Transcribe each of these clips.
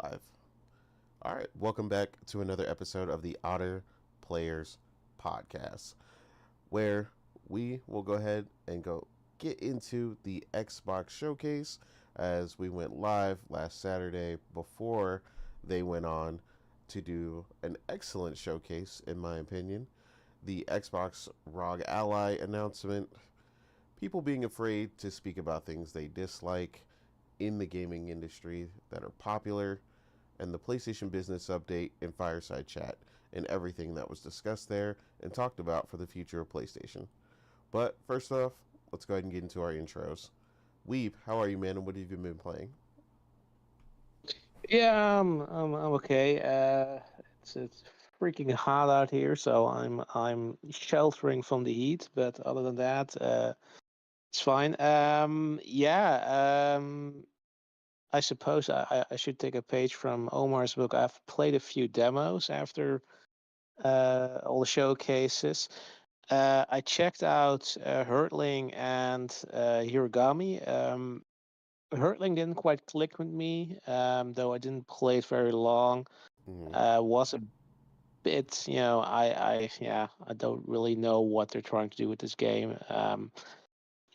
Live. All right, welcome back to another episode of the Otter Players Podcast, where we will go ahead and go get into the Xbox showcase as we went live last Saturday before they went on to do an excellent showcase, in my opinion. The Xbox ROG Ally announcement, people being afraid to speak about things they dislike in the gaming industry that are popular, and the PlayStation Business Update and Fireside Chat, and everything that was discussed there and talked about for the future of PlayStation. But first off, let's go ahead and get into our intros. Weeb, how are you, man, and what have you been playing? Yeah, I'm okay. It's freaking hot out here, so I'm sheltering from the heat. But other than that, it's fine. I suppose I should take a page from Omar's book. I've played a few demos after all the showcases. I checked out Hurtling and Hiragami. Hurtling didn't quite click with me, though I didn't play it very long. Mm-hmm. Was a bit, I don't really know what they're trying to do with this game.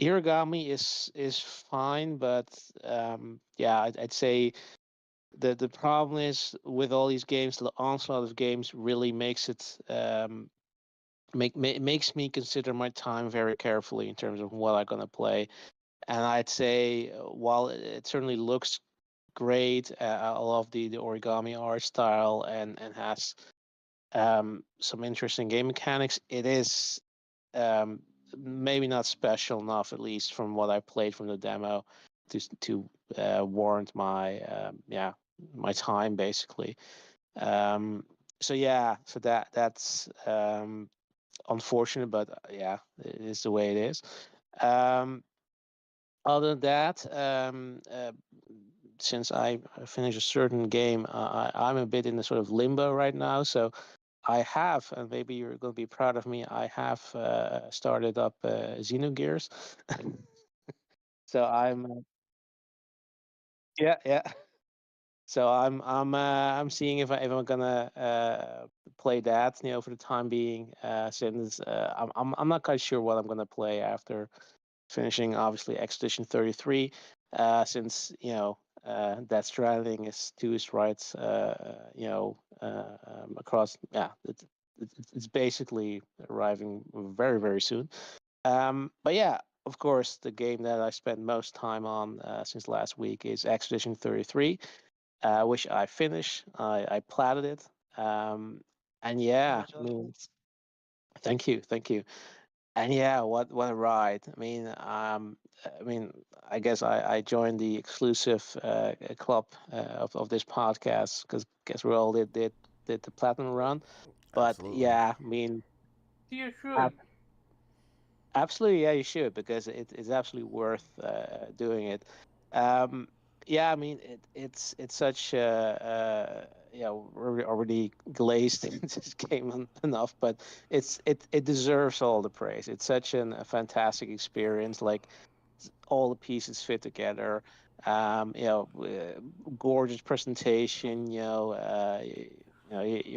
Irigami is fine, but yeah, I'd say the problem is with all these games, the onslaught of games really makes it makes me consider my time very carefully in terms of what I'm gonna play. And I'd say while it certainly looks great, I love the origami art style and has some interesting game mechanics. It is um, maybe not special enough, at least from what I played from the demo, to warrant my my time basically. Um, so that's unfortunate, but yeah, it is the way it is. Um, Other than that, since I finished a certain game, I'm a bit in a sort of limbo right now. So I have, and maybe you're going to be proud of me, I have started up Xenogears. So yeah. So I'm seeing if I'm gonna play that, for the time being. Since I'm not quite sure what I'm gonna play after finishing obviously Expedition 33, since that Stranding is two strides, across. Yeah, it's basically arriving very very soon. But yeah, of course, the game that I spent most time on since last week is Expedition 33, which I finished. I platted it. Um, and yeah, I mean, thank you. And yeah, what a ride! I mean, I guess I joined the exclusive club of this podcast because guess we all did the platinum run. But Absolutely. yeah, I mean, You should. ab- absolutely, yeah, you should because it's absolutely worth doing it. Um, yeah, I mean, it's such we're already glazed in this game enough, but it deserves all the praise. It's such a fantastic experience. Like all the pieces fit together. Gorgeous presentation. You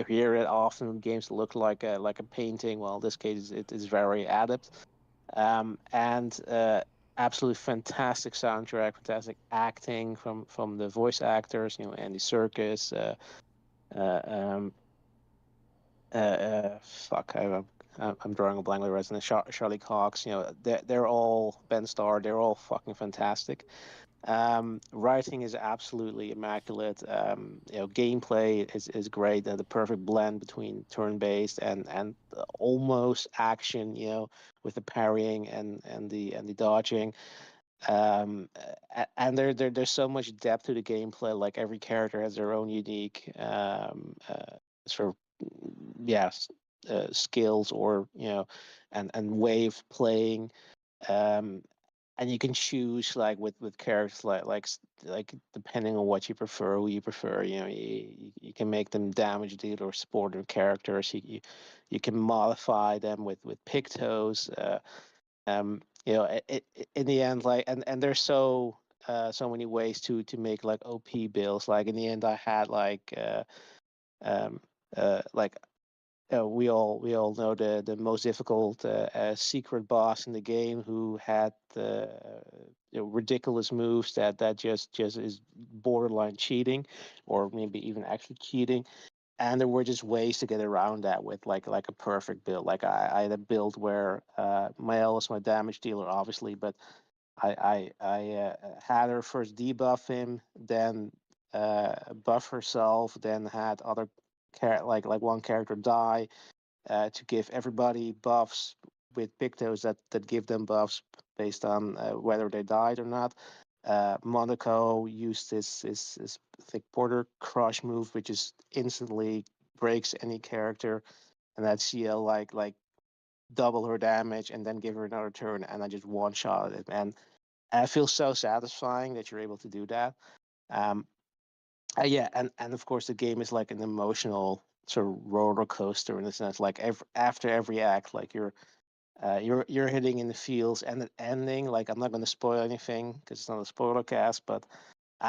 hear it often when games look like a painting. Well, in this case, it is very adept. And absolutely fantastic soundtrack, fantastic acting from the voice actors. Andy Serkis. Uh, um, Fuck, I'm drawing a blank with the rest. And Charlie Cox. They're all Ben Starr. They're all fucking fantastic. Writing is absolutely immaculate. Gameplay is great. The perfect blend between turn-based and almost action. With the parrying and the dodging. And there's so much depth to the gameplay. Like every character has their own unique sort of yes skills or and way of playing. Um, and you can choose like with characters like depending on what you prefer, who you prefer. You can make them damage dealer or supportive characters. You can modify them with pictos. In the end, like and they're so so many ways to make like OP builds. Like in the end, I had um, like we all know the most difficult secret boss in the game who had ridiculous moves that just is borderline cheating, or maybe even actually cheating. And there were just ways to get around that with like a perfect build. Like I had a build where Mael was my damage dealer, obviously, but I had her first debuff him, then buff herself, then had other like one character die to give everybody buffs with Pictos that give them buffs based on whether they died or not. Monaco used this thick Porter Crush move, which is instantly breaks any character, and that CL like double her damage and then give her another turn, and I just one shot it, and it feels so satisfying that you're able to do that. Um, yeah, and of course the game is like an emotional sort of roller coaster in a sense. Like after every act, like you're hitting in the fields, and the ending. Like I'm not going to spoil anything because it's not a spoiler cast, but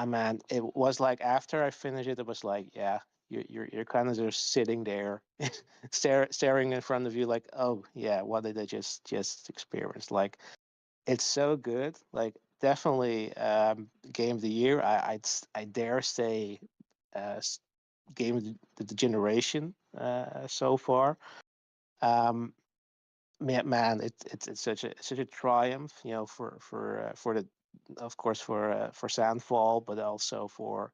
man, it was like after I finished it, it was like, yeah, you're kind of just sitting there, staring in front of you, like, oh yeah, what did I just experience? Like it's so good. Like definitely game of the year. I dare say uh, game of the generation so far. Um, man, it's such a triumph, for the of course for Sandfall, but also for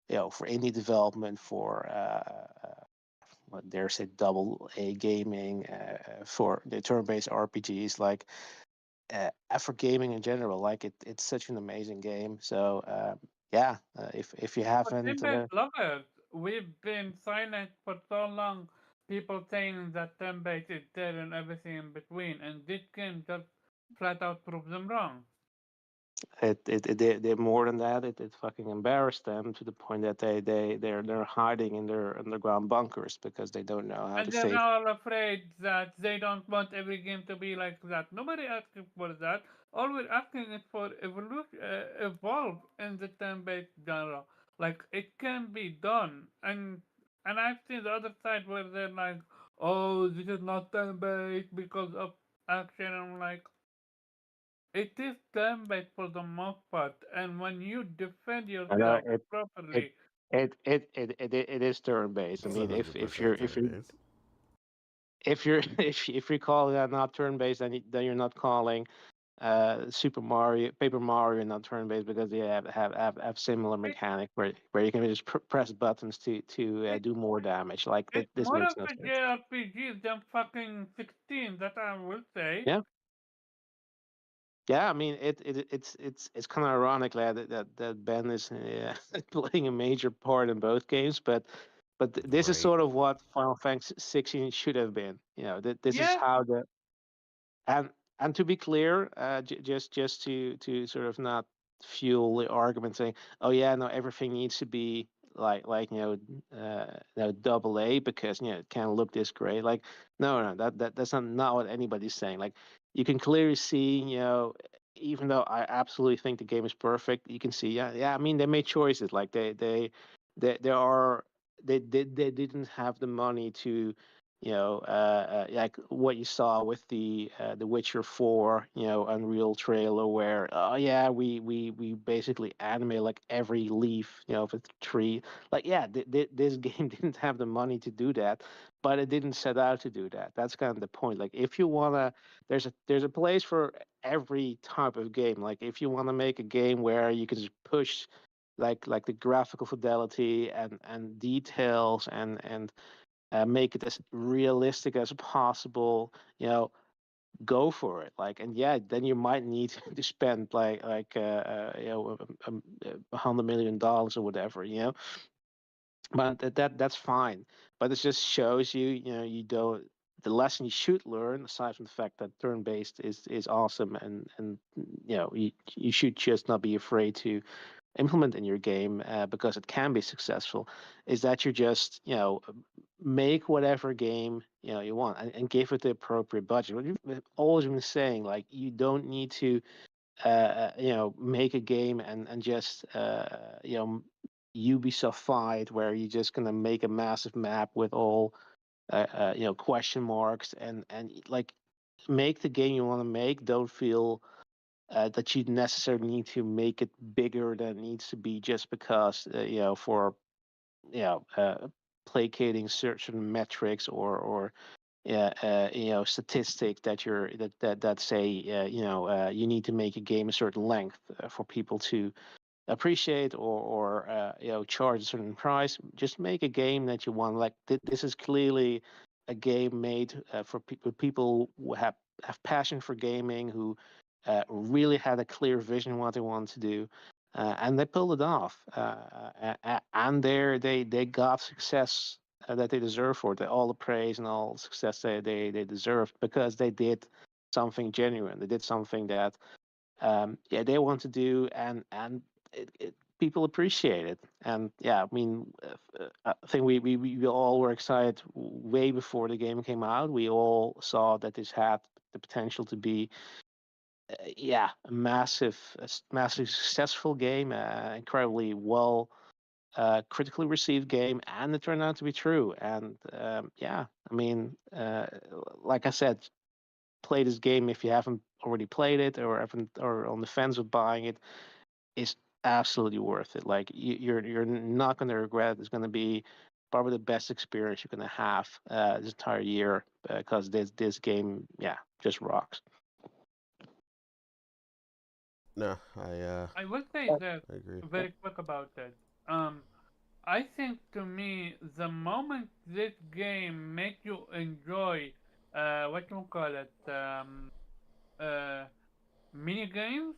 for indie development, for what dare say double A gaming, for the turn-based RPGs, like for gaming in general. Like it's such an amazing game. So yeah, if you But haven't, Timbers love it. We've been silent for so long. People saying that Tembate is dead and everything in between, and this game just flat out proves them wrong. they're more than that. It fucking embarrassed them to the point that they're hiding in their underground bunkers because they don't know how to And they're face. all afraid that they don't want every game to be like that. Nobody asking for that. All we're asking is for evolve in the turn-based genre. Like it can be done, and I've seen the other side where they're like, "Oh, this is not turn-based because of action." I'm like, it is turn-based for the most part, and when you defend I know yourself it properly, it is turn based. I It's mean, if you're 100% if turn you based. if you're if you call that not turn based, then you're not calling Super Mario, Paper Mario, not turn based, because they have similar it, mechanic where you can just press buttons to it do more damage. Like it's this more makes of no a sense. JRPG than fucking 16, that I will say. Yeah, yeah. I mean, it's kind of ironic that Ben is playing a major part in both games, but this is Right. sort of what Final Fantasy 16 should have been. This is Yeah, how the and and to be clear, just to sort of not fuel the argument saying, oh yeah, no, everything needs to be like double A because it can't look this great. Like no, that's not what anybody's saying. Like you can clearly see, even though I absolutely think the game is perfect, you can see, yeah. I mean, they made choices. Like they are they didn't have the money to like what you saw with the Witcher 4, Unreal trailer, where oh yeah, we basically animate like every leaf, of a tree. Like yeah, this game didn't have the money to do that, but it didn't set out to do that. That's kind of the point. Like if you wanna, there's a place for every type of game. Like if you want to make a game where you can just push like the graphical fidelity and details and make it as realistic as possible. Go for it. Like, and yeah, then you might need to spend $100 million or whatever. But that's fine. But it just shows you, you don't. The lesson you should learn, aside from the fact that turn-based is awesome, and you should just not be afraid to implement in your game, because it can be successful, is that you just make whatever game you want, and give it the appropriate budget. What you've always been saying, like you don't need to make a game and just Ubisoft-fied, where you're just gonna make a massive map with all question marks, and like make the game you want to make. Don't feel that you necessarily need to make it bigger than it needs to be just because for you know uh, placating certain metrics or statistic that that say you need to make a game a certain length for people to appreciate, or charge a certain price. Just make a game that you want. Like this is clearly a game made for people who have passion for gaming, who really had a clear vision what they want to do, and they pulled it off. And they got success that they deserve for it. All the praise and all the success they deserved, because they did something genuine. They did something that they want to do, and people appreciate it. And yeah, I mean, I think we all were excited way before the game came out. We all saw that this had the potential to be a massive successful game, incredibly well critically received game, and it turned out to be true. And I mean, like I said, play this game if you haven't already played it, or haven't, or on the fence of buying it. Is absolutely worth it. Like you're not going to regret it. It's going to be probably the best experience you're going to have this entire year, because this game, just rocks. No, I will say that I agree. very quick about that. Um, I think to me, the moment this game make you enjoy, what you call it, uh, mini games,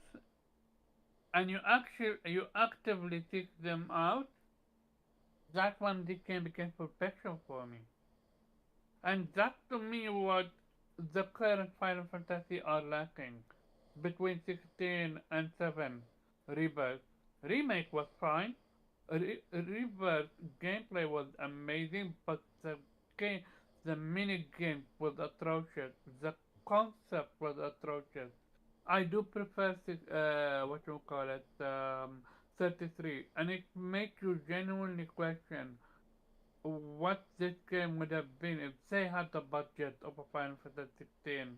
and you actively seek them out, that one this game became perfection for me. And that to me what the current Final Fantasy are lacking. Between 16 and 7, Rebirth. Remake was fine. Rebirth gameplay was amazing, but game, the mini game was atrocious. The concept was atrocious. I do prefer what you call it, 33, and it makes you genuinely question what this game would have been if they had the budget of a Final Fantasy 16,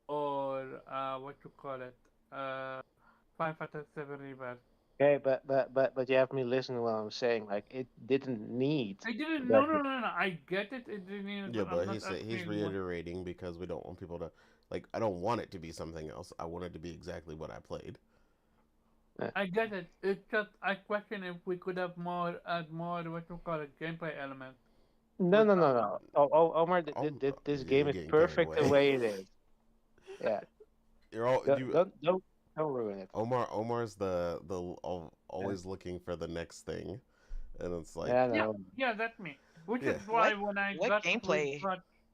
or what you call it, uh, Final Fantasy 7 Rebirth. Okay, but you have me listen to what I'm saying. Like, it didn't need I didn't. No, that. no, no, no. I get it. It didn't. Yeah, But I'm but not he's asking what. reiterating because we don't want people to like. I don't want it to be something else. I want it to be exactly what I played. I get it. It's just I question if we could have add more what you call it, gameplay elements No, with no, no, that. no. Omar, this game You're is getting carried perfect the away. way it is. Yeah, You're all don't you. don't don't, don't ruin it. Omar's always looking for the next thing, and it's Yeah, like, Yeah, no. yeah, that's me. Which is yeah, why What when I what got gameplay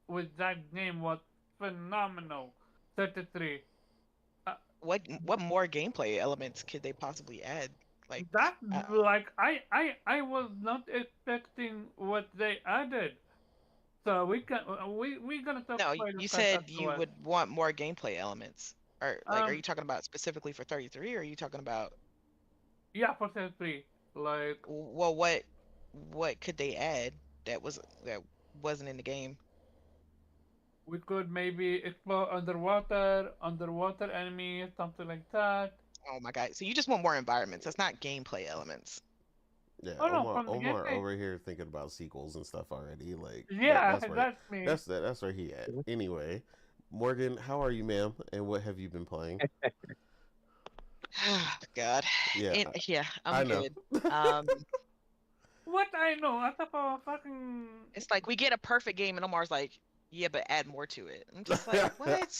with that game was phenomenal. 33. Uh, what more gameplay elements could they possibly add? Like, that uh, like I was not expecting what they added. So we gonna talk no, Spider you Fest said you afterwards. would want more gameplay elements. Or like, are Um, you talking about specifically for 33, or are you talking about, yeah, for 33. Like well, what could they add that wasn't in the game? we could maybe explore underwater enemies, something like that. Oh my God. So you just want more environments. That's not gameplay elements. yeah. Oh no, from the Omar gameplay. over here thinking about sequels and stuff already. Like Yeah, that's where that's me. that's where he at. Anyway, Morgan, how are you, ma'am? And what have you been playing? God. Yeah, Yeah, I'm I know. good. Um, What I know, I thought about fucking. it's like we get a perfect game and Omar's like, yeah, but add more to it. I'm just like, what?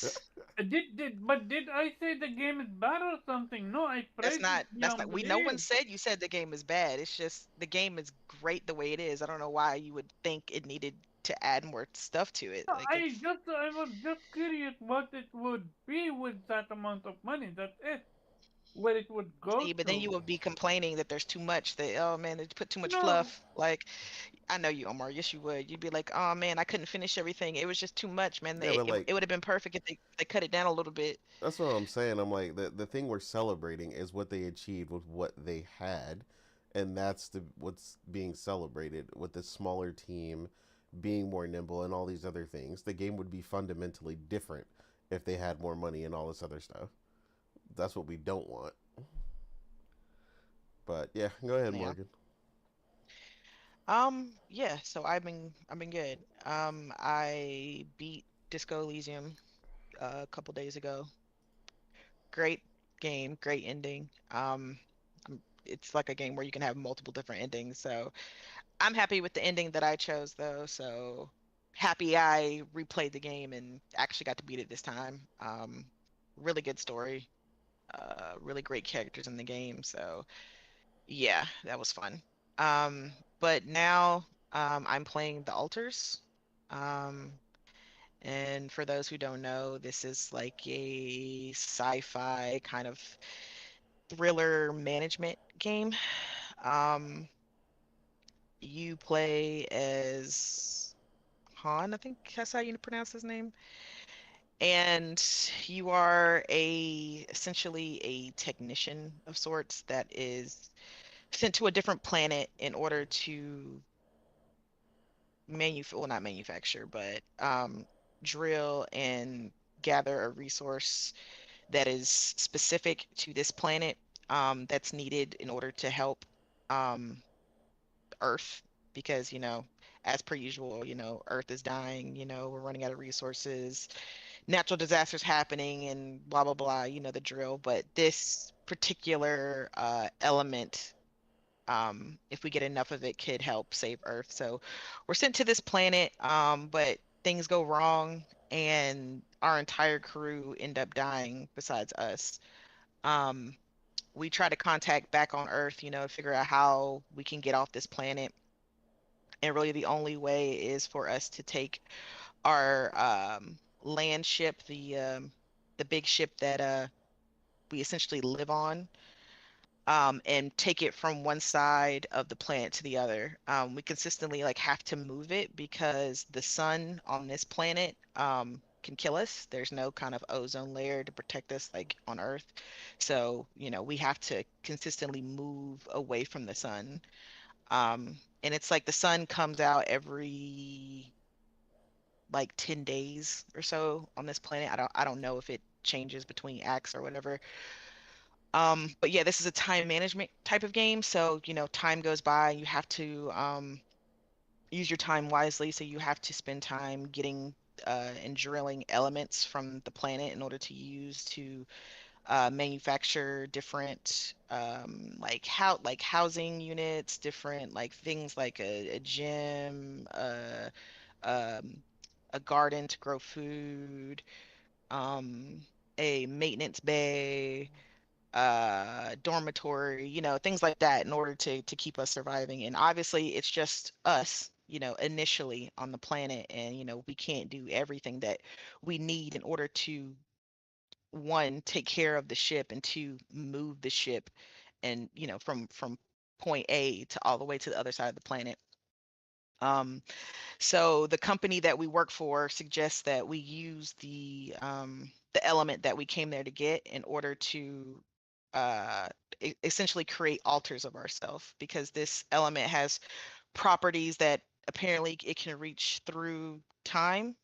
Did I say the game is bad or something? No, I praised it That's beyond not we no one belief. said you said the game is bad. It's just the game is great the way it is. I don't know why you would think it needed to add more stuff to it. No, Like it's I was just curious what it would be with that amount of money. That's it. where it would go See, but then to. you would be complaining that there's too much. That oh man, they put too much No, fluff. Like I know you, Omar. Yes, you would. You'd be like, oh man, I couldn't finish everything. It was just too much, man. Yeah, but like It would have been perfect if they cut it down a little bit. that's what I'm saying. I'm like the thing we're celebrating is what they achieved with what they had, and that's what's being celebrated with the smaller team being more nimble and all these other things. The game would be fundamentally different if they had more money and all this other stuff. That's what we don't want. But yeah, go ahead, Yeah. Morgan. Yeah. So I've been good. I beat Disco Elysium a couple days ago. Great game, great ending. It's like a game where you can have multiple different endings. So I'm happy with the ending that I chose though. So happy I replayed the game and actually got to beat it this time. Really good story. Really great characters in the game. So yeah, that was fun. But now I'm playing the Altars. Um, and for those who don't know, this is like a sci-fi kind of thriller management game. Um, you play as Han, I think that's how you pronounce his name. And you are essentially a technician of sorts that is sent to a different planet in order to well, not manufacture, but drill and gather a resource that is specific to this planet, that's needed in order to help um, Earth, because, as per usual, Earth is dying, we're running out of resources, natural disasters happening, and blah, blah, blah, the drill. But this particular element, if we get enough of it, could help save Earth. So we're sent to this planet, but things go wrong, and our entire crew end up dying besides us. Um, we try to contact back on Earth, to figure out how we can get off this planet. And really, the only way is for us to take our land ship, the big ship that we essentially live on, and take it from one side of the planet to the other. We consistently like have to move it because the sun on this planet can kill us. There's no kind of ozone layer to protect us like on Earth. So, we have to consistently move away from the sun. And it's like the sun comes out every like 10 days or so on this planet. I don't know if it changes between acts or whatever. But yeah, this is a time management type of game. So, time goes by, you have to use your time wisely. So you have to spend time getting and drilling elements from the planet in order to use to manufacture different like housing units, different like things like a gym, um, a garden to grow food, um, a maintenance bay, dormitory, things like that in order to keep us surviving. And obviously it's just us, initially on the planet, and we can't do everything that we need in order to, one, take care of the ship, and two, move the ship, and from point A to all the way to the other side of the planet. Um, so the company that we work for suggests that we use the element that we came there to get in order to uh, essentially create alters of ourselves, because this element has properties that apparently it can reach through time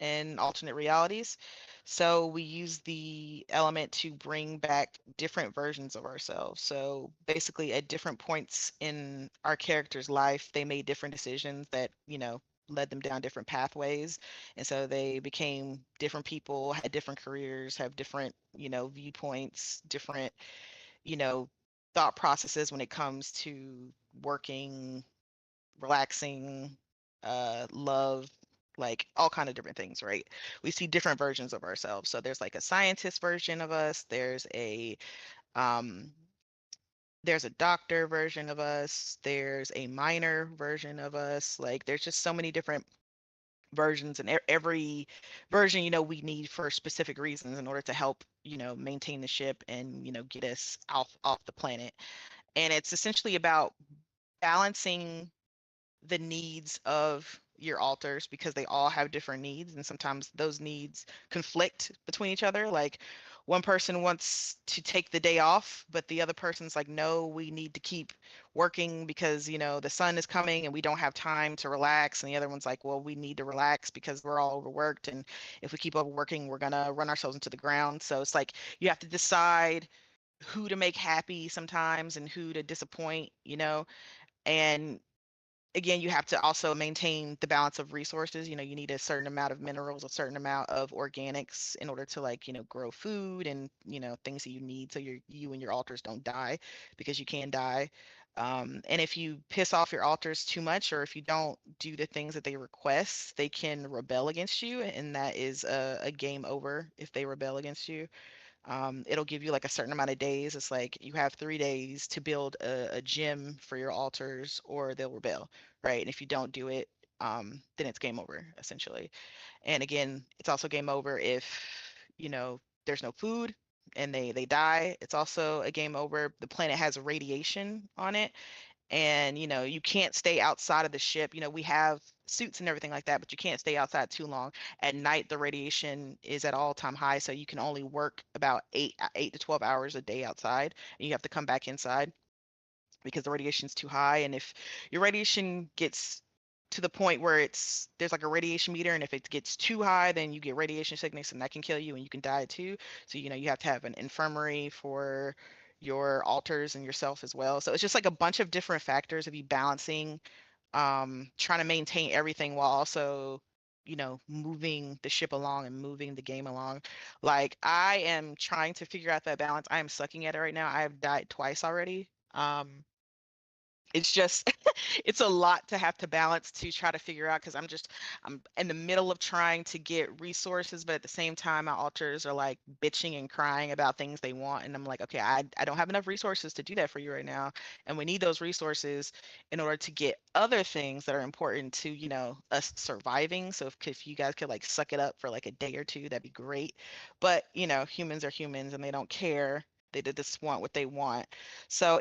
and alternate realities. So we use the element to bring back different versions of ourselves. So basically, at different points in our character's life, they made different decisions that, led them down different pathways. And so they became different people, had different careers, have different, viewpoints, different, you know, thought processes when it comes to working, relaxing, love, like all kind of different things, right? We see different versions of ourselves. So there's like a scientist version of us. Um, there's a doctor version of us. There's a minor version of us. Like there's just so many different versions, and every version, we need for specific reasons in order to help, maintain the ship and, get us off the planet. And it's essentially about balancing the needs of your alters because they all have different needs, and sometimes those needs conflict between each other. Like one person wants to take the day off, but the other person's like, no, we need to keep working because the sun is coming and we don't have time to relax. And the other one's like, well, we need to relax because we're all overworked, and if we keep overworking, we're gonna run ourselves into the ground. So it's like you have to decide who to make happy sometimes and who to disappoint. And again, you have to also maintain the balance of resources. You need a certain amount of minerals, a certain amount of organics in order to, like, grow food and, things that you need so you and your alters don't die, because you can die. And if you piss off your alters too much, or if you don't do the things that they request, they can rebel against you, and that is a game over if they rebel against you. It'll give you like a certain amount of days. It's like you have 3 days to build a gym for your altars, or they'll rebel, right? And if you don't do it, then it's game over essentially. And again, it's also game over if there's no food and they die. It's also a game over. The planet has radiation on it, and you can't stay outside of the ship. We have suits and everything like that, but you can't stay outside too long. At night the radiation is at all-time high, so you can only work about 8 to 12 hours a day outside, and you have to come back inside because the radiation is too high. And if your radiation gets to the point where there's like a radiation meter, and if it gets too high, then you get radiation sickness, and that can kill you, and you can die too. So you have to have an infirmary for your altars and yourself as well. So it's just like a bunch of different factors of you balancing, trying to maintain everything while also moving the ship along and moving the game along. Like, I am trying to figure out that balance. I am sucking at it right now. I have died twice already. It's just it's a lot to have to balance to try to figure out, because I'm in the middle of trying to get resources, but at the same time my alters are like bitching and crying about things they want, and I'm like, okay, I don't have enough resources to do that for you right now, and we need those resources in order to get other things that are important to us surviving. So if you guys could like suck it up for like a day or two, that'd be great. But humans are humans and they don't care. They just want what they want. So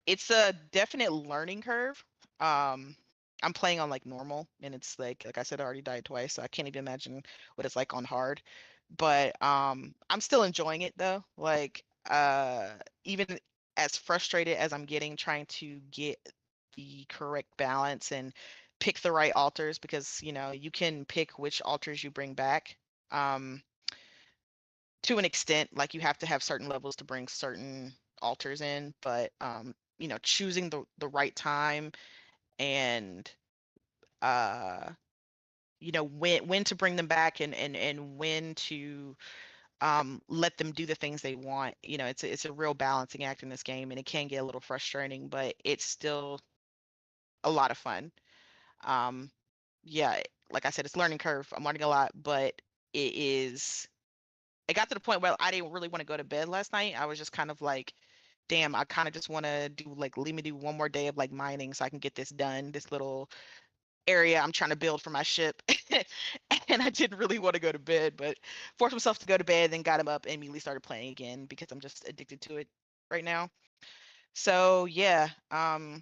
it's a definite learning curve. Um, I'm playing on like normal, and it's like I said, I already died twice, so I can't even imagine what it's like on hard. But I'm still enjoying it though. Like, even as frustrated as I'm getting trying to get the correct balance and pick the right altars, because you can pick which altars you bring back. Um, to an extent, like you have to have certain levels to bring certain altars in, but choosing the right time, and uh when to bring them back, and when to let them do the things they want. It's a real balancing act in this game, and it can get a little frustrating, but it's still a lot of fun. um yeah, like I said, it's learning curve. I'm learning a lot, but it got to the point where I didn't really want to go to bed last night. I was just kind of like, damn, I kind of just want to let me do one more day of like mining so I can get this done, this little area I'm trying to build for my ship. And I didn't really want to go to bed, but forced myself to go to bed, then got him up and immediately started playing again because I'm just addicted to it right now. So yeah,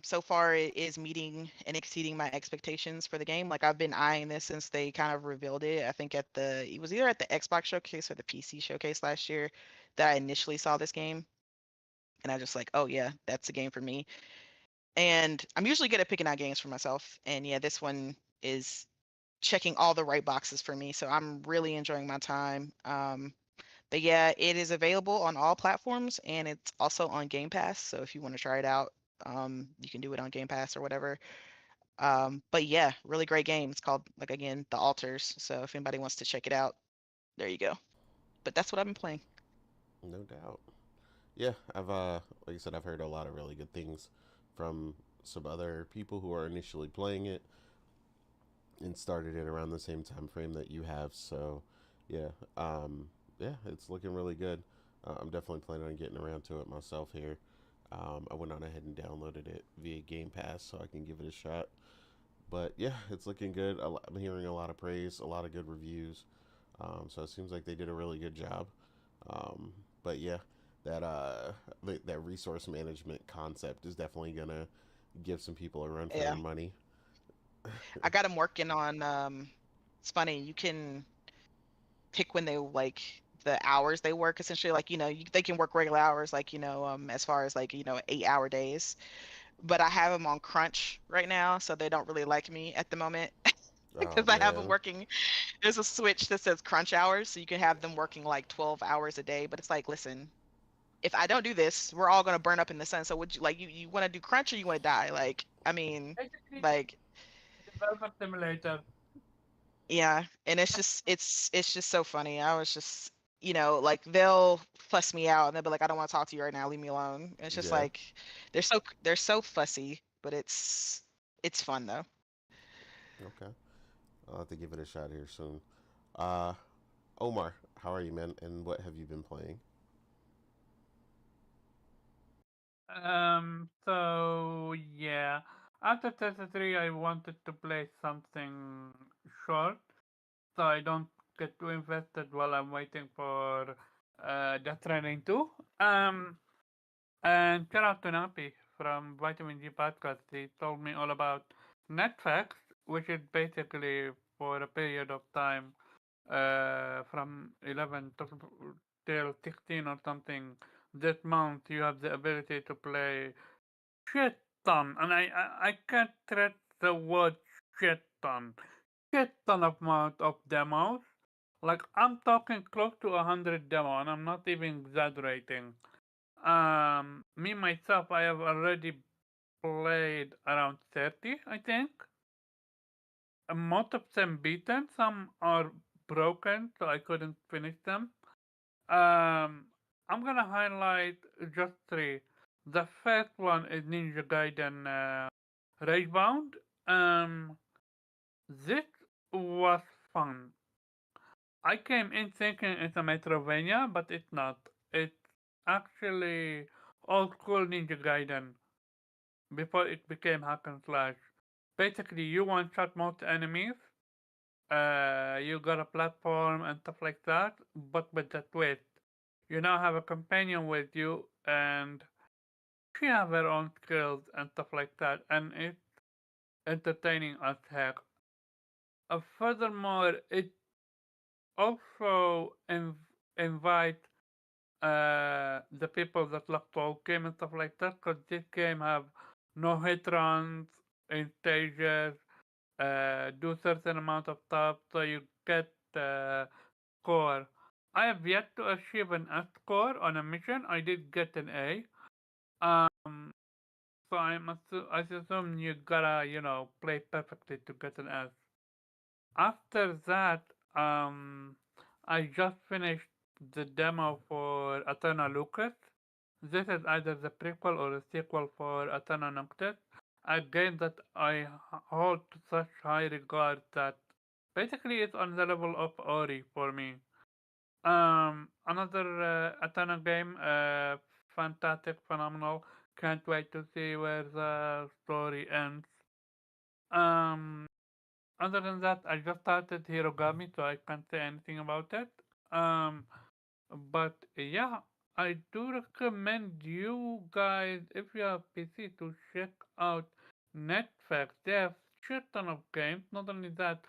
so far it is meeting and exceeding my expectations for the game. Like, I've been eyeing this since they kind of revealed it. I think it was either at the Xbox showcase or the PC showcase last year that I initially saw this game, and I just like, oh yeah, that's the game for me. And I'm usually good at picking out games for myself, and yeah, this one is checking all the right boxes for me. So I'm really enjoying my time. But yeah, it is available on all platforms, and it's also on Game Pass. So if you want to try it out, you can do it on Game Pass or whatever. But yeah, really great game. It's called, like, again, The Alters. So if anybody wants to check it out, there you go. But that's what I've been playing. No doubt. Yeah, I've like I said, I've heard a lot of really good things from some other people who are initially playing it and started it around the same time frame that you have. So, yeah, yeah, it's looking really good. I'm definitely planning on getting around to it myself here. I went on ahead and downloaded it via Game Pass so I can give it a shot. But yeah, it's looking good. I'm hearing a lot of praise, a lot of good reviews. So it seems like they did a really good job. Um, but yeah, that that resource management concept is definitely gonna give some people a run for their Yeah, money. I got them working on. It's funny. You can pick when they like the hours they work. Essentially, like they can work regular hours, like as far as like 8-hour days. But I have them on crunch right now, so they don't really like me at the moment Oh because I have them man, working. There's a switch that says crunch hours, so you can have them working like 12 hours a day. But it's like, listen, if I don't do this, we're all gonna burn up in the sun. So would you like you want to do crunch or you want to die? Like, I mean, Basically, like, developer simulator. yeah. And it's just so funny. I was just, like they'll fuss me out and they'll be like, I don't want to talk to you right now. Leave me alone. It's just yeah, like they're so fussy, but it's fun though. okay. I'll have to give it a shot here soon. Uh, Omar, how are you, man? And what have you been playing? So yeah, after 33, I wanted to play something short, so I don't get too invested while I'm waiting for Death Training 2. And shout out to Napi from Vitamin G Podcast. He told me all about Netflix, which is basically for a period of time from 11 to till 16 or something this month, you have the ability to play shit ton, and I can't stress the word shit ton. Shit ton of amount of demos. Like I'm talking close to 100 demo, and I'm not even exaggerating. Me myself, I have already played around 30, I think. Most of them beaten, some are broken, so I couldn't finish them. Um, I'm gonna highlight just three. The first one is Ninja Gaiden Ragebound. Um, this was fun. I came in thinking it's a Metrovania, but it's not. It's actually old school Ninja Gaiden before it became hack and slash. Basically, you one shot most enemies. You got a platform and stuff like that, but with a twist. You now have a companion with you, and she have her own skills and stuff like that, and it's entertaining as heck. Furthermore, it also invite the people that love Soul game and stuff like that, because this game have no hit runs in stages, do certain amount of stuff, so you get score. I have yet to achieve an S score on a mission. I did get an A. Um, so I assume you gotta, play perfectly to get an S. After that, I just finished the demo for Athena Lucas. This is either the prequel or the sequel for Athena Noctis, a game that I hold to such high regard that basically it's on the level of Ori for me. Another Athena game, fantastic, phenomenal. Can't wait to see where the story ends. Um, Other than that, I just started Hirogami, so I can't say anything about it. Um, but yeah, I do recommend you guys, if you have PC, to check out Netflix. They have shit ton of games. Not only that,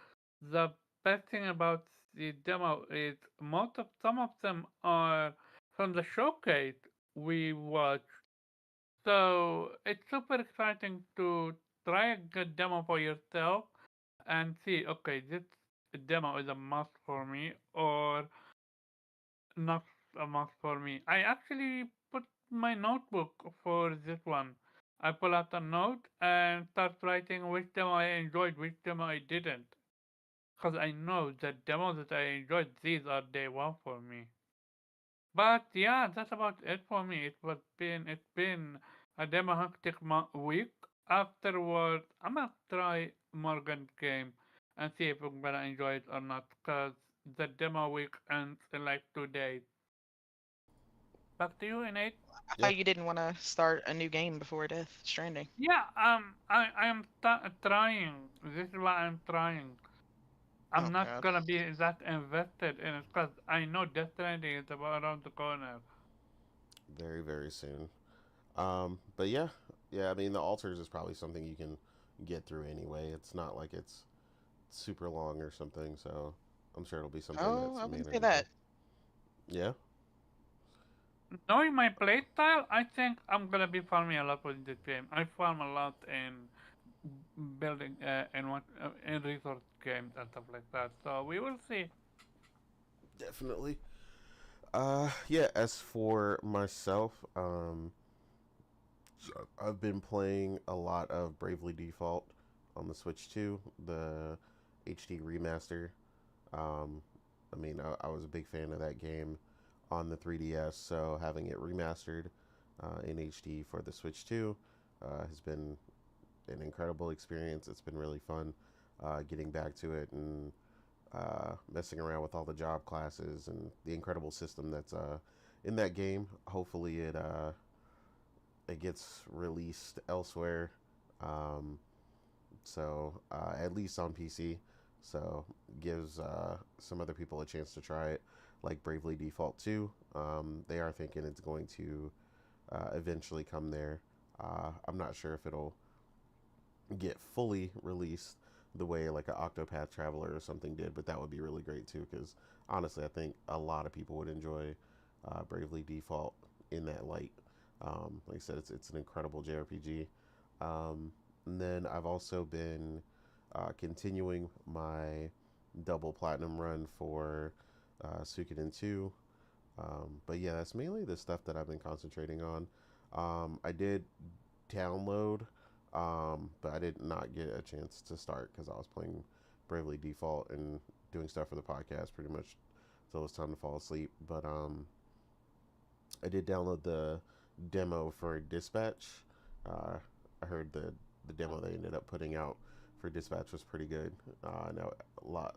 the best thing about the demo is some of them are from the showcase we watched. So it's super exciting to try a good demo for yourself and see, okay, this demo is a must for me or not a must for me. I actually put my notebook for this one. I pull out a note and start writing which demo I enjoyed, which demo I didn't. Because I know the demos that I enjoyed, these are day one for me. But yeah, that's about it for me. It's been a demo hectic week. Afterward, I'm gonna try Morgan's game and see if I'm gonna enjoy it or not. Cause the demo week ends in like 2 days. Back to you, Innate. I Yeah. thought you didn't want to start a new game before Death Stranding. Yeah, I am trying. This is why I'm trying. Oh I'm not God. gonna be that invested in it because I know Death Stranding is about around the corner. Very, very soon. But yeah, yeah. I mean, the altars is probably something you can get through anyway. It's not like it's super long or something, so I'm sure it'll be something Oh, that's I wouldn't say manageable. that. Yeah, Knowing my playstyle, I think I'm gonna be farming a lot with this game. I farm a lot in building in what in resource games and stuff like that. So we will see. definitely. Yeah. As for myself, I've been playing a lot of Bravely Default on the Switch 2, the HD remaster. Um, I mean, I was a big fan of that game on the 3DS, so having it remastered in HD for the Switch 2 has been an incredible experience. It's been really fun getting back to it and messing around with all the job classes and the incredible system that's in that game. Hopefully, it gets released elsewhere. Um, at least on PC, so gives some other people a chance to try it, like Bravely Default 2. They are thinking it's going to eventually come there. I'm not sure if it'll get fully released the way like an Octopath Traveler or something did, but that would be really great too. Because honestly, I think a lot of people would enjoy Bravely Default in that light. Like I said, it's an incredible JRPG. And then I've also been continuing my double platinum run for Suikoden 2. But yeah, that's mainly the stuff that I've been concentrating on. I did download, but I did not get a chance to start because I was playing Bravely Default and doing stuff for the podcast pretty much until it was time to fall asleep. But I did download the demo for Dispatch. Uh, I heard the demo they ended up putting out for Dispatch was pretty good. Now a lot,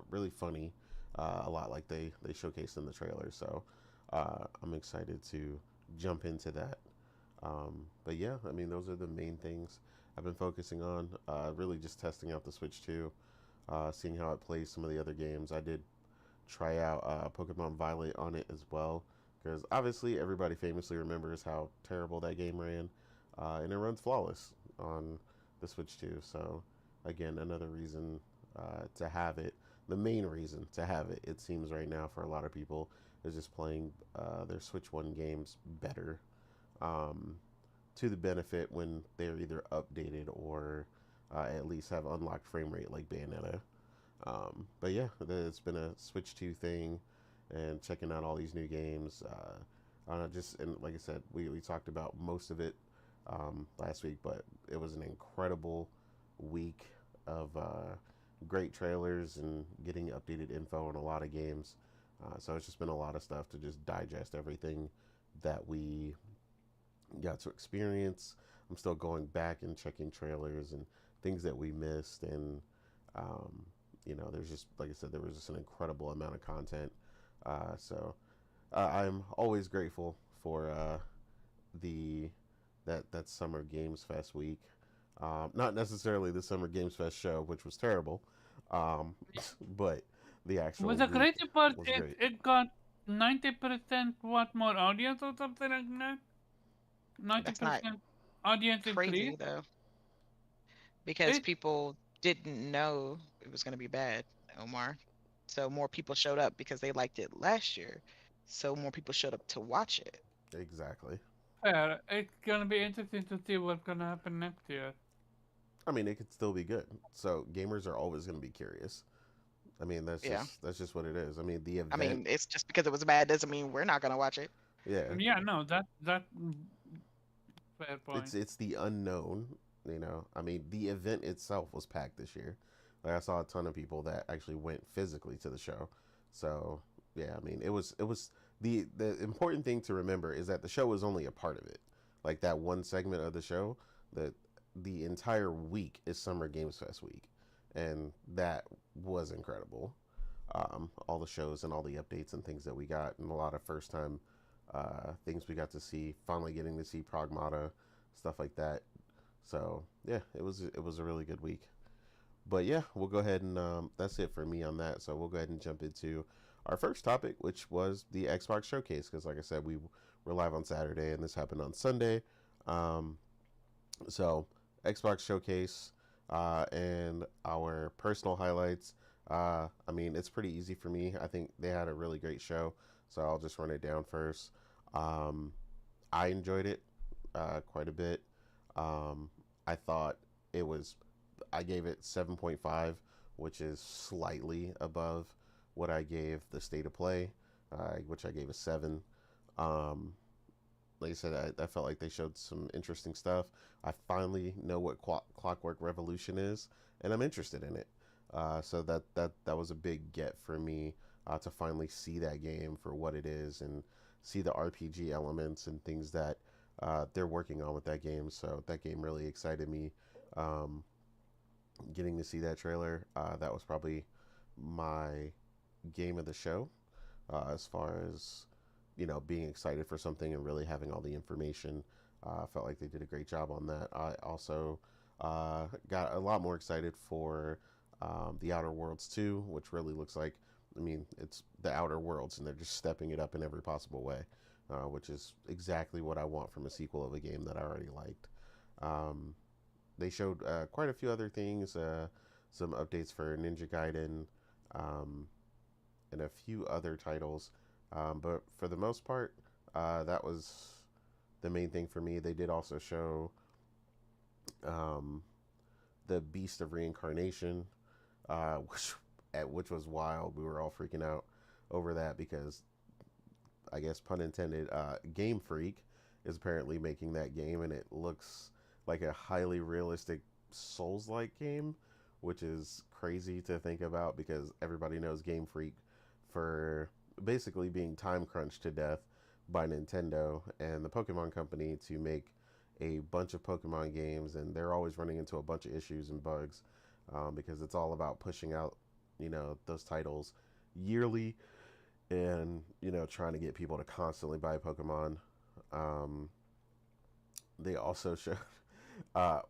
really funny, a lot like they showcased in the trailer. So I'm excited to jump into that. But yeah, I mean those are the main things I've been focusing on. Really just testing out the Switch 2, seeing how it plays some of the other games. I did try out Pokemon Violet on it as well, because obviously everybody famously remembers how terrible that game ran, and it runs flawless on the Switch 2. So again, another reason to have it. The main reason to have it, it seems right now for a lot of people, is just playing their Switch 1 games better, um, to the benefit when they're either updated or at least have unlocked frame rate like Bayonetta. But yeah, it's been a Switch 2 thing and checking out all these new games. Just and like I said, we talked about most of it last week, but it was an incredible week of great trailers and getting updated info on a lot of games. So it's just been a lot of stuff to just digest everything that we got to experience. I'm still going back and checking trailers and things that we missed, and um, there's just like I said, there was just an incredible amount of content. I'm always grateful for the that Summer Games Fest week. Not necessarily the Summer Games Fest show, which was terrible, um, but the But actual the week crazy part was is great. it got 90% what more audience or something like that. Ninety That's not percent audience increase. crazy though, because It people didn't know it was going to be bad, Omar. So more people showed up because they liked it last year. So more people showed up to watch it. Exactly. fair. It's gonna be interesting to see what's gonna happen next year. I mean, it could still be good. So gamers are always going to be curious. I mean, Yeah. that's just what it is. I mean, the I event, mean, it's just because it was bad doesn't mean we're not going to watch it. yeah, Yeah, no, that fair point. it's the unknown. I mean, the event itself was packed this year. Like I saw a ton of people that actually went physically to the show. So yeah, I mean, it was the important thing to remember is that the show was only a part of it. Like that one segment of the show, that the entire week is Summer Games Fest week, and that was incredible. All the shows and all the updates and things that we got, and a lot of first time things we got to see. Finally getting to see Pragmata, stuff like that. So yeah, it was a really good week. But yeah, we'll go ahead and that's it for me on that. So we'll go ahead and jump into our first topic, which was the Xbox Showcase. Because like I said, we were live on Saturday, and this happened on Sunday. Um, so Xbox Showcase and our personal highlights. I mean, it's pretty easy for me. I think they had a really great show, so I'll just run it down first. Um, I enjoyed it quite a bit. Um, I thought it was. I gave it 7.5, which is slightly above what I gave the State of Play, which I gave a 7. Um, like I said, I felt like they showed some interesting stuff. I finally know what Clockwork Revolution is, and I'm interested in it. So that was a big get for me to finally see that game for what it is and see the RPG elements and things that they're working on with that game. So that game really excited me. Um, Getting to see that trailer, that was probably my game of the show as far as being excited for something and really having all the information. I felt like they did a great job on that. I also got a lot more excited for the Outer Worlds 2, which really looks like, I mean, it's the Outer Worlds, and they're just stepping it up in every possible way, which is exactly what I want from a sequel of a game that I already liked. Um, they showed quite a few other things, some updates for Ninja Gaiden, um, and a few other titles. But for the most part, that was the main thing for me. They did also show um, the Beast of Reincarnation, which was wild. We were all freaking out over that because, I guess pun intended, Game Freak is apparently making that game, and it looks like a highly realistic Souls-like game, which is crazy to think about because everybody knows Game Freak for basically being time crunched to death by Nintendo and the Pokemon Company to make a bunch of Pokemon games, and they're always running into a bunch of issues and bugs because it's all about pushing out, those titles yearly and trying to get people to constantly buy Pokemon. Um, they also showed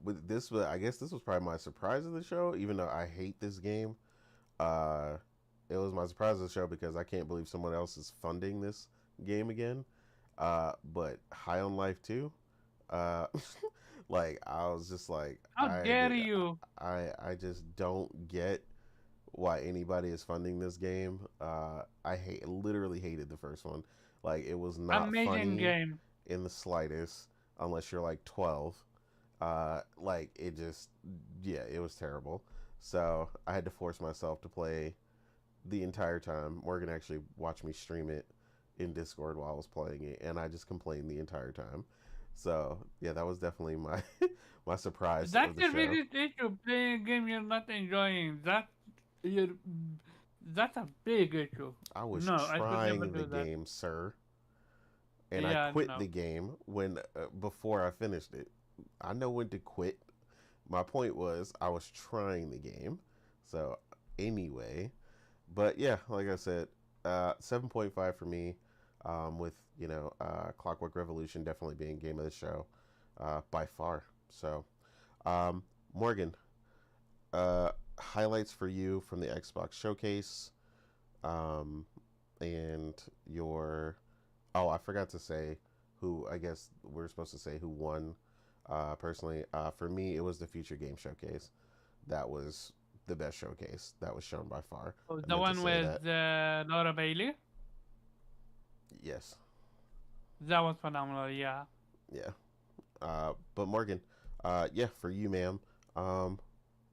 with this. I guess this was probably my surprise of the show, even though I hate this game. Uh, it was my surprise of the show because I can't believe someone else is funding this game again. But High on Life 2, uh, like I was just like How dare you? I just don't get why anybody is funding this game. I literally hated the first one. Like it was not Amazing funny game. in the slightest unless you're like 12. Like it just, yeah, it was terrible. So I had to force myself to play the entire time. Morgan actually watched me stream it in Discord while I was playing it, and I just complained the entire time. So yeah, that was definitely my my surprise of That's the the show. biggest issue. Playing a game you're not enjoying. You that's a big issue. I was No, I could never trying the do that. game, sir, and I Yeah, quit the no. game when before I finished it. I know when to quit. My point was I was trying the game. So anyway, but yeah, like I said, 7.5 for me. With Clockwork Revolution definitely being game of the show, by far. So, um, Morgan, highlights for you from the Xbox showcase, um, and your. Oh, I forgot to say who. I guess we're supposed to say who won. Personally, for me, it was the Future Game Showcase. That was the best showcase that was shown by far. Oh, I the meant to one say that. with Laura Bailey. Yes. That was phenomenal. Yeah. Yeah. But Morgan, yeah, for you, ma'am, um,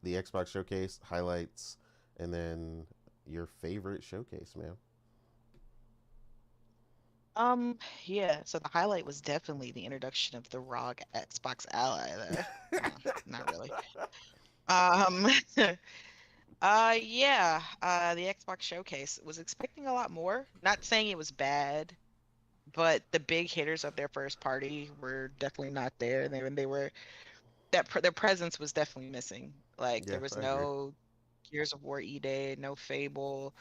the Xbox showcase highlights, and then your favorite showcase, ma'am. Um, yeah, so the highlight was definitely the introduction of the ROG Xbox Ally. Not really. Um, yeah, the Xbox Showcase was expecting a lot more. Not saying it was bad, but the big hitters of their first party were definitely not there. They were their presence was definitely missing. Like Yeah, there was I agree. no Gears of War E-Day, no Fable,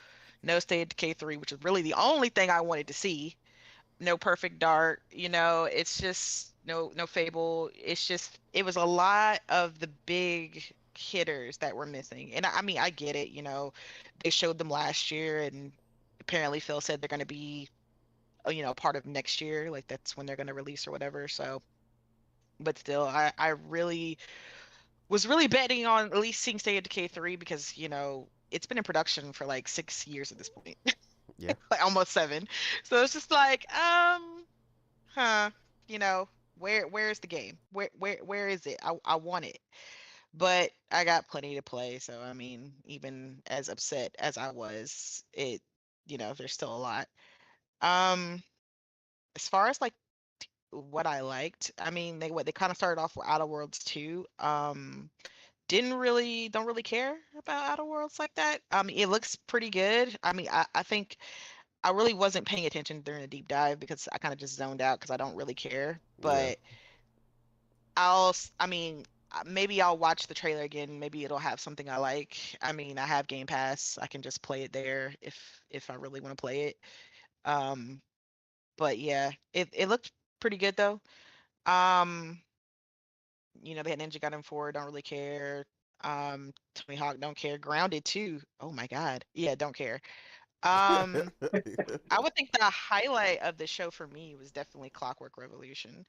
no State of Decay 3, which is really the only thing I wanted to see. no Perfect Dark, it's just no Fable. It's just it was a lot of the big hitters that were missing. And I mean, I get it, they showed them last year and apparently Phil said they're going to be part of next year, like that's when they're going to release or whatever. So, but still, I really was really betting on at least seeing State of Decay 3 because, it's been in production for like 6 years at this point, Yeah. like almost 7. So it's just like, huh, you know, where's the game? Where is it? I want it. But I got plenty to play, so I mean, even as upset as I was, there's still a lot. Um, as far as like what I liked, I mean, they kind of started off with Outer Worlds 2. Don't really care about Outer Worlds like that. It looks pretty good. I mean, I think I really wasn't paying attention during the deep dive because I kind of just zoned out because I don't really care. Yeah. But I mean, maybe I'll watch the trailer again. Maybe it'll have something I like. I mean, I have Game Pass. I can just play it there if I really want to play it. Um, but yeah, it looked pretty good though. Um, they had Ninja Gaiden 4, don't really care. Tony Hawk, don't care. Grounded too. Oh my God. Yeah, don't care. Um, I would think the highlight of the show for me was definitely Clockwork Revolution.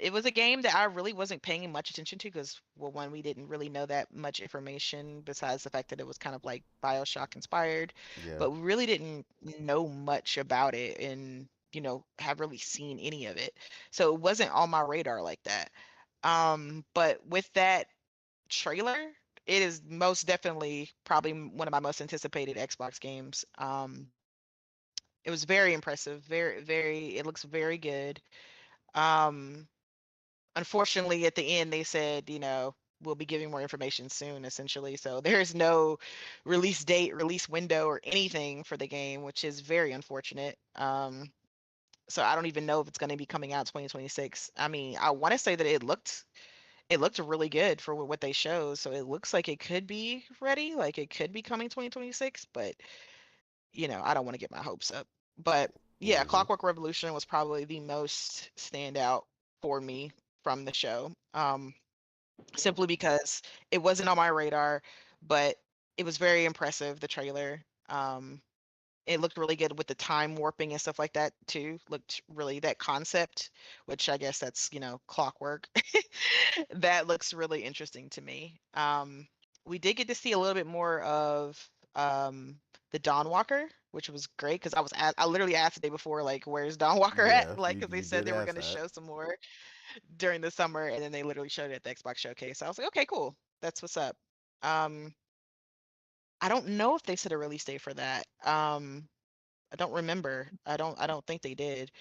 It was a game that I really wasn't paying much attention to because, well, one, we didn't really know that much information besides the fact that it was kind of like BioShock inspired, Yeah. but we really didn't know much about it and, have really seen any of it. So it wasn't on my radar like that. But with that trailer, it is most definitely probably one of my most anticipated Xbox games. It was very impressive, it looks very good. Um, Unfortunately, at the end, they said, we'll be giving more information soon, essentially. So there's no release date, release window, or anything for the game, which is very unfortunate. So I don't even know if it's going to be coming out 2026. I mean, I want to say that it looked really good for what they showed. So it looks like it could be ready, like it could be coming 2026, but I don't want to get my hopes up. But yeah, Hmm. Clockwork Revolution was probably the most standout for me from the show. Simply because it wasn't on my radar, but it was very impressive, the trailer. It looked really good with the time warping and stuff like that too. Looked really that concept, which I guess that's, clockwork. That looks really interesting to me. We did get to see a little bit more of the Dawn Walker, which was great because I literally asked the day before, like, where's Dawn Walker at? Yeah. Like, You because they you said did they were ask going to that. show some more during the summer, and then they literally showed it at the Xbox showcase. So I was like, okay, cool. That's what's up. Um, I don't know if they set a release date for that. I don't remember. I don't think they did.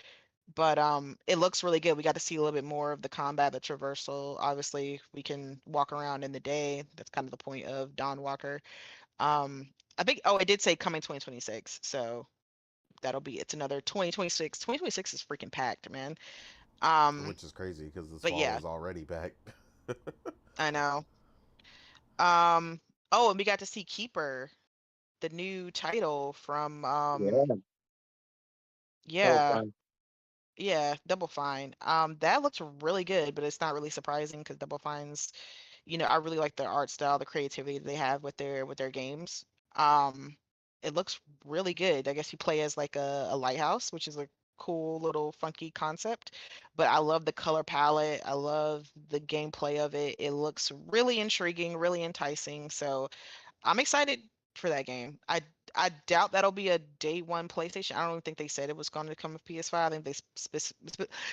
But it looks really good. We got to see a little bit more of the combat, the traversal. Obviously, we can walk around in the day. That's kind of the point of Dawn Walker. I think I did say coming 2026. So it's another 2026. 2026 is freaking packed, man. Um, Which is crazy because this but fall yeah, is already back. I know. Um, oh, and we got to see Keeper, the new title from Yeah, so yeah, fun. yeah, Double Fine. That looks really good, but it's not really surprising because Double Fine's, I really like their art style, the creativity they have with their games. Um, it looks really good. I guess you play as like a lighthouse, which is a cool little funky concept. But I love the color palette. I love the gameplay of it. It looks really intriguing, really enticing. So I'm excited for that game. I doubt that'll be a day one PlayStation. I don't even think they said it was going to come with PS5. I think they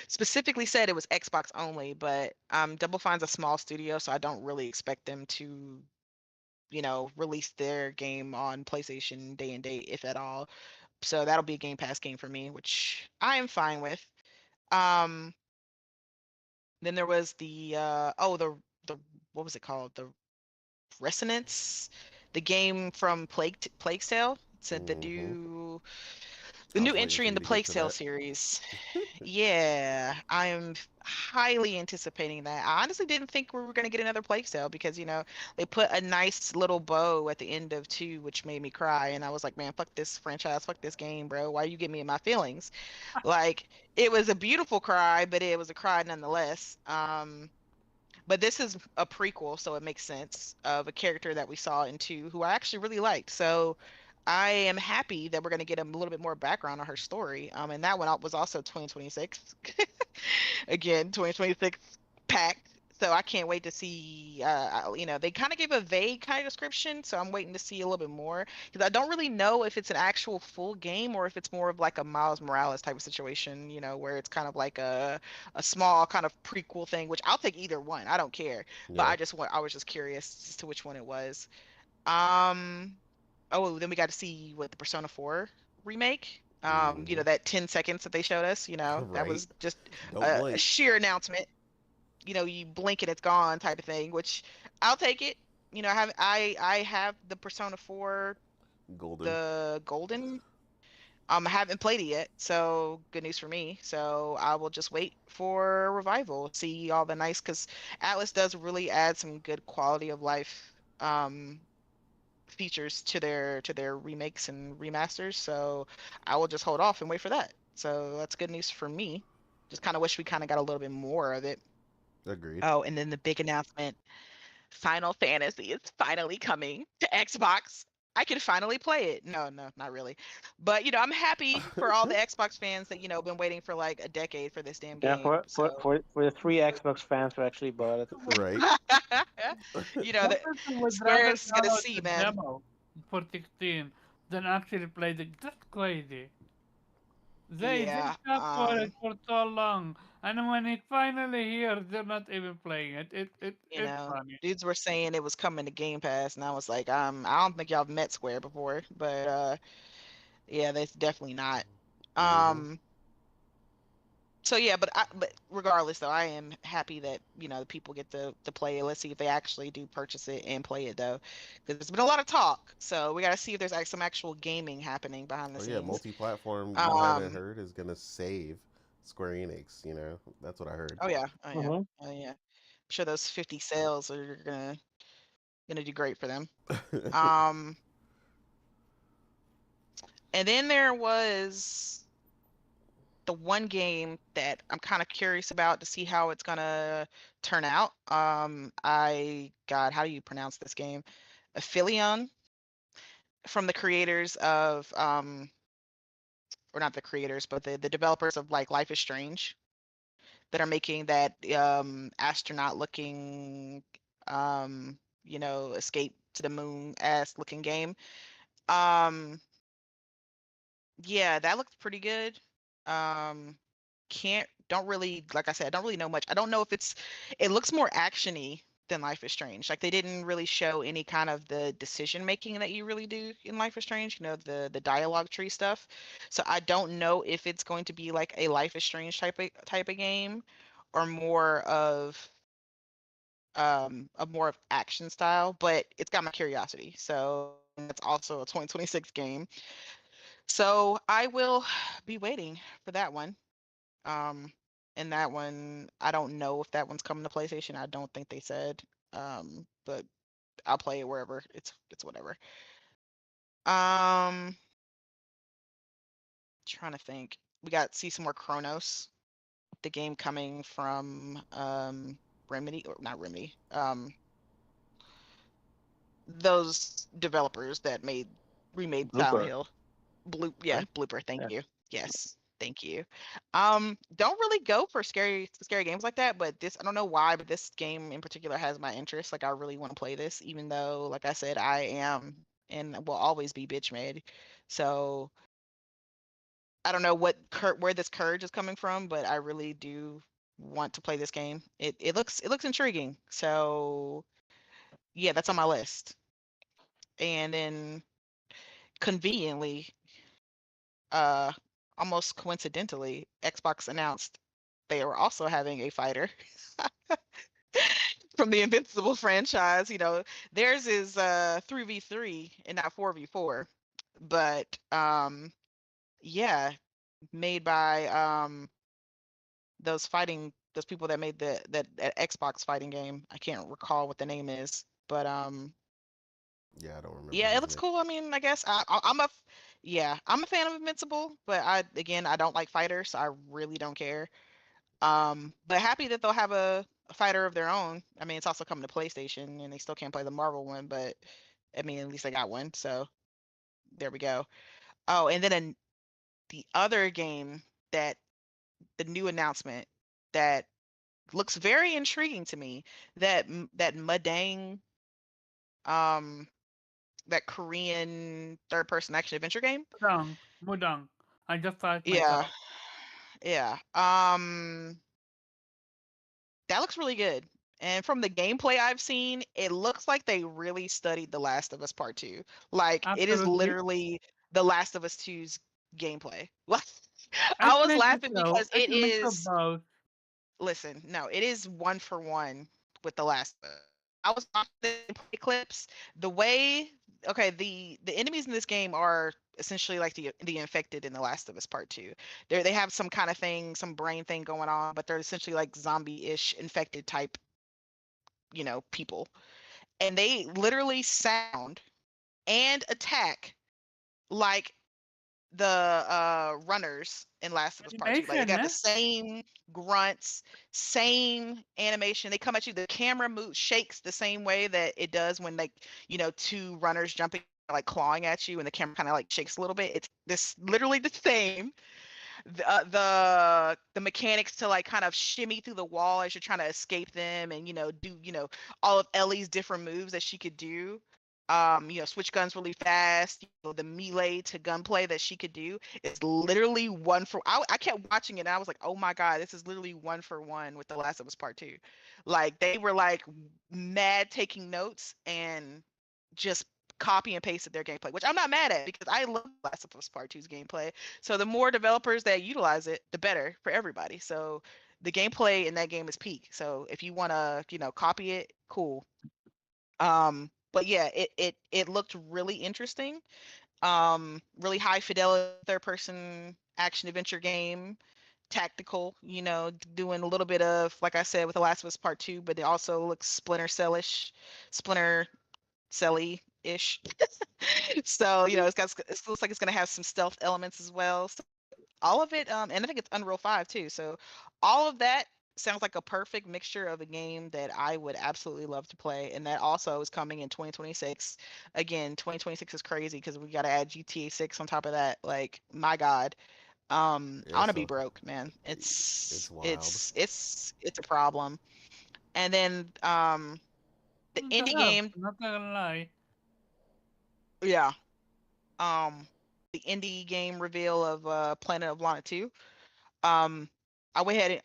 specifically said it was Xbox only. But Double Fine's a small studio, so I don't really expect them to, release their game on PlayStation day and date, if at all. So that'll be a Game Pass game for me, which I am fine with. Um, then there was the what was it called? The Resonance, the game from Plague Tale. It's the Hmm. new. The I new was waiting entry for in you the to get Plague to Tale that. series. Yeah, I am highly anticipating that. I honestly didn't think we were going to get another Plague Tale because, they put a nice little bow at the end of 2, which made me cry. And I was like, man, fuck this franchise, fuck this game, bro. Why you get me in my feelings? Like, it was a beautiful cry, but it was a cry nonetheless. But this is a prequel, so it makes sense of a character that we saw in 2 who I actually really liked. So I am happy that we're going to get a little bit more background on her story. And that one was also 2026. Again, 2026 packed. So I can't wait to see. They kind of gave a vague kind of description, so I'm waiting to see a little bit more because I don't really know if it's an actual full game or if it's more of like a Miles Morales type of situation. Where it's kind of like a small kind of prequel thing, which I'll take either one. I don't care. But Yeah. I was just curious as to which one it was. Um, oh, then we got to see what the Persona 4 remake. Hmm. That 10 seconds that they showed us, that Right. was just Don't a blink. sheer announcement. You blink and it's gone type of thing, which I'll take it. I have the Persona 4, Golden. the Golden. I haven't played it yet, so good news for me. So I will just wait for a revival, see all the nice, because Atlas does really add some good quality of life features to their remakes and remasters. So I will just hold off and wait for that. So that's good news for me. Just kind of wish we kind of got a little bit more of it. Agreed. Oh, and then the big announcement, Final Fantasy is finally coming to Xbox. I can finally play it. No, no, not really. But I'm happy for all the Xbox fans that, been waiting for like a decade for this damn Yeah, game. So, for the 3 Xbox fans who actually bought it. Right. the Some people would Square rather is gonna download see, the man. demo for 16 than actually play the. That's crazy. They Yeah. stuck for it for so long, and when it finally here, they're not even playing it. It's funny. Dudes were saying it was coming to Game Pass, and I was like, I don't think y'all have met Square before, but yeah, that's definitely not. Hmm. Um, so yeah, but regardless though, I am happy that the people get to play it. Let's see if they actually do purchase it and play it though, because there's been a lot of talk. So we got to see if there's like some actual gaming happening behind the Oh yeah, scenes. multi-platform. You hadn't Um, heard is gonna save Square Enix. That's what I heard. oh yeah, oh yeah, Hmm. oh yeah. I'm sure those 50 sales are gonna do great for them. Um, and then there was the one game that I'm kind of curious about to see how it's gonna turn out. How do you pronounce this game? Aphelion, from the creators of or not the creators, but the developers of like Life is Strange, that are making that astronaut looking escape to the moon ass looking game. Um, yeah, that looks pretty good. Um, can't don't really like I said, I don't really know much. I don't know if it looks more actiony than Life is Strange. Like they didn't really show any kind of the decision making that you really do in Life is Strange, the dialogue tree stuff. So I don't know if it's going to be like a Life is Strange type of game or more of action style, but it's got my curiosity. So it's also a 2026 game. So I will be waiting for that one. Um, and that one, I don't know if that one's coming to PlayStation. I don't think they said. But I'll play it wherever. It's whatever. Um, Trying to think. We got see some more Chronos, the game coming from Remedy or not Remedy. Those developers that remade Silent Blooper. Hill. Yeah, Right? Blooper. Thank Yeah. you. Yes, thank you. Don't really go for scary games like that, but I don't know why, but this game in particular has my interest. Like I really want to play this, even though, like I said, I am and will always be bitch made. So I don't know where this courage is coming from, but I really do want to play this game. It looks intriguing. So yeah, that's on my list. And then conveniently, uh almost coincidentally, Xbox announced they were also having a fighter from the Invincible franchise. Theirs is 3v3 and not 4v4. But Yeah, made by those people that made that Xbox fighting game. I can't recall what the name is, but Yeah, I don't remember yeah, it his looks name. cool. I mean, I guess yeah, I'm a fan of Invincible, but I don't like fighters, so I really don't care. But happy that they'll have a fighter of their own. I mean, it's also coming to PlayStation, and they still can't play the Marvel one, but I mean, at least they got one. So there we go. Oh, and then the other game that the new announcement that looks very intriguing to me, that Mudang, um, that Korean third-person action adventure game. Mudang. Mudang. I just saw it Yeah, myself. yeah. That looks really good. And from the gameplay I've seen, it looks like they really studied The Last of Us Part 2. Like it is Absolutely. literally The Last of Us 2's gameplay. It I was may be laughing so. because It's it a mix of is, both. listen, no, it is one for one with The Last of Us. I was watching the gameplay clips. The way, okay, the enemies in this game are essentially like the infected in The Last of Us Part 2. They have some kind of thing, some brain thing going on, but they're essentially like zombie-ish infected type, people. And they literally sound and attack like the runners in Last of Us Part 2. Like they Animation, got the eh? same grunts, same animation. They come at you, the camera move shakes the same way that it does when like, two runners jumping like clawing at you and the camera kind of like shakes a little bit. It's this literally the same. The mechanics to like kind of shimmy through the wall as you're trying to escape them, and do all of Ellie's different moves that she could do. Switch guns really fast. The melee to gunplay that she could do is literally one for. I kept watching it and I was like, oh my god, this is literally one for one with The Last of Us Part 2. Like they were like mad taking notes and just copy and pasted their gameplay, which I'm not mad at because I love Last of Us Part 2's gameplay. So the more developers that utilize it, the better for everybody. So the gameplay in that game is peak. So if you want to, copy it, cool. But yeah, it looked really interesting. Really high fidelity third person action adventure game, tactical, doing a little bit of, like I said, with The Last of Us Part 2, but it also looks Splinter Celly ish. So, it looks like it's gonna have some stealth elements as well. So all of it, and I think it's Unreal 5 too. So all of that sounds like a perfect mixture of a game that I would absolutely love to play. And that also is coming in 2026. Again, 2026 is crazy because we gotta add GTA 6 on top of that. Like, my God. I Yeah, wanna be so broke, man. it's It's wild. it's it's it's a problem. And then the It indie does. game, Not gonna lie. yeah. Um the indie game reveal of Planet of Lana 2. Um I went ahead and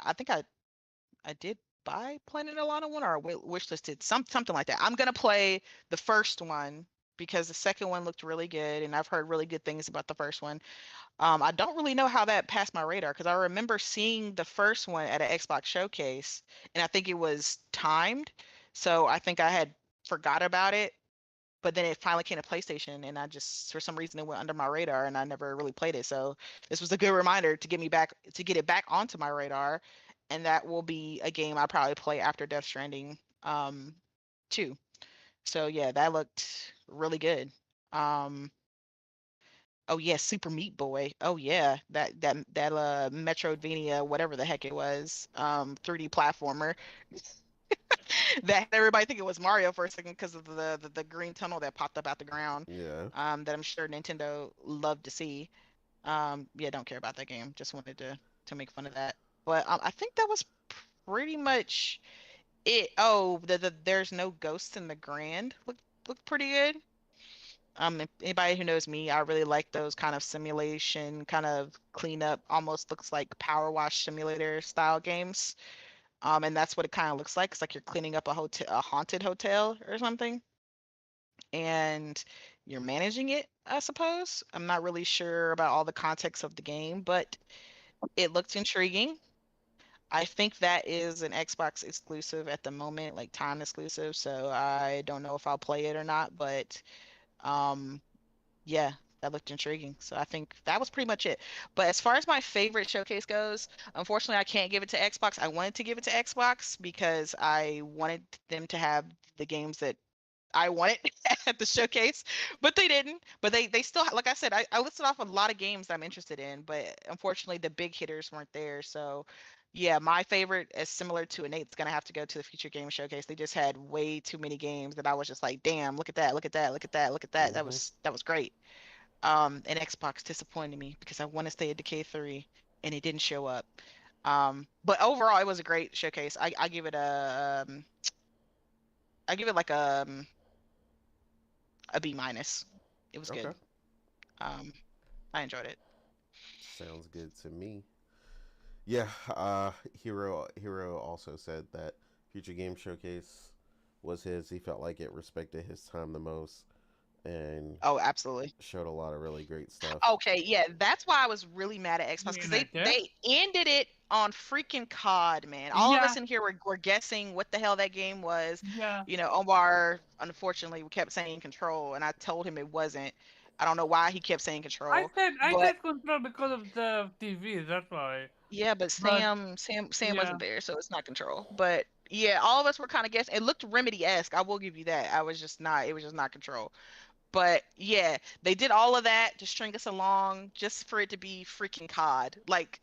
I did buy Planet of Lana 1, or wish listed something like that. I'm gonna play the first one because the second one looked really good and I've heard really good things about the first one. I don't really know how that passed my radar because I remember seeing the first one at an Xbox showcase and I think it was timed. So I think I had forgot about it, but then it finally came to PlayStation and I just, for some reason, it went under my radar and I never really played it. So this was a good reminder to get it back onto my radar. And that will be a game I probably play after Death Stranding 2. So yeah, that looked really good. Um, oh yeah, Super Meat Boy. Oh yeah, that Metroidvania, whatever the heck it was, 3D platformer that had everybody think it was Mario for a second because of the green tunnel that popped up out the ground. Yeah. That I'm sure Nintendo loved to see. Yeah, don't care about that game. Just wanted to make fun of that. But I think that was pretty much it. Oh, there's no ghosts in the Grand. Looked pretty good. If anybody who knows me, I really like those kind of simulation, kind of cleanup, almost looks like Power Wash Simulator style games. And that's what it kind of looks like. It's like you're cleaning up a haunted hotel or something, and you're managing it, I suppose. I'm not really sure about all the context of the game, but it looked intriguing. I think that is an Xbox exclusive at the moment, like time exclusive. So I don't know if I'll play it or not, but um, yeah, that looked intriguing. So I think that was pretty much it. But as far as my favorite showcase goes, unfortunately, I can't give it to Xbox. I wanted to give it to Xbox because I wanted them to have the games that I wanted at the showcase, but they didn't. But they still, like I said, I listed off a lot of games that I'm interested in, but unfortunately the big hitters weren't there. So yeah, my favorite is similar to Nate's gonna have to go to the Future Game Showcase. They just had way too many games that I was just like, damn, look at that, look at that, look at that, look at that. Mm-hmm. That was great. And Xbox disappointed me because I want to stay at Decay 3 and it didn't show up. But overall it was a great showcase. I give it I give it like a B minus. It was Okay. good. Um, I enjoyed it. Sounds good to me. Yeah, Hero also said that Future Game Showcase was his. He felt like it respected his time the most and Oh, absolutely. showed a lot of really great stuff. Okay, yeah, that's why I was really mad at Xbox because they United. they ended it on freaking COD, man. All of us Yeah, in here were guessing what the hell that game was. yeah. You know, Omar unfortunately kept saying Control, and I told him it wasn't. I don't know why he kept saying Control, I but said control because of the TV. That's why. yeah, but But Sam yeah, wasn't there, so it's not Control. But yeah, all of us were kind of guessing. It looked Remedy-esque. I will give you that. I was just not. It was just not Control. But yeah, they did all of that to string us along just for it to be freaking COD. Like,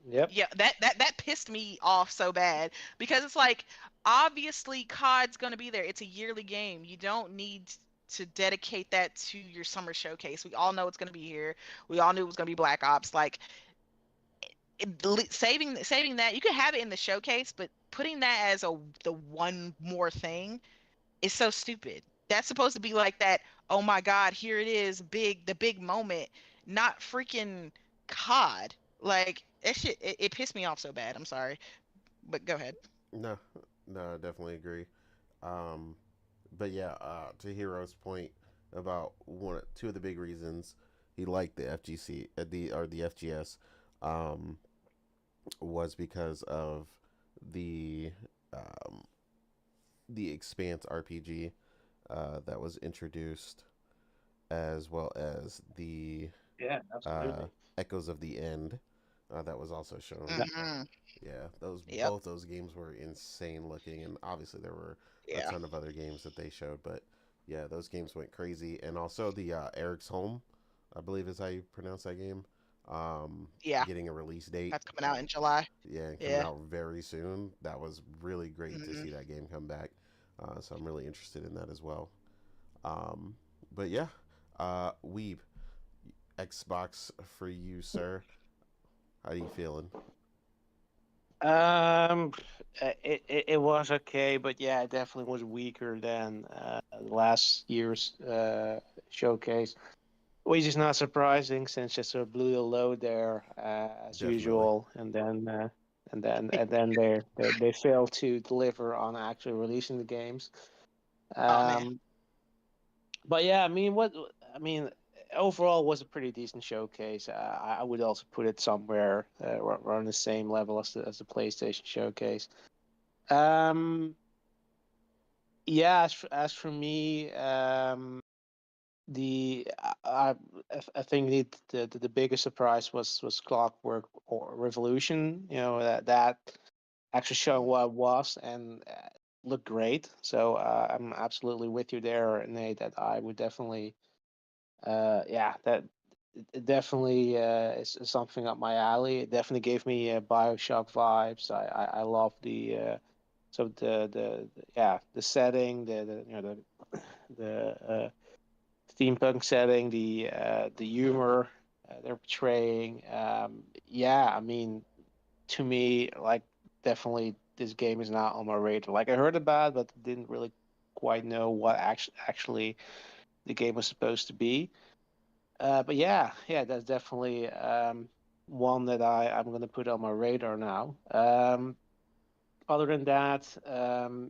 Yep. yeah, that pissed me off so bad because it's like obviously COD's gonna be there. It's a yearly game. You don't need to dedicate that to your summer showcase. We all know it's gonna be here. We all knew it was gonna be Black Ops. Like saving that you could have it in the showcase, but putting that as the one more thing is so stupid. That's supposed to be like that, oh my God, here it is, the big moment, not freaking COD. Like that shit, it pissed me off so bad. I'm sorry, but go ahead. No, no, I definitely agree. Um, but yeah, to Hero's point about two of the big reasons he liked the FGC the FGS, um, was because of the um, the Expanse RPG that was introduced, as well as the Yeah, uh, absolutely. Echoes of the End that was also shown. Hmm. Yeah, those Yep. both those games were insane looking, and obviously there were a Yeah. ton of other games that they showed, but yeah, those games went crazy. And also the Eric's Home, I believe is how you pronounce that game, um, Yeah. getting a release date. That's coming out in July. Yeah, and coming Yeah. out very soon. That was really great to Hmm. see that game come back. So I'm really interested in that as well. Um, but yeah, Weeb, Xbox for you, sir. How are you feeling? Um, it was okay, but yeah, it definitely was weaker than last year's showcase, which is not surprising since just sort of blew the load there as Definitely. usual, and then they failed to deliver on actually releasing the games. Oh man. Um, but yeah, I mean, overall was a pretty decent showcase. I would also put it somewhere around the same level as the PlayStation showcase. Um, yeah, as for me, the I think the biggest surprise was Clockwork or Revolution. You know that actually showing what it was and looked great. So I'm absolutely with you there, Nate. That I would definitely yeah, that it definitely is something up my alley. It definitely gave me Bioshock vibes. I love the yeah, the setting, the you know the steampunk setting, the humor they're portraying. Yeah, I mean, to me, like definitely this game is not on my radar. Like I heard about, it, but didn't really quite know what actually the game was supposed to be. But yeah, yeah, that's definitely one that I'm gonna put on my radar now. Other than that,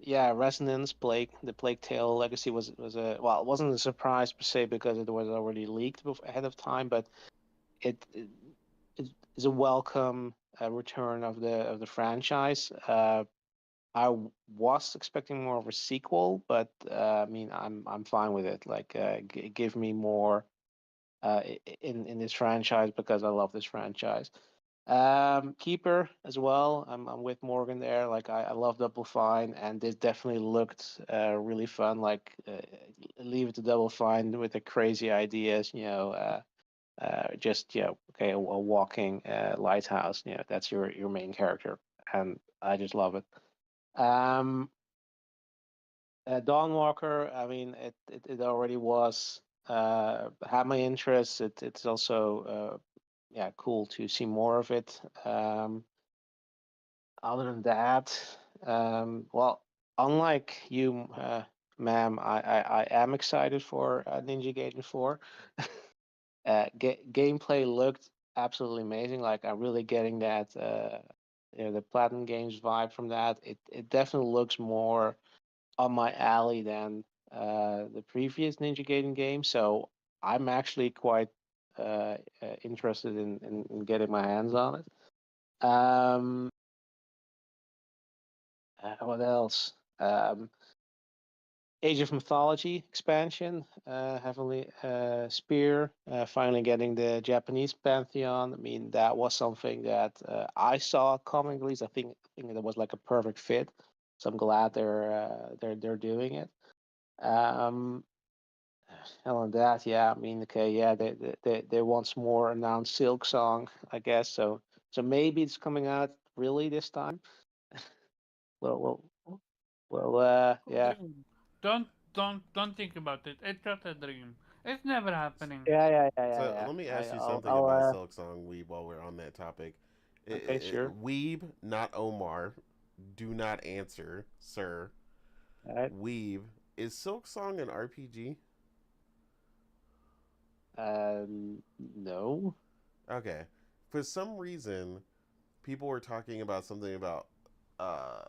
yeah, Resonance, the Plague Tale Legacy was a well, it wasn't a surprise per se because it was already leaked ahead of time, but it, it, it is a welcome return of the franchise. Was expecting more of a sequel, but I mean, I'm fine with it. Like, give me more in this franchise because I love this franchise. Keeper as well. I'm with Morgan there. Like I love Double Fine, and this definitely looked really fun. Like leave it to Double Fine with the crazy ideas. Just okay, a walking lighthouse. That's your main character, and I just love it. Um, Dawnwalker. I mean, it already was had my interest. It's also yeah, cool to see more of it. Other than that, well, unlike you, ma'am, I am excited for Ninja Gaiden 4. Gameplay looked absolutely amazing. Like I'm really getting that the Platinum Games vibe from that. It definitely looks more up my alley than the previous Ninja Gaiden game. So I'm actually quite interested in getting my hands on it. What else? Age of Mythology expansion, Heavenly Spear, finally getting the Japanese Pantheon. I mean, that was something that I saw coming. At least I think that was like a perfect fit. So I'm glad they're doing it. Um, Hell on that, yeah. I mean, okay, yeah. They once more announced Silk Song, I guess. So maybe it's coming out really this time. Well, well, yeah. Dream. Don't think about it. It's just a dream. It's never happening. So Yeah. let me ask you something I'll about Silk Song Weeb while we're on that topic. okay, sure. Weeb, not Omar. Do not answer, sir. All right. Weeb, is Silk Song an RPG? No. Okay. For some reason, people were talking about uh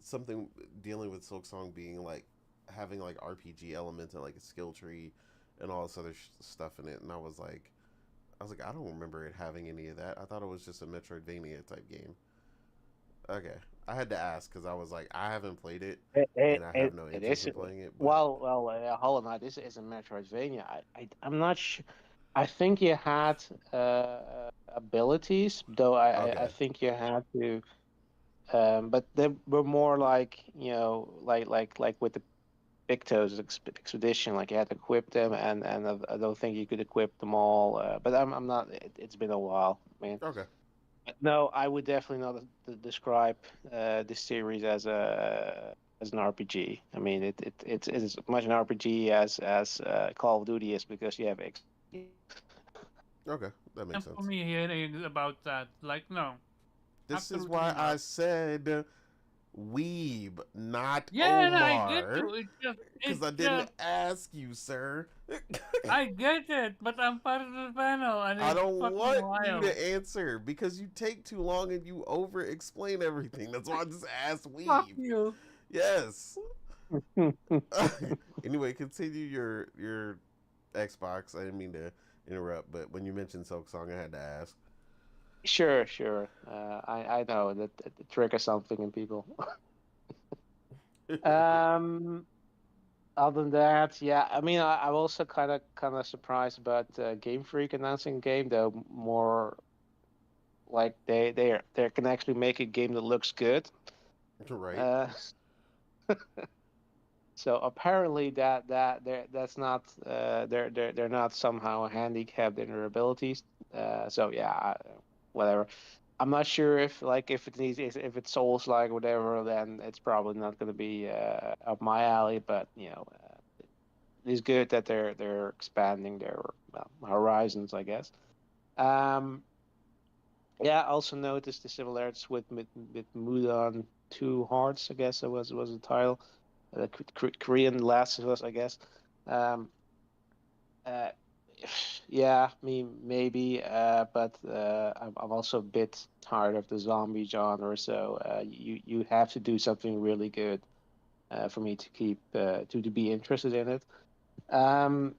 something dealing with Silk Song being like having like RPG elements and like a skill tree and all this other stuff in it, and I was like, I don't remember it having any of that. I thought it was just a Metroidvania type game. Okay, I had to ask because I was like, I haven't played it, and I have no It interest is. in playing it. But Well, Hollow Knight is a Metroidvania. I'm not sure. I think you had abilities, though. I okay, think you had to. But they were more like like with the Pictos expedition. Like you had to equip them, and I don't think you could equip them all. But I'm not. It's been a while, man. okay, No, I would definitely not describe this series as an RPG. I mean, it's as much an RPG as Call of Duty is because you have X. okay, that makes And for sense. me, hearing about that, like, no, This is absolutely why I not. said Weeb, not Yeah, and I get Omar, you. because It's I didn't just, ask you, sir. I get it, but I'm part of the panel, and I it's don't fucking want you wild. to answer because you take too long and you over explain everything. That's why I just asked Fuck Weeb. you. Yes. Anyway, continue your Xbox. I didn't mean to interrupt, but when you mentioned Silk Song, I had to ask. Sure. I know that it triggers something in people. Um, Other than that, yeah. I mean, I'm also kind of surprised about Game Freak announcing a game, though. More like they can actually make a game that looks good. Right. Uh, so apparently that's not they're not somehow handicapped in their abilities. So yeah, whatever. I'm not sure if it needs if it's Souls like whatever, then it's probably not going to be up my alley. But it's good that they're expanding their horizons, I guess. Um, yeah, I also noticed the similarities with Mudan Two Hearts. I guess it was the title. The Korean Last of Us, I guess. Um, uh, yeah, maybe, but I'm also a bit tired of the zombie genre. So you have to do something really good for me to keep to be interested in it. Um,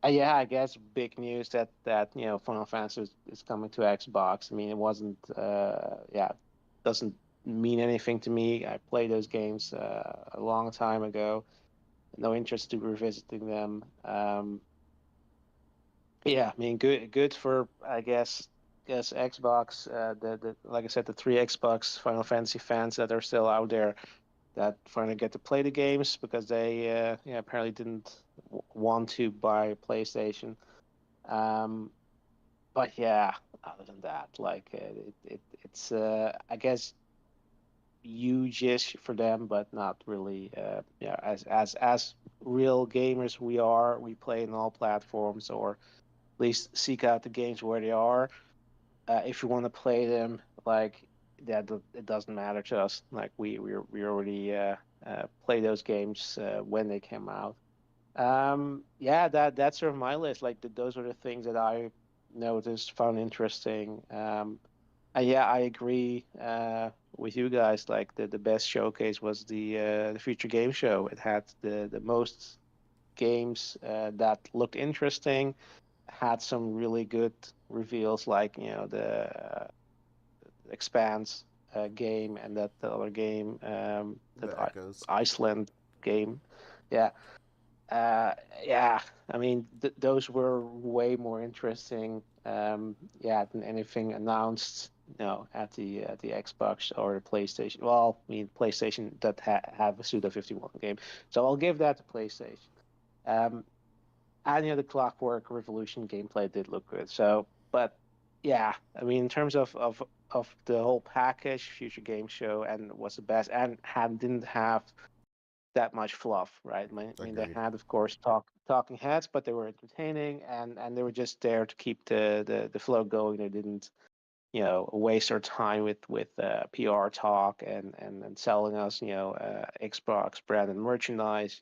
yeah, I guess big news that Final Fantasy is coming to Xbox. I mean, it wasn't yeah, doesn't mean anything to me. I played those games a long time ago. No interest to revisiting them. Yeah, I mean, good for I guess Xbox. The like I said, the three Xbox Final Fantasy fans that are still out there that finally get to play the games because they yeah apparently didn't want to buy PlayStation. Um, but yeah, other than that, like it's I guess huge-ish for them, but not really. Yeah, as real gamers we are, we play in all platforms or at least seek out the games where they are. If you want to play them, like that, it doesn't matter to us. Like we already play those games when they came out. Yeah, that's sort of my list. Like those are the things that I noticed, found interesting. And yeah, I agree with you guys. Like the best showcase was the Future Game Show. It had the most games that looked interesting, had some really good reveals, like the Expanse game and that the other game, that The Echoes. Iceland game. Yeah, uh, yeah. I mean, those were way more interesting. Yeah, than anything announced. At the Xbox or the PlayStation. Well, I mean, PlayStation that have a Suda 51 game, so I'll give that to PlayStation. Um, and the Clockwork Revolution gameplay did look good. So, but yeah, I mean, in terms of the whole package, Future Game Show and was the best, and didn't have that much fluff, right? I mean, they Agreed. had, of course, talking heads, but they were entertaining and they were just there to keep the flow going. They didn't, waste our time with PR talk and selling us, Xbox branded merchandise,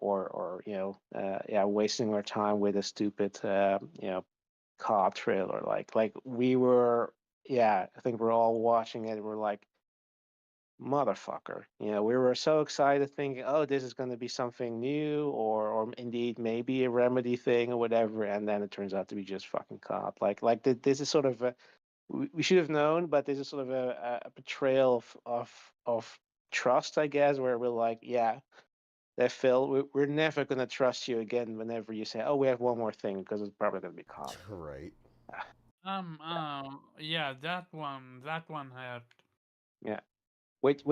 or yeah, wasting our time with a stupid cop trailer. Like we were, yeah, I think we're all watching it. We're like, motherfucker, we were so excited, thinking, oh, this is going to be something new, or indeed maybe a Remedy thing or whatever, and then it turns out to be just fucking cop. This is sort of we should have known, but this is sort of a betrayal of trust, I guess, where we're like, yeah, that Phil, we're never going to trust you again whenever you say, oh, we have one more thing, because it's probably going to be cop. Right. Ah, Yeah, that one hurt. yeah. Wait.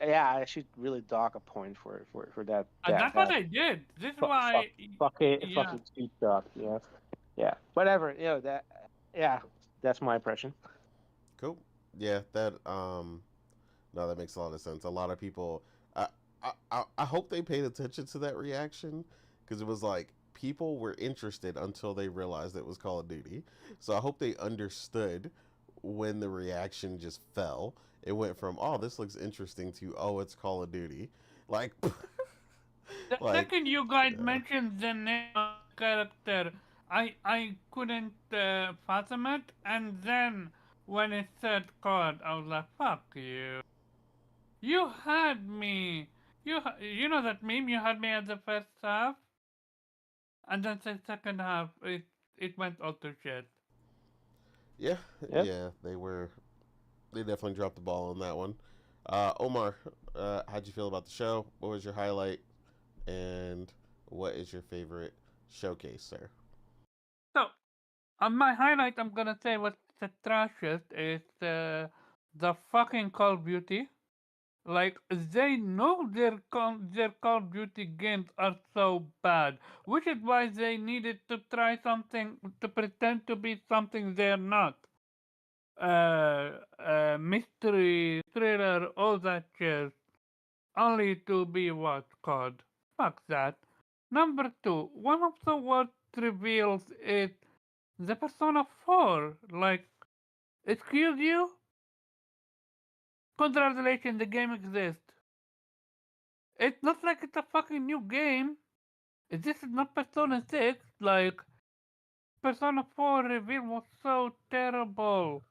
Yeah, I should really dock a point for That's what I did. This is why, yeah. fucking cheap dog. Yeah. Whatever. That. Yeah, that's my impression. Cool. Yeah, that no, that makes a lot of sense. A lot of people I hope they paid attention to that reaction because it was like people were interested until they realized it was Call of Duty. So I hope they understood when the reaction just fell. It went from oh this looks interesting to oh it's Call of Duty. Like The like second you guys yeah. mentioned the name of the character, I couldn't fathom it, and then when it said COD, I was like, "Fuck you! You had me! You know that meme? You had me at the first half, and then the second half, it went all to shit." Yeah, Yep. yeah, they definitely dropped the ball on that one. Omar, how'd you feel about the show? What was your highlight? And what is your favorite showcase, sir? So, on my highlight, I'm gonna say what's the trashiest is the fucking Call of Duty. Like they know their Call of Duty games are so bad, which is why they needed to try something to pretend to be something they're not. Mystery, thriller, all that shit, only to be what called. Fuck that. Number two, one of the worst reveals is the Persona 4. Like, excuse you? Congratulations, the game exists. It's not like it's a fucking new game. This is not Persona 6. Like, Persona 4 reveal was so terrible.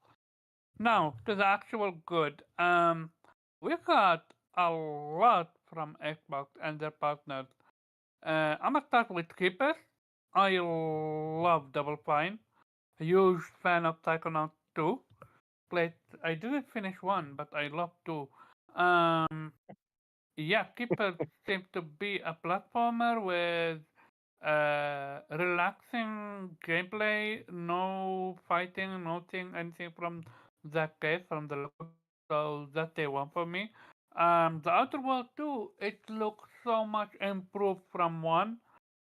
Now, to the actual good. We got a lot from Xbox and their partners. I'm gonna start with Keeper. I love Double Fine. A huge fan of Psychonauts 2. Played, I didn't finish 1, but I love 2. Um, yeah, Keeper seems to be a platformer with relaxing gameplay, no fighting, nothing, anything from that case, from the look of it. So that's day one for me. The Outer World 2, it looks so much improved from one.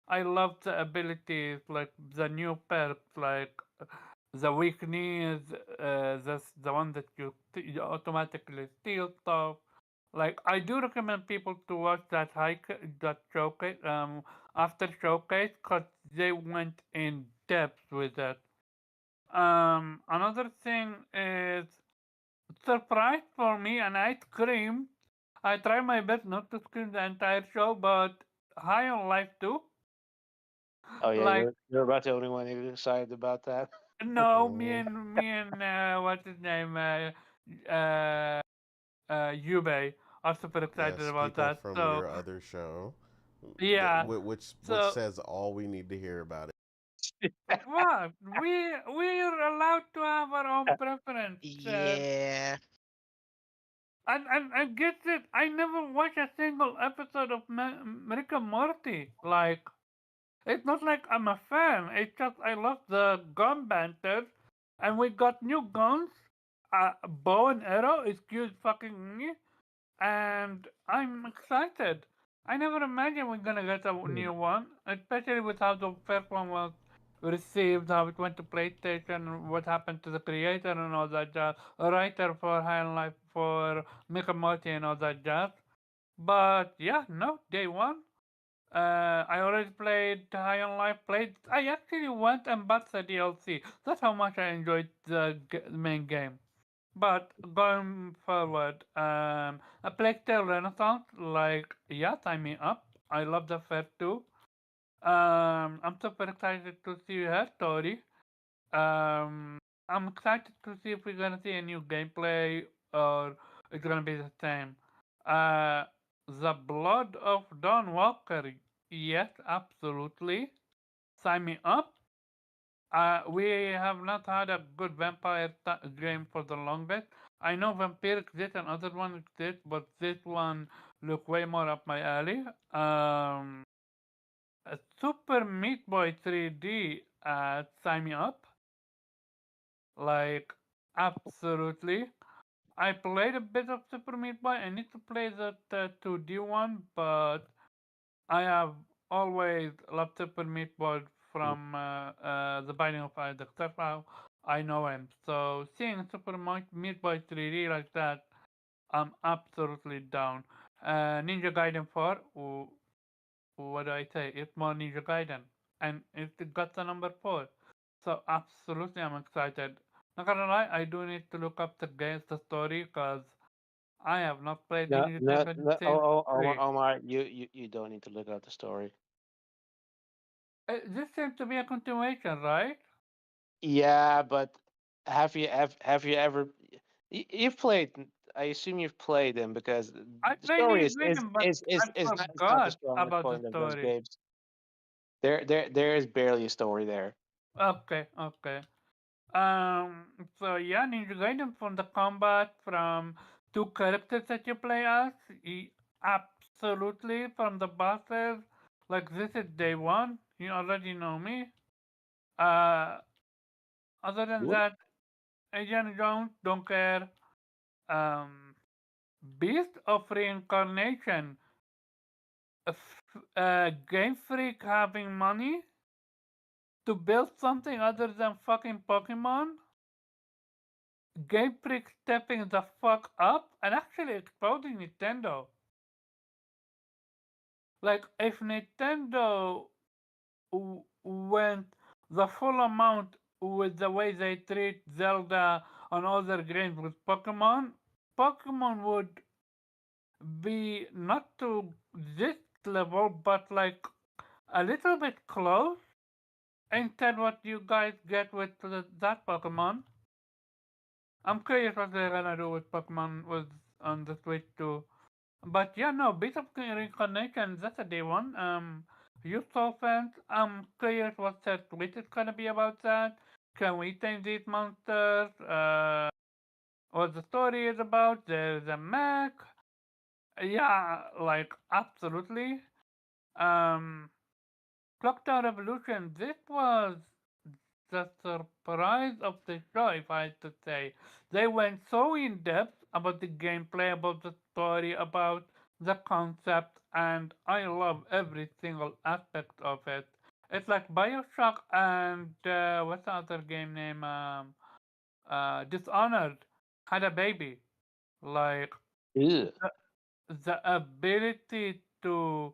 I love the abilities, like the new perks, like the weak knees, the one that you automatically steal stuff. Like I do recommend people to watch that showcase, after showcase, cause they went in depth with it. Another thing is surprise for me, and I scream. I try my best not to scream the entire show, but High on Life too. Oh yeah, Like you're about the only one who's excited about that. no, Mhm. me and what's his name, uh, Yubei are super excited Yes, about people that. from So your other show, yeah, which so says all we need to hear about it. what we're allowed to have our own preference. Yeah. And get it. I never watched a single episode of Rick and Morty. Like it's not like I'm a fan. It's just I love the gun banters, and we got new guns. Bow and arrow, excuse fucking me, and I'm excited. I never imagined we're gonna get a new one, especially with how the first one was received, how it went to PlayStation, what happened to the creator and all that jazz, a writer for High on Life, for Mick and Morty and all that jazz. But yeah, no, day one. I already played High on Life. I actually went and bought the DLC. That's how much I enjoyed the main game. But going forward, a Plague Tale Renaissance, like, yeah, sign me up. I love the first two. I'm super excited to see her story. Um, I'm excited to see if we're gonna see a new gameplay or it's gonna be the same. Uh, the Blood of Dawn Walker, yes, absolutely. Sign me up. We have not had a good vampire game for the longest. I know Vampire exists and other one exists, but this one look way more up my alley. Super Meat Boy 3D, sign me up. Like, absolutely. I played a bit of Super Meat Boy. I need to play the 2D one, but I have always loved Super Meat Boy from The Binding of Isaac. That's how I know him. So seeing Meat Boy 3D like that, I'm absolutely down. Ninja Gaiden 4, what do I say? It's more Ninja Gaiden. And it got the number 4. So absolutely I'm excited. Not gonna lie, I do need to look up the story, because I have not played No, Ninja no, Gaiden no. since Omar, 3. Omar, you don't need to look up the story. This seems to be a continuation, right? Yeah, but have you ever you've played? I assume you've played them because I the played story Ninja Gaiden, but I is not the forgot strongest about the point of those story. games. There is barely a story there. Okay, okay. So yeah, Ninja Gaiden, from the combat, from two characters that you play as, absolutely, from the bosses. Like this is day one. You already know me. Uh, Other than What? that, Agent Jones, don't care. Um, Beast of Reincarnation, Game Freak having money to build something other than fucking Pokemon. Game Freak stepping the fuck up and actually exposing Nintendo. Like, if Nintendo went the full amount with the way they treat Zelda and other games with Pokemon, Pokemon would be not to this level, but like a little bit close. Instead, what you guys get with that Pokemon. I'm curious what they're gonna do with Pokemon with on the Switch too. But yeah, no, Beat of Reincarnation, that's a day one. You saw fans, I'm curious what their tweet is gonna be about that. Can we tame these monsters? What the story is about? There's a mech. Yeah, like absolutely. Um, Clock Tower Revolution, this was the surprise of the show, if I had to say. They went so in depth about the gameplay, about the story, about the concept, and I love every single aspect of it. It's like Bioshock and what's the other game name? Dishonored had a baby. Like Ew. the ability to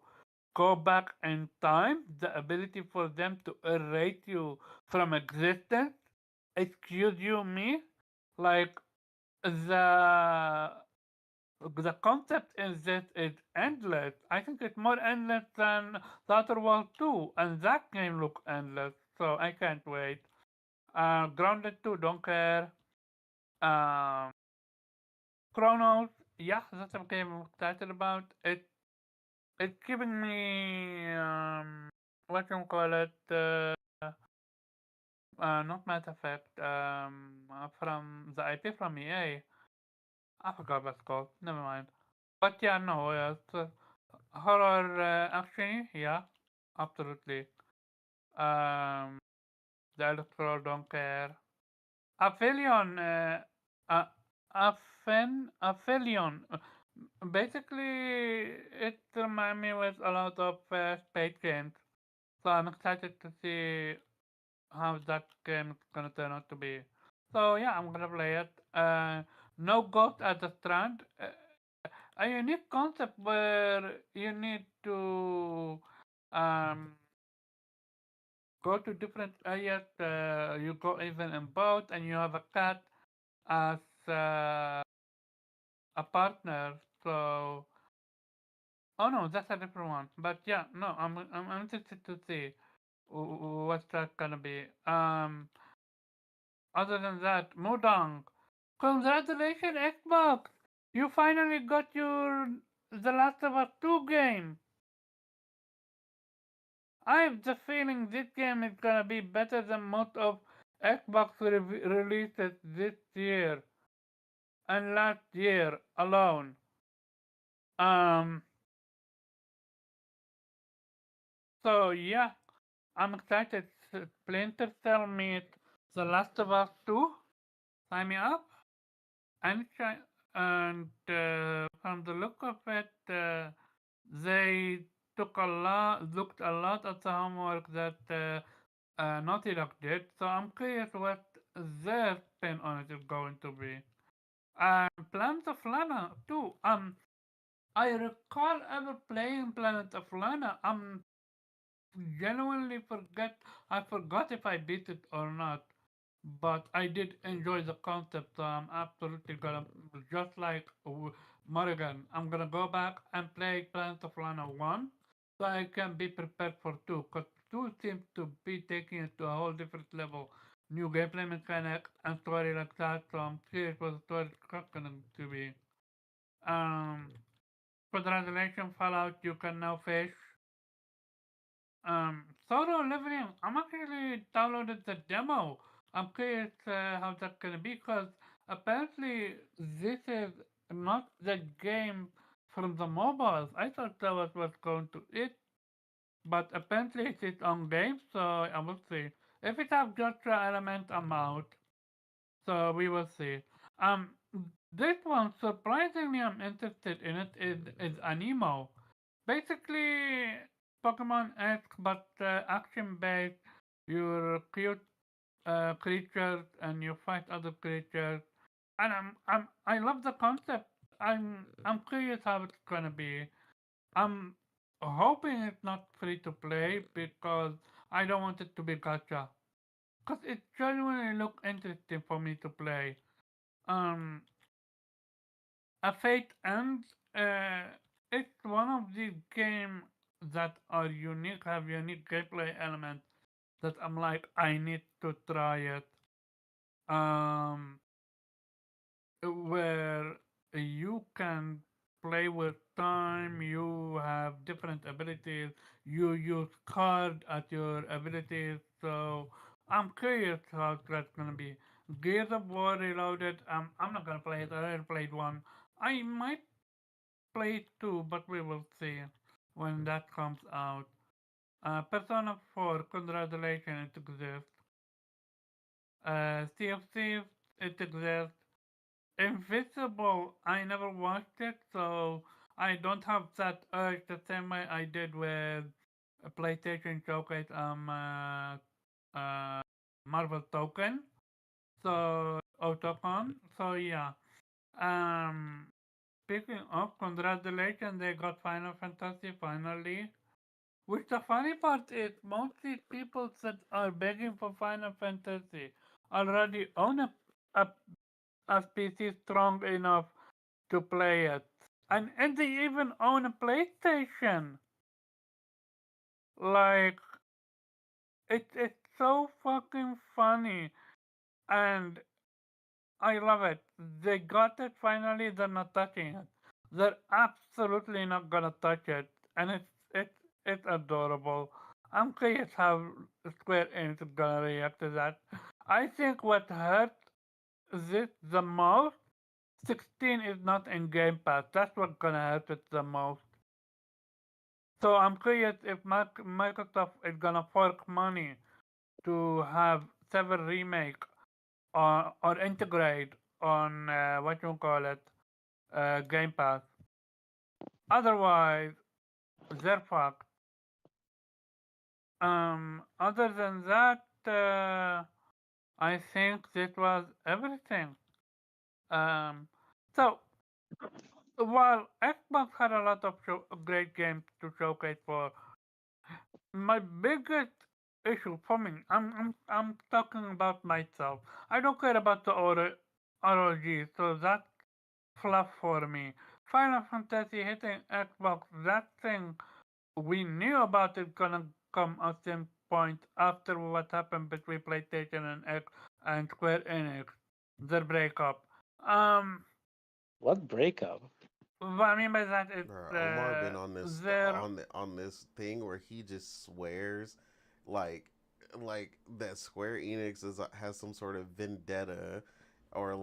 go back in time, the ability for them to erase you from existence, excuse you me, like the the concept is that it's endless. I think it's more endless than the Outer World 2, and that game looks endless, so I can't wait. Grounded 2, don't care. Um, Chronos, yeah, that's a game I'm excited about. It's giving me what you call it, not Mass Effect, from the IP from EA. I forgot what it's called. Never mind. But yeah, no, it's horror action. Yeah, absolutely. Um, the Elder Scroll don't care. Aphelion, uh, Aphelion. Basically, it reminds me with a lot of space games. So I'm excited to see how that game is gonna turn out to be. So yeah, I'm gonna play it. No ghost at the strand. A unique concept where you need to um, go to different areas. You go even in boat, and you have a cat as a partner. So, oh no, that's a different one. But yeah, no, I'm interested to see what's that gonna be. Other than that, Mudang, congratulations, Xbox! You finally got your The Last of Us 2 game. I have the feeling this game is gonna be better than most of Xbox releases this year and last year alone. Um, so yeah, I'm excited. Splinter Cell meets The Last of Us 2. Sign me up. And from the look of it, they looked a lot at the homework that Naughty Dog did. So I'm curious what their spin on it is going to be. And Planet of Lana too. I recall ever playing Planet of Lana. Genuinely forget. I forgot if I beat it or not. But I did enjoy the concept. So I'm absolutely gonna, just like Morrigan, I'm gonna go back and play Planet of Lana 1 so I can be prepared for 2. Because 2 seems to be taking it to a whole different level. New gameplay mechanics and story like that. So I'm curious what the story is gonna to be. Um, Congratulations, Fallout, you can now fish. Solo leveling. I'm actually downloaded the demo. I'm curious how that's gonna be because apparently this is not the game from the mobiles. I thought that was what's going to it, but apparently it's its own game. So I will see. If it has gacha element, I'm out. So we will see. Um, this one surprisingly I'm interested in it is Anemo. Basically, Pokemon-esque, but action-based. You recruit creatures and you fight other creatures, and I love the concept. I'm curious how it's gonna be. I'm hoping it's not free to play because I don't want it to be gacha. Cause it genuinely look interesting for me to play. Um, A Fate Ends. It's one of these games that are unique, have unique gameplay elements that I'm like, I need to try it. Um, where you can play with time, you have different abilities, you use card at your abilities. So I'm curious how that's gonna be. Gears of War Reloaded. I'm not gonna play it. I already played one. I might play it too, but we will see when that comes out. Persona 4, congratulations, it exists. Sea of Thieves, it exists. Invisible, I never watched it, so I don't have that urge the same way I did with a PlayStation Showcase uh, Marvel Token. So Otacon. So yeah. Um Speaking of, congratulations, they got Final Fantasy finally. Which the funny part is, mostly people that are begging for Final Fantasy already own a, a PC strong enough to play it. And they even own a PlayStation. Like, it's so fucking funny. And I love it. They got it finally, they're not touching it. They're absolutely not gonna touch it. And it's adorable. I'm curious how Square Enix is gonna react to that. I think what hurt this the most, 16 is not in Game Pass. That's what's gonna hurt it the most. So I'm curious if Microsoft is gonna fork money to have several remake or integrate on what you call it, Game Pass. Otherwise, they're fucked. Other than that, I think that was everything. Um, so while Xbox had a lot of great games to showcase for, my biggest issue for me, I'm talking about myself. I don't care about the ROG, so that's fluff for me. Final Fantasy hitting Xbox, that thing we knew about it gonna come at some point after what happened between PlayStation and Square Enix, their breakup. Um, What breakup? what I mean by that is Omar been on their this thing where he just swears like that Square Enix has some sort of vendetta or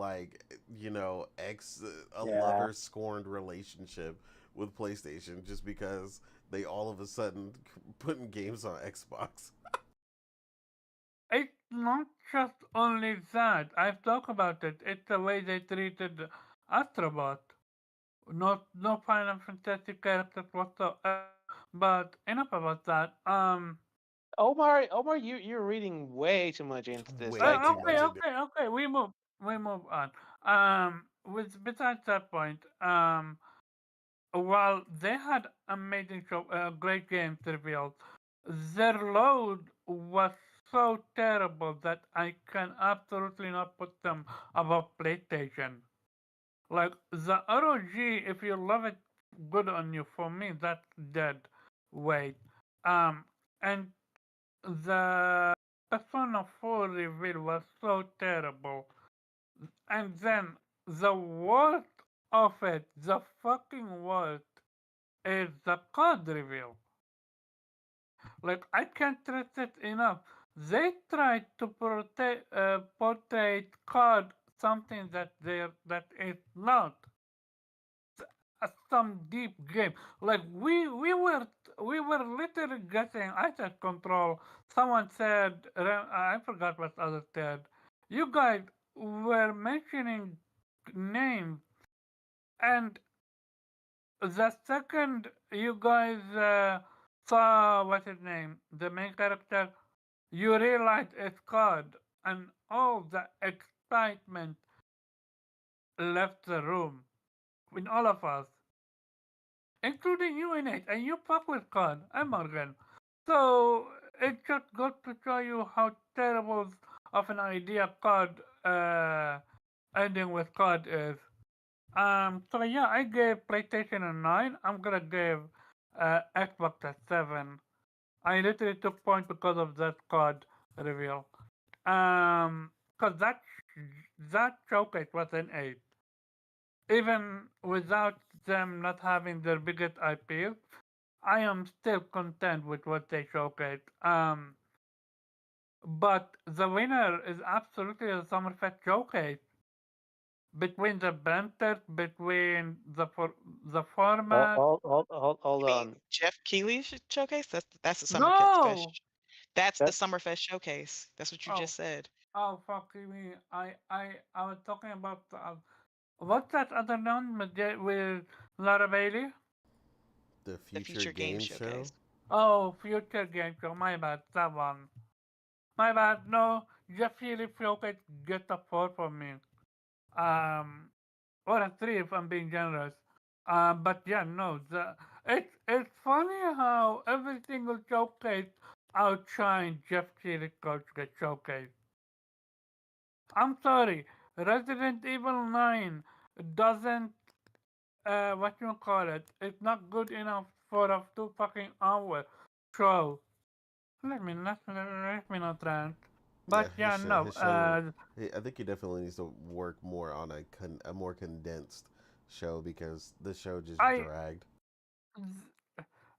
ex a Yeah. lover scorned relationship with PlayStation just because they all of a sudden putting games on Xbox. it's not just only that. I've talked about it. It's the way they treated Astrobot. No Final Fantasy characters whatsoever. But enough about that. Omar, you're reading way too much into this. Way too Okay, much into okay, okay. We move on. With besides that point, while they had amazing great games revealed, their load was so terrible that I can absolutely not put them above PlayStation. Like the ROG, if you love it, good on you. For me, that's dead weight. Um, and the Persona 4 reveal was so terrible. And then the worst of it, the fucking worst, is the card reveal. Like I can't stress it enough. They tried to portray card something that is not some deep game. Like we were literally guessing. I said control. Someone said I forgot what other said. You guys were mentioning names, and the second you guys saw what's his name, the main character, you realize it's God, and all the excitement left the room in all of us, including you in it, and you fuck with God and Morgan. So it just goes to show you how terrible of an idea God ending with God is. So yeah, I gave PlayStation a 9. I'm gonna give Xbox a 7. I literally took point because of that card reveal. Cause that showcase was an 8. Even without them not having their biggest IPs, I am still content with what they showcased. But the winner is absolutely the Summerfest showcase. between the banter, between the Hold, format. hold You mean on. Jeff Keighley's showcase? That's the No. Fest. That's the That Summerfest showcase. That's what you Oh, just said. oh, fuck me. I was talking about what's that other one with Lara Bailey? The The Future Future Game Game Showcase. Show. Oh, Future Game Show. My bad. That one. My bad. No, Jeff Healy Showcase get a 4 from me. Um, or a 3 if I'm being generous. But yeah, no. It's funny how every single showcase outshines Jeff Healy Showcase. I'm sorry, Resident Evil 9 doesn't, what you call it, it's not good enough for a 2 fucking hour show. Let me not rant. Yeah, But yeah, no, his show. I think he definitely needs to work more on a more condensed show because the show just I, dragged.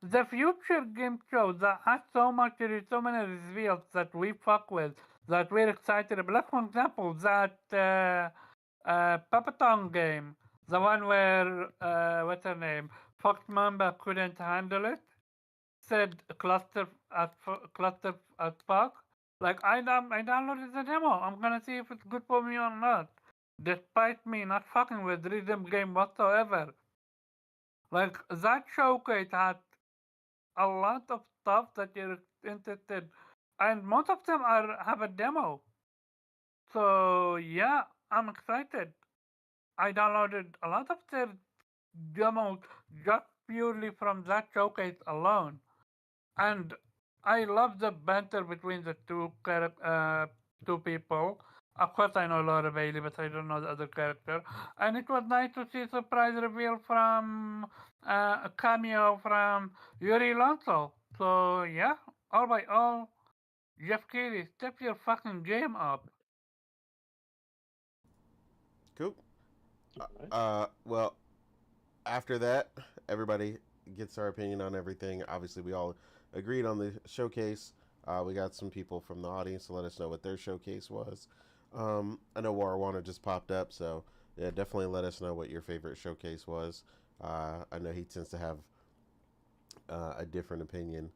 the future game show that has so much, so many reveals that we fuck with, that we're excited about. Like, for example, that, Papatong game, the one where, what's her name, Fox Mamba couldn't handle it, said cluster at fuck. Like, I downloaded the demo. I'm gonna see if it's good for me or not. Despite me not fucking with rhythm game whatsoever. Like, that showcase had a lot of stuff that you're interested, and most of them are have a demo. So yeah, I'm excited. I downloaded a lot of their demos just purely from that showcase alone. And I love the banter between the two people. Of course, I know Laura Bailey, but I don't know the other character. And it was nice to see a surprise reveal from a cameo from Yuri Alonso. So yeah, all by all, Jeff Keighley, step your fucking game up. Cool. right. Well, after that, everybody gets our opinion on everything. Obviously, we all agreed on the showcase. We got some people from the audience to let us know what their showcase was. I know Warwana just popped up, so yeah, definitely let us know what your favorite showcase was. I know he tends to have a different opinion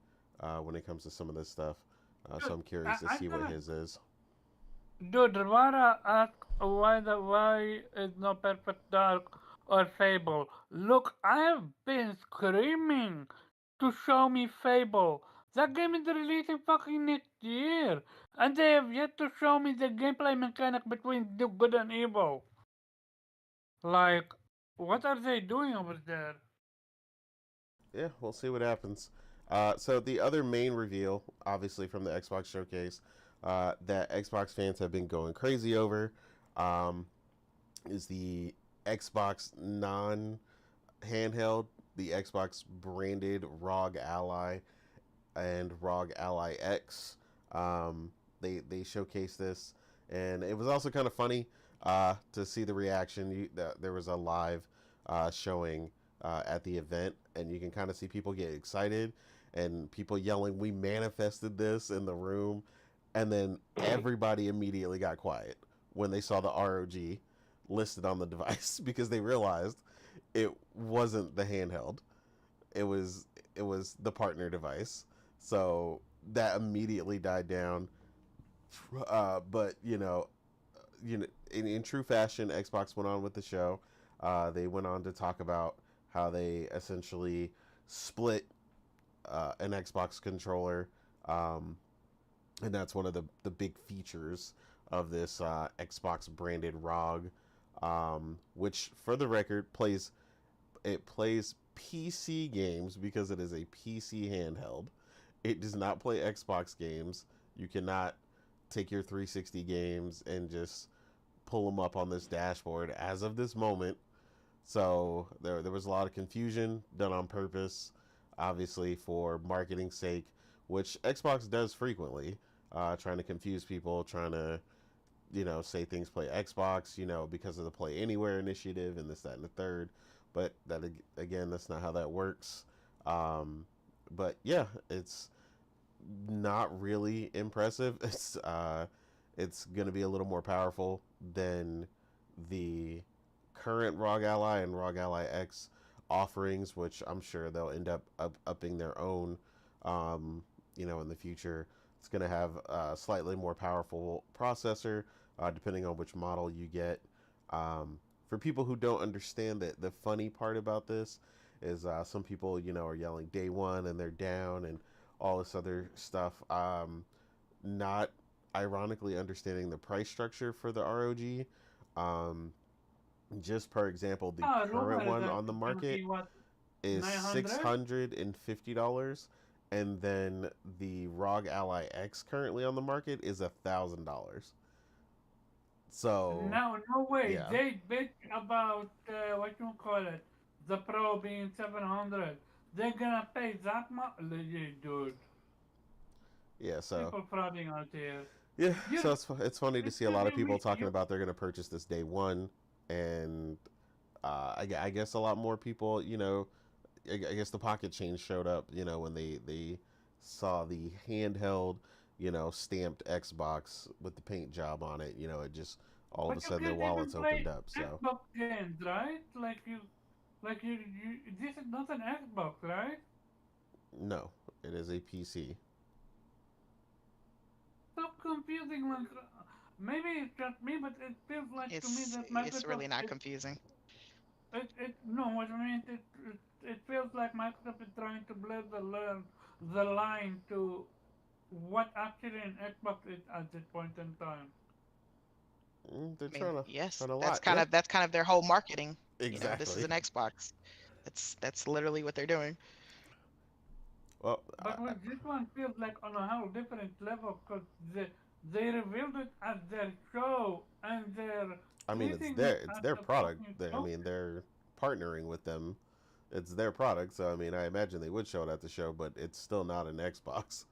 when it comes to some of this stuff, so Dude, I'm curious to I see what gotta, his is. dude, Rwanda asked why is no Perfect Dark or Fable. Look, I have been screaming to show me Fable. That game is releasing fucking next year, and they have yet to show me the gameplay mechanic between the good and evil. Like, what are they doing over there? Yeah, we'll see what happens. So the other main reveal, obviously from the Xbox showcase, that Xbox fans have been going crazy over, um, is the Xbox non-handheld, the Xbox branded ROG Ally and ROG Ally X. They showcased this, and it was also kind of funny to see the reaction. There was a live showing at the event, and you can kind of see people get excited and people yelling, "We manifested this" in the room, and then everybody immediately got quiet when they saw the ROG listed on the device because they realized it wasn't the handheld. It was it was the partner device. So that immediately died down. But in true fashion, Xbox went on with the show. They went on to talk about how they essentially split an Xbox controller, um, and that's one of the big features of this Xbox branded ROG, which, for the record, plays PC games because it is a PC handheld. It does not play Xbox games. You cannot take your 360 games and just pull them up on this dashboard as of this moment. So there was a lot of confusion done on purpose, obviously for marketing sake, which Xbox does frequently, trying to confuse people, trying to say things play Xbox, because of the Play Anywhere initiative and this, that, and the third. But that again, that's not how that works. But yeah, it's not really impressive. It's gonna be a little more powerful than the current ROG Ally and ROG Ally X offerings, which I'm sure they'll end up upping their own, in the future. It's going to have a slightly more powerful processor, depending on which model you get. For people who don't understand that, the funny part about this is some people, are yelling day one and they're down and all this other stuff. Not ironically understanding the price structure for the ROG. Um, just per example, the Ah, current rumor one that on the it's gonna market be what, is six 900? hundred and fifty dollars, and then the ROG Ally X currently on the market is $1,000. So, No, no way. yeah, They bitch about what you call it, the Pro being 700. They're gonna pay that much, dude. yeah. So, People frauding out here. yeah. You, So it's funny to it's see a gonna lot be of people me. talking You, about they're going to purchase this day one, and I guess a lot more people, I guess the pocket change showed up, when they saw the handheld, stamped Xbox with the paint job on it. It just all of a but you sudden their can't even wallets opened play up. So Xbox games, right? Like you. This is not an Xbox, right? no, it is a PC. So confusing. Like, maybe it's just me, but it feels like to me that It's Microsoft really not confusing. no, what I mean it feels like Microsoft is trying to blur the line to what actually an Xbox is at this point in time. They're I mean, yes, trying a lot. Yeah, that's kind of their whole marketing. This is exactly. an Xbox. That's literally what they're doing. Well, But with this one feels like on a whole different level because they revealed it at their show and they're I mean, treating it it's as their a product. fucking I show. mean, they're partnering with them. It's their product, so I mean, I imagine they would show it at the show, but it's still not an Xbox.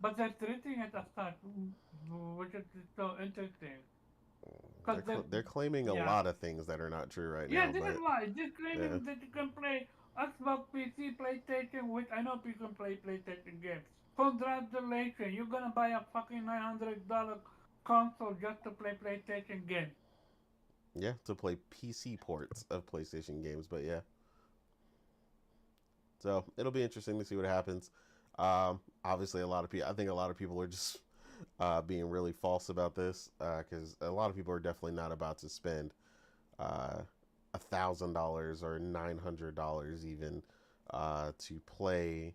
But they're treating it as such, which is so interesting. Because They're claiming a yeah. lot of things that are not true right Yeah, now, this is but why. This yeah, claiming that you can play Xbox, PC, PlayStation, which I know people can play PlayStation games. Congratulations, you're gonna buy a fucking $900 console just to play PlayStation games. yeah, to play PC ports of PlayStation games, but yeah, so it'll be interesting to see what happens. Obviously, I think a lot of people are just being really false about this because a lot of people are definitely not about to spend uh, $1,000 or $900 even to play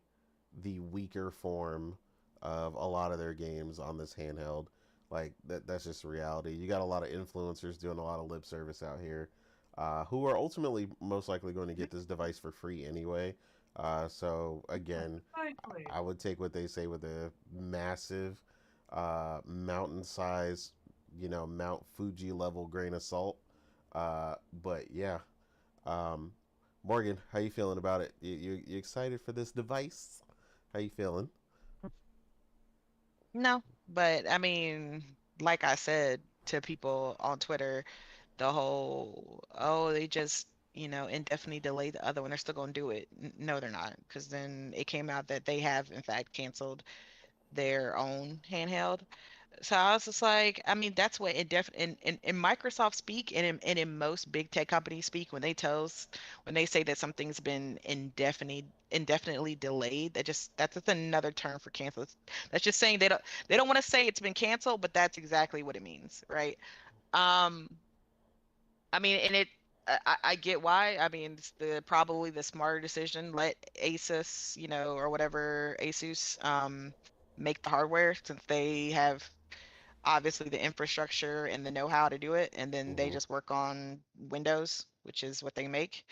the weaker form of a lot of their games on this handheld. Like that's just reality. You got a lot of influencers doing a lot of lip service out here, who are ultimately most likely going to get this device for free anyway. So again, Precisely. I would take what they say with a massive, mountain size, Mount Fuji level grain of salt. But yeah, um, Morgan, how you feeling about it? You excited for this device? How you feeling? No, but I mean, like I said to people on Twitter, the whole, oh, they just, indefinitely delayed the other one. They're still going to do it. No, they're not. Because then it came out that they have, in fact, canceled their own handheld. So I was just like, I mean, that's what in Microsoft speak and in most big tech companies speak when they say that something's been indefinitely delayed, that's just another term for cancel. That's just saying they don't want to say it's been canceled, but that's exactly what it means, right? Um, I mean, and I get why. I mean, it's probably the smarter decision. Let Asus, or whatever Asus, make the hardware since they have obviously the infrastructure and the know-how to do it, and then they Mm-hmm. just work on Windows, which is what they make.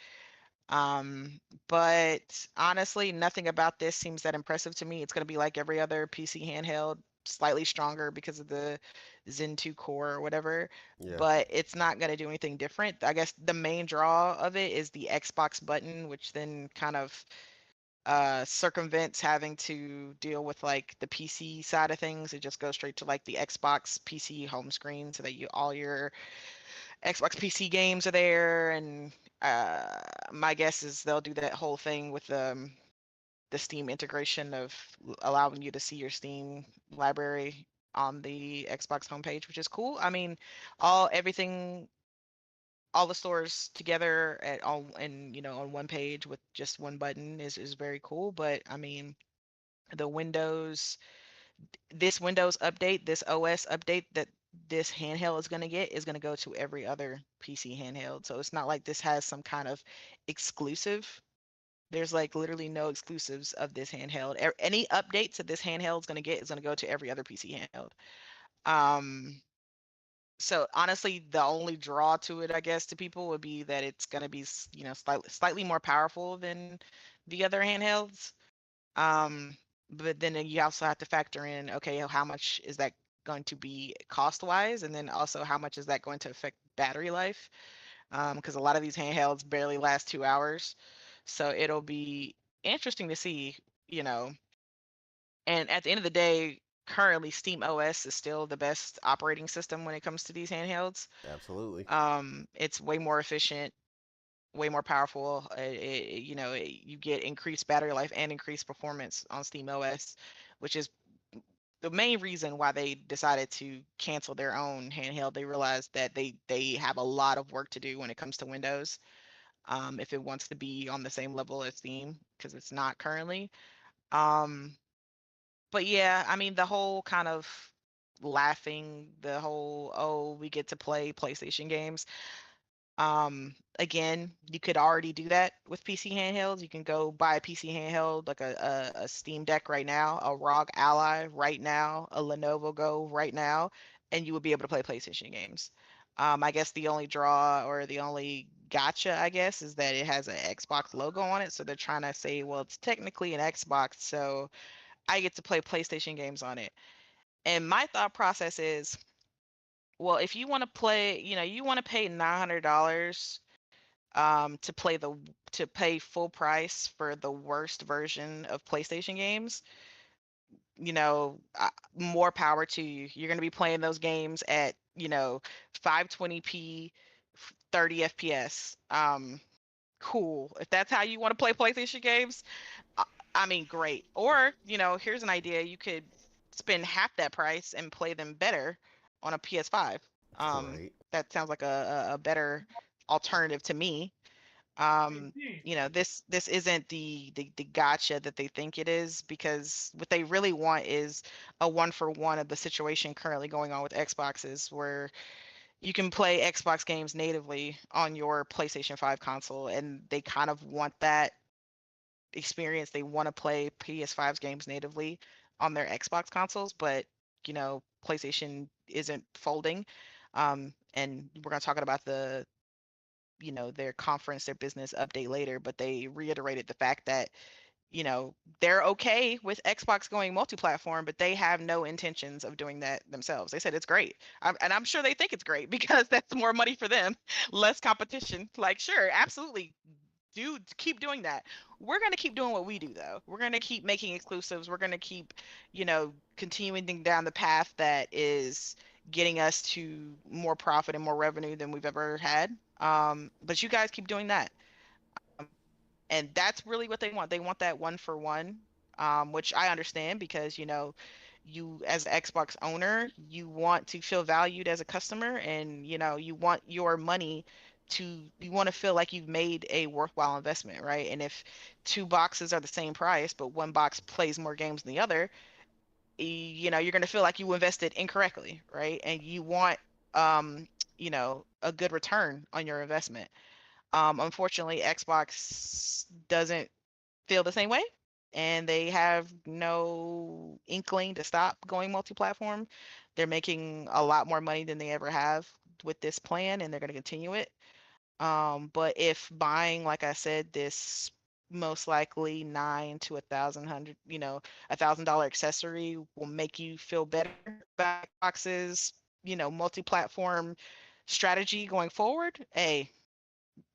But honestly, nothing about this seems that impressive to me. It's going to be like every other PC handheld, slightly stronger because of the Zen 2 core or whatever, Yeah, but it's not going to do anything different. I guess the main draw of it is the Xbox button, which then kind of circumvents having to deal with like the PC side of things. It just goes straight to like the Xbox PC home screen so that all your Xbox PC games are there. And my guess is they'll do that whole thing with the Steam integration of allowing you to see your Steam library on the Xbox homepage, which is cool. I mean, everything all the stores together at all and on one page with just one button is very cool. But I mean, the Windows this Windows update, this OS update that this handheld is going to get is going to go to every other PC handheld. So it's not like this has some kind of exclusive. There's like literally no exclusives of this handheld. Any updates that this handheld is going to get is going to go to every other PC handheld. Um, so honestly, the only draw to it, I guess, to people would be that it's going to be, slightly more powerful than the other handhelds. Um, but then you also have to factor in, okay, how much is that going to be cost wise, and then also how much is that going to affect battery life? Because a lot of these handhelds barely last 2 hours, so it'll be interesting to see, you know. And at the end of the day, currently Steam OS is still the best operating system when it comes to these handhelds. Absolutely. It's way more efficient, way more powerful. You get increased battery life and increased performance on Steam OS, which is the main reason why they decided to cancel their own handheld. They realized that they have a lot of work to do when it comes to Windows, if it wants to be on the same level as Steam, because it's not currently. Um, but yeah, I mean the whole kind of laughing, the whole, oh, we get to play PlayStation games. Again, you could already do that with PC handhelds. You can go buy a PC handheld, like a Steam Deck right now, a ROG Ally right now, a Lenovo Go right now, and you would be able to play PlayStation games. I guess the only draw or the only gotcha, I guess, is that it has an Xbox logo on it. So they're trying to say, well, it's technically an Xbox, so I get to play PlayStation games on it. And my thought process is, well, if you want to play, you want to pay $900 to pay full price for the worst version of PlayStation games, more power to you. You're going to be playing those games at 520p, 30 FPS. Cool. If that's how you want to play PlayStation games, I I mean, great. Or, here's an idea. You could spend half that price and play them better on a PS5. Right. That sounds like a better alternative to me. um Indeed. this isn't the gotcha that they think it is, because what they really want is a one for one of the situation currently going on with Xboxes, where you can play Xbox games natively on your PlayStation 5 console, and they kind of want that experience. They want to play PS5's games natively on their Xbox consoles, but PlayStation isn't folding. And we're going to talk about their conference, their business update later, but they reiterated the fact that, they're okay with Xbox going multi-platform, but they have no intentions of doing that themselves. They said it's great. And I'm sure they think it's great because that's more money for them, less competition. Like, sure, absolutely. Do keep doing that. We're going to keep doing what we do, though. We're going to keep making exclusives. We're going to keep, continuing down the path that is getting us to more profit and more revenue than we've ever had. But you guys keep doing that. Um, and that's really what they want. They want that one for one, which I understand because, you as an Xbox owner, you want to feel valued as a customer, and, you want your money you want to feel like you've made a worthwhile investment, right? And if two boxes are the same price, but one box plays more games than the other, you're going to feel like you invested incorrectly, right? And you want, a good return on your investment. Unfortunately, Xbox doesn't feel the same way, and they have no inkling to stop going multi-platform. They're making a lot more money than they ever have with this plan, and they're going to continue it. But if buying, like I said, this most likely 9 to 1,000 hundred, $1,000 accessory will make you feel better about Xbox's, multi-platform strategy going forward. Hey,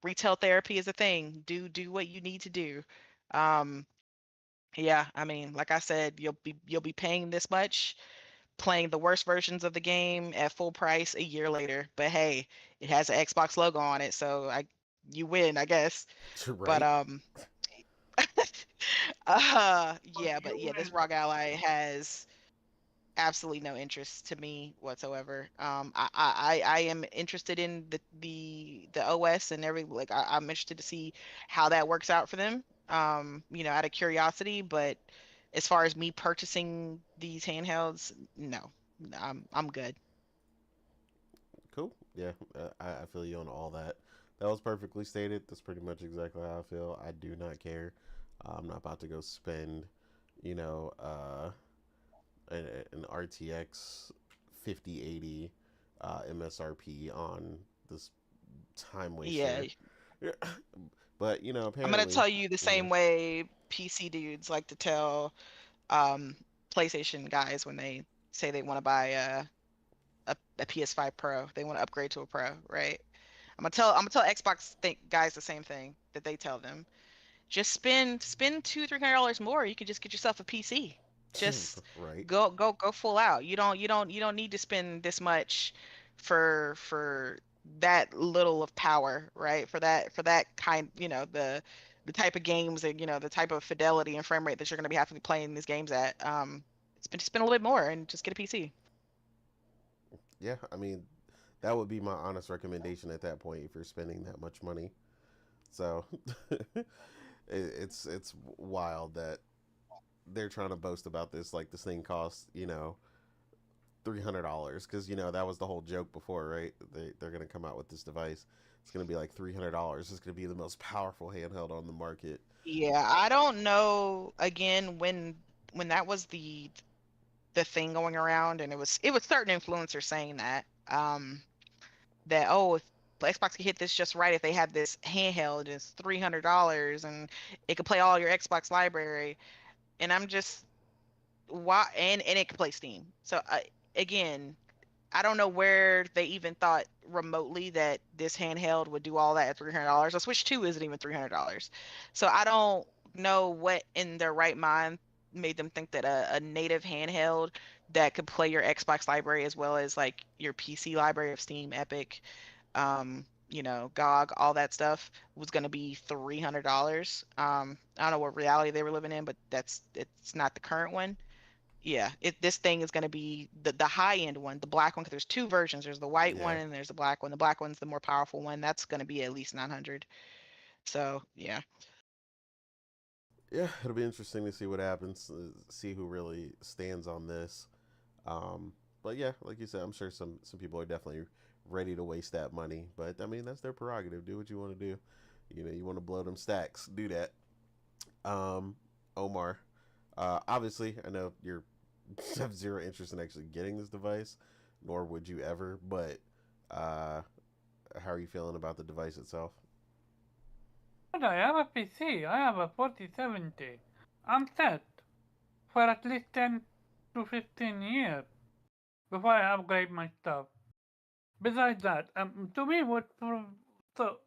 retail therapy is a thing. Do what you need to do. Um, yeah, I mean, like I said, you'll be paying this much, playing the worst versions of the game at full price a year later. But hey, it has an Xbox logo on it, so you win, I guess. But Right. But yeah, you but yeah, this win. ROG Ally has absolutely no interest to me whatsoever. I am interested in the OS and I'm interested to see how that works out for them. Out of curiosity, but as far as me purchasing these handhelds, no, I'm good. Cool. Yeah, I feel you on all that. That was perfectly stated. That's pretty much exactly how I feel. I do not care. I'm not about to go spend, you know, an RTX 5080 MSRP on this time Yeah, waster. But I'm gonna apparently, tell you the you know, same way PC dudes like to tell um PlayStation guys when they say they want to buy a PS5 Pro, they want to upgrade to a Pro, right? I'm gonna tell Xbox guys the same thing that they tell them. Just spend $200-300 more. You can just get yourself a PC. Just right? go full out. You don't need to spend this much for that little of power, right? For that kind, the type of games and the type of fidelity and frame rate that you're gonna be having to be playing these games at. Spend a little bit more and just get a PC. Yeah, I mean, that would be my honest recommendation at that point if you're spending that much money. So it's wild that they're trying to boast about this like this thing costs $300 because that was the whole joke before, right? They're gonna come out with this device. It's gonna be like $300. It's gonna be the most powerful handheld on the market. Yeah, I don't know again when that was the thing going around, and it was certain influencers saying that, oh, if Xbox could hit this just right, if they had this handheld, it's $300 and it could play all your Xbox library. And I'm just, why? And it could play Steam. So again, I don't know where they even thought remotely that this handheld would do all that at $300. A Switch 2 isn't even $300. So I don't know what in their right mind made them think that a native handheld that could play your Xbox library as well as like your PC library of Steam, Epic, GOG, all that stuff was going to be $300. I don't know what reality they were living in, but it's not the current one. Yeah, this thing is going to be the high end one, the black one, because there's two versions. There's the white one Yeah, and there's the black one. The black one's the more powerful one. That's going to be at least 900. So yeah. yeah, it'll be interesting to see what happens. See who really stands on this. Um, but yeah, like you said, I'm sure some people are definitely ready to waste that money. But I mean, that's their prerogative. Do what you want to do. You want to blow them stacks, do that. Um, Omar, obviously, I know you're have zero interest in actually getting this device, nor would you ever. But uh, how are you feeling about the device itself? But I have a PC. I have a 4070. I'm set for at least 10 to 15 years before I upgrade my stuff. Besides that, to me, so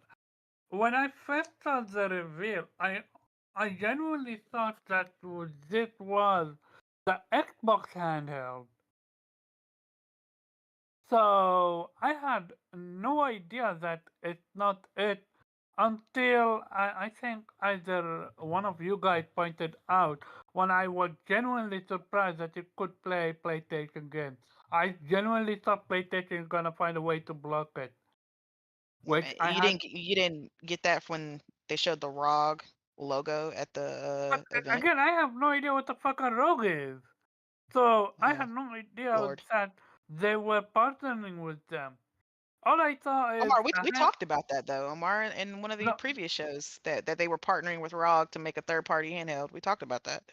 when I first saw the reveal, I genuinely thought that this was the Xbox handheld. So I had no idea that it's not it until I think either one of you guys pointed out when I was genuinely surprised that it could play PlayStation games. I genuinely thought PlayStation was gonna find a way to block it, which I You had. didn't get that when they showed the ROG logo at But the event. again, I have no idea what the fuck a rogue is. So I Oh, had no idea Lord. that they were partnering with them. All I saw is Omar, we talked about that though, Omar, in one of the no, previous shows that they were partnering with ROG to make a third party handheld. We talked about that.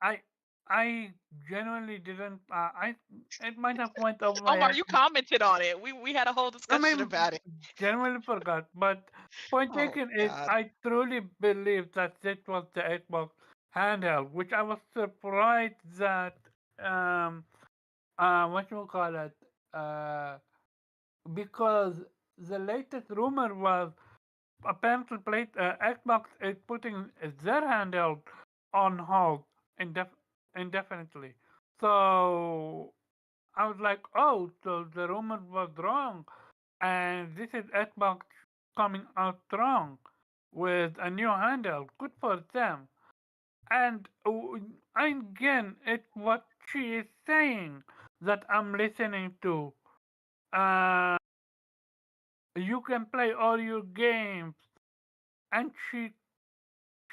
I I genuinely didn't. I It might have went over my Omar, head. you commented on it. We had a whole I discussion mean, about it. genuinely forgot. But point Oh taken is, God. I truly believe that this was the Xbox handheld, which I was surprised that what you call it uh because the latest rumor was apparently Xbox is putting their handheld on hold indefinitely. So I was like, oh, so the rumor was wrong, and this is Xbox coming out strong with a new handheld. Good for them. And again, it was she is saying that I'm listening to. Uh, you can play all your games, and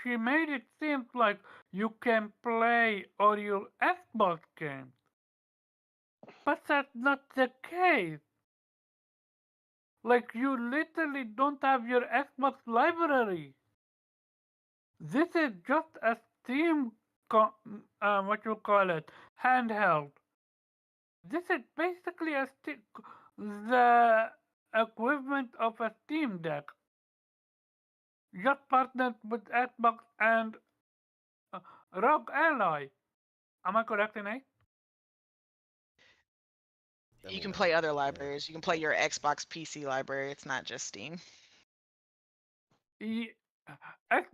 she made it seem like you can play all your Xbox games, but that's not the case. Like you literally don't have your Xbox library. This is just a Steam, what you call it, handheld. This is basically the equivalent of a Steam Deck, just partnered with Xbox and uh, ROG Ally. Am I correct in it? I You mean, can play other yeah. libraries. You can play your Xbox PC library. It's not just Steam. Ye-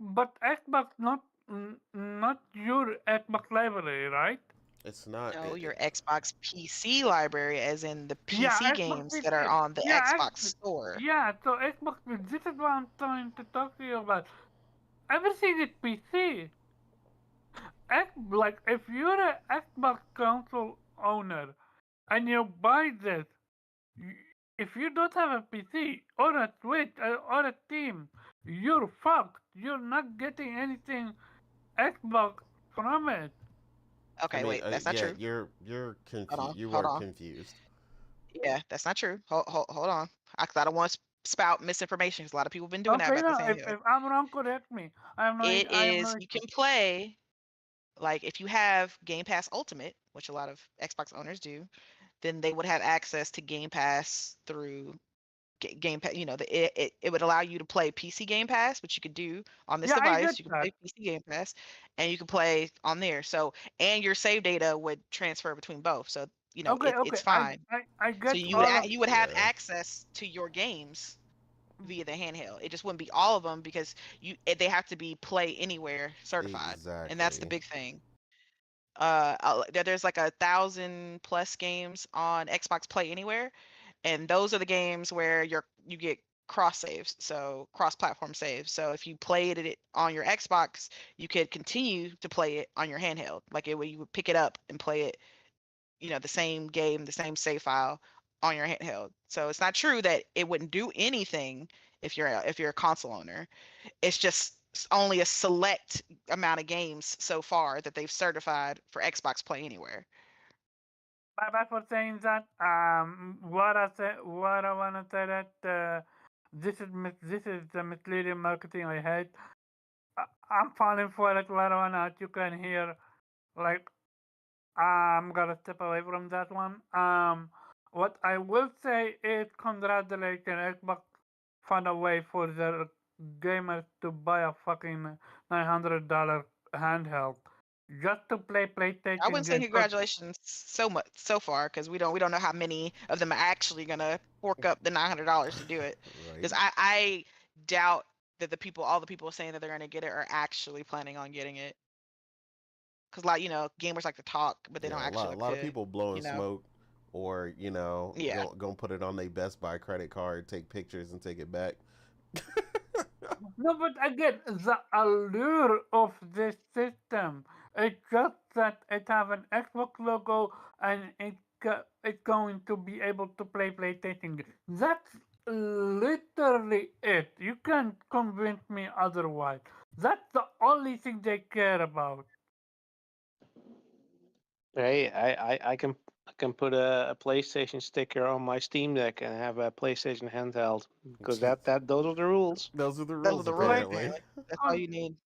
but Xbox not your Xbox library, right? It's not. No, your Xbox PC library, as in the Yeah, PC Xbox games that are PC. on the Yeah, Xbox store. yeah. So Xbox. This is what I'm trying to talk to you about. Everything is PC. Like if you're an Xbox console owner and you buy this, if you don't have a PC or a Switch or a Steam, you're fucked. You're not getting anything Xbox from it. I Okay, mean, wait, that's not yeah, true. you're Hold confused. on, You hold are on. confused. Yeah, that's not true. Hold on. I don't want to spout misinformation because a lot of people have been doing that Okay, about this no, handheld. if I'm wrong, correct me. It I am no is, you issue. can play, like, if you have Game Pass Ultimate, which a lot of Xbox owners do, then they would have access to Game Pass through Game Pass. You know, it would allow you to play PC Game Pass, which you could do on this Yeah, I get device. You can that. play PC Game Pass, and you can play on there. So, and your save data would transfer between both. So, you know, Okay, okay, it's fine. I So get all of. you would have Yeah, access to your games via the handheld. It just wouldn't be all of them because they have to be Play Anywhere certified, and that's the exactly. big thing. There's like 1,000 plus games on Xbox Play Anywhere, and those are the games where you get cross saves, so cross platform saves. So if you played it on your Xbox, you could continue to play it on your handheld. Like you would pick it up and play it, you know, the same game, the same save file on your handheld. So it's not true that it wouldn't do anything if you're a console owner. It's just only a select amount of games so far that they've certified for Xbox Play Anywhere. Bye bye for saying that. What I wanna say that this is the misleading marketing I hate. I'm falling for it whether or not you can hear. Like I'm gonna step away from that one. What I will say is congratulations, Xbox found a way for their gamers to buy a fucking $900 handheld just to play I PlayStation wouldn't say games. 'Cause congratulations so much so far because we don't know how many of them are actually gonna fork up the $900 to do it. Right. Because I doubt that all the people saying that they're gonna get it are actually planning on getting it. Because like gamers like to talk, but they don't Yeah, actually a like lot of to, people blowing you know, smoke, or yeah. go put it on their Best Buy credit card, take pictures, and take it back. no, but again, the allure of this system is just that it have an Xbox logo and it's going to be able to play PlayStation games. That's literally it. You can't convince me otherwise. That's the only thing they care about. Hey, I can put a PlayStation sticker on my Steam Deck and have a PlayStation handheld because that those are the rules. Those are the Those are rules, the rules, Like, apparently. apparently. That's all con- you need.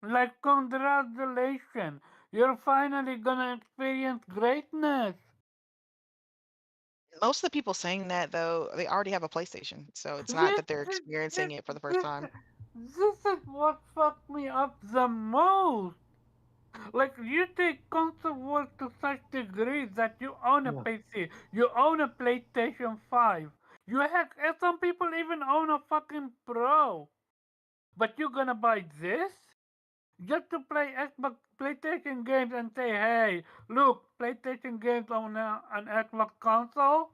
like congratulations, you're finally gonna experience greatness. Most of the people saying that though, they already have a PlayStation, so it's not This, that they're this, experiencing this, it for the first this, time. this is what fucked me up the most. Like, you take console wars to such degree that you own a Yeah. PC, you own a PlayStation 5, you heck, some people even own a fucking Pro. But you're gonna buy this? Just to play Xbox PlayStation games and say, hey, look, PlayStation games on an Xbox console?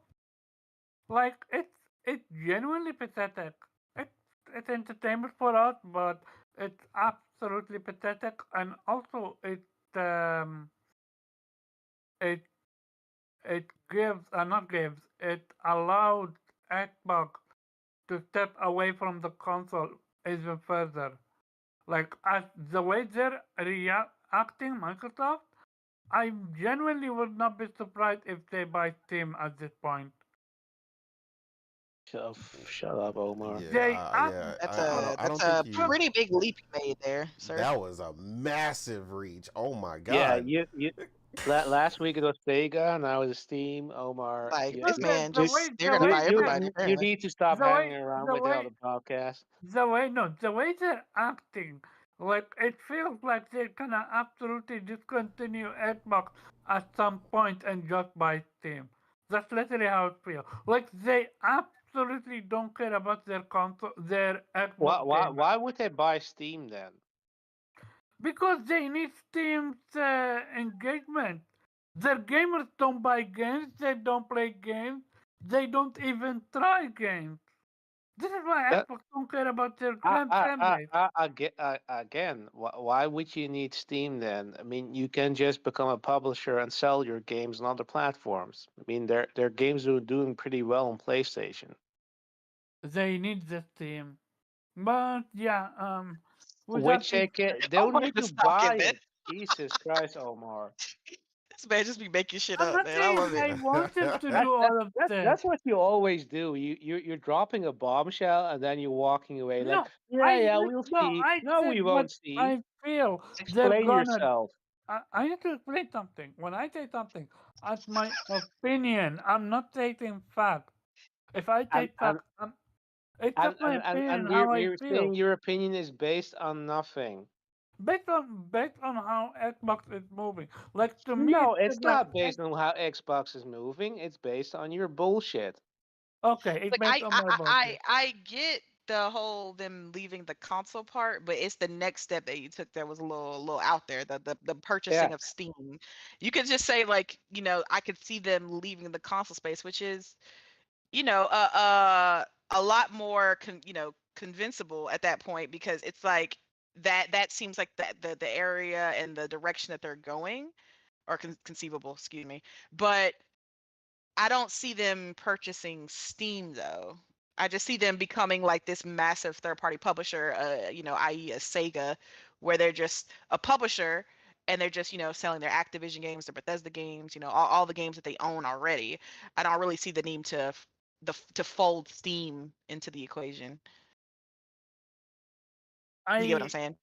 Like it's genuinely pathetic. It's it's entertainment for us, but it's absolutely pathetic, and also um it it gives not gives it allowed Xbox to step away from the console even further. Like as the way they're reacting, Microsoft, I genuinely would not be surprised if they buy Steam at this point. Shut up, Omar. They act Yeah. That's I that's don't think a you. pretty big leap you made there, sir. That was a massive reach. Oh my Yeah, god. last week it was Sega, now it's Steam. Omar, Like you this but you man the just way they're the gonna you way buy you, everybody they you apparently. need to stop the way hanging around the with the way other podcast. the way they're acting, like it feels like they're gonna absolutely discontinue Xbox at some point and just buy Steam. That's literally how it feels. Like they absolutely don't care about their console, their Why Xbox why gamers, why would they buy Steam then? because they need Steam's engagement. Their gamers don't buy games, they don't play games, they don't even try games. This is why That Xbox don't care about their grand fan base. again, why would you need Steam then? I mean, you can just become a publisher and sell your games on other platforms. I mean, their games are doing pretty well on PlayStation. They need the Steam. But yeah, without Which it, they can, they don't Omar need to just talking, buy man. it. Jesus Christ, Omar. This man just be making shit I'm up, not man. I saying love it. I want them to That, do that, all of this. that's what you always do. You're dropping a bombshell and then you're walking away like, No, yeah, we'll no, see. I No, said we what won't see. I feel they're Explain gonna. yourself. I need to explain something. When I say something, that's my opinion. I'm not stating fact. If I And take and fact, it's just my opinion, how I we're saying feel. your opinion is based on nothing. Based on how Xbox is moving. Like to me, No, it's it's just like not based on how Xbox is moving. It's based on your bullshit. okay, it's Like based on my bullshit. I get the whole them leaving the console part, but it's the next step that you took that was a little out there. The Yeah, purchasing of Steam. You could just say like, I could see them leaving the console space, which is, you know, a lot more convincible at that point because it's like that seems like the area and the direction that they're going or conceivable, excuse me. But I don't see them purchasing Steam though. I just see them becoming like this massive third party publisher, i.e. a Sega, where they're just a publisher and they're just, selling their Activision games, their Bethesda games, all the games that they own already. I don't really see the need to fold Steam into the equation. You get what I'm I saying?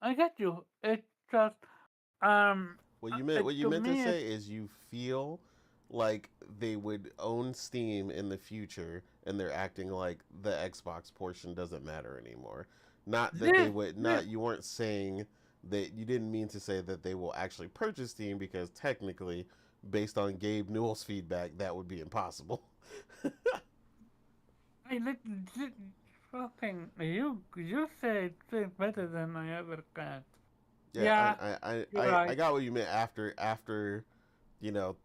I get you. It's just um What you to meant to me say is you feel like they would own Steam in the future and they're acting like the Xbox portion doesn't matter anymore. Not that they this would this not you weren't saying that you didn't mean to say that they will actually purchase Steam because technically based on Gabe Newell's feedback that would be impossible. I let fucking you say it better than I ever can. Yeah, Yeah, you're I right. got what you meant after you know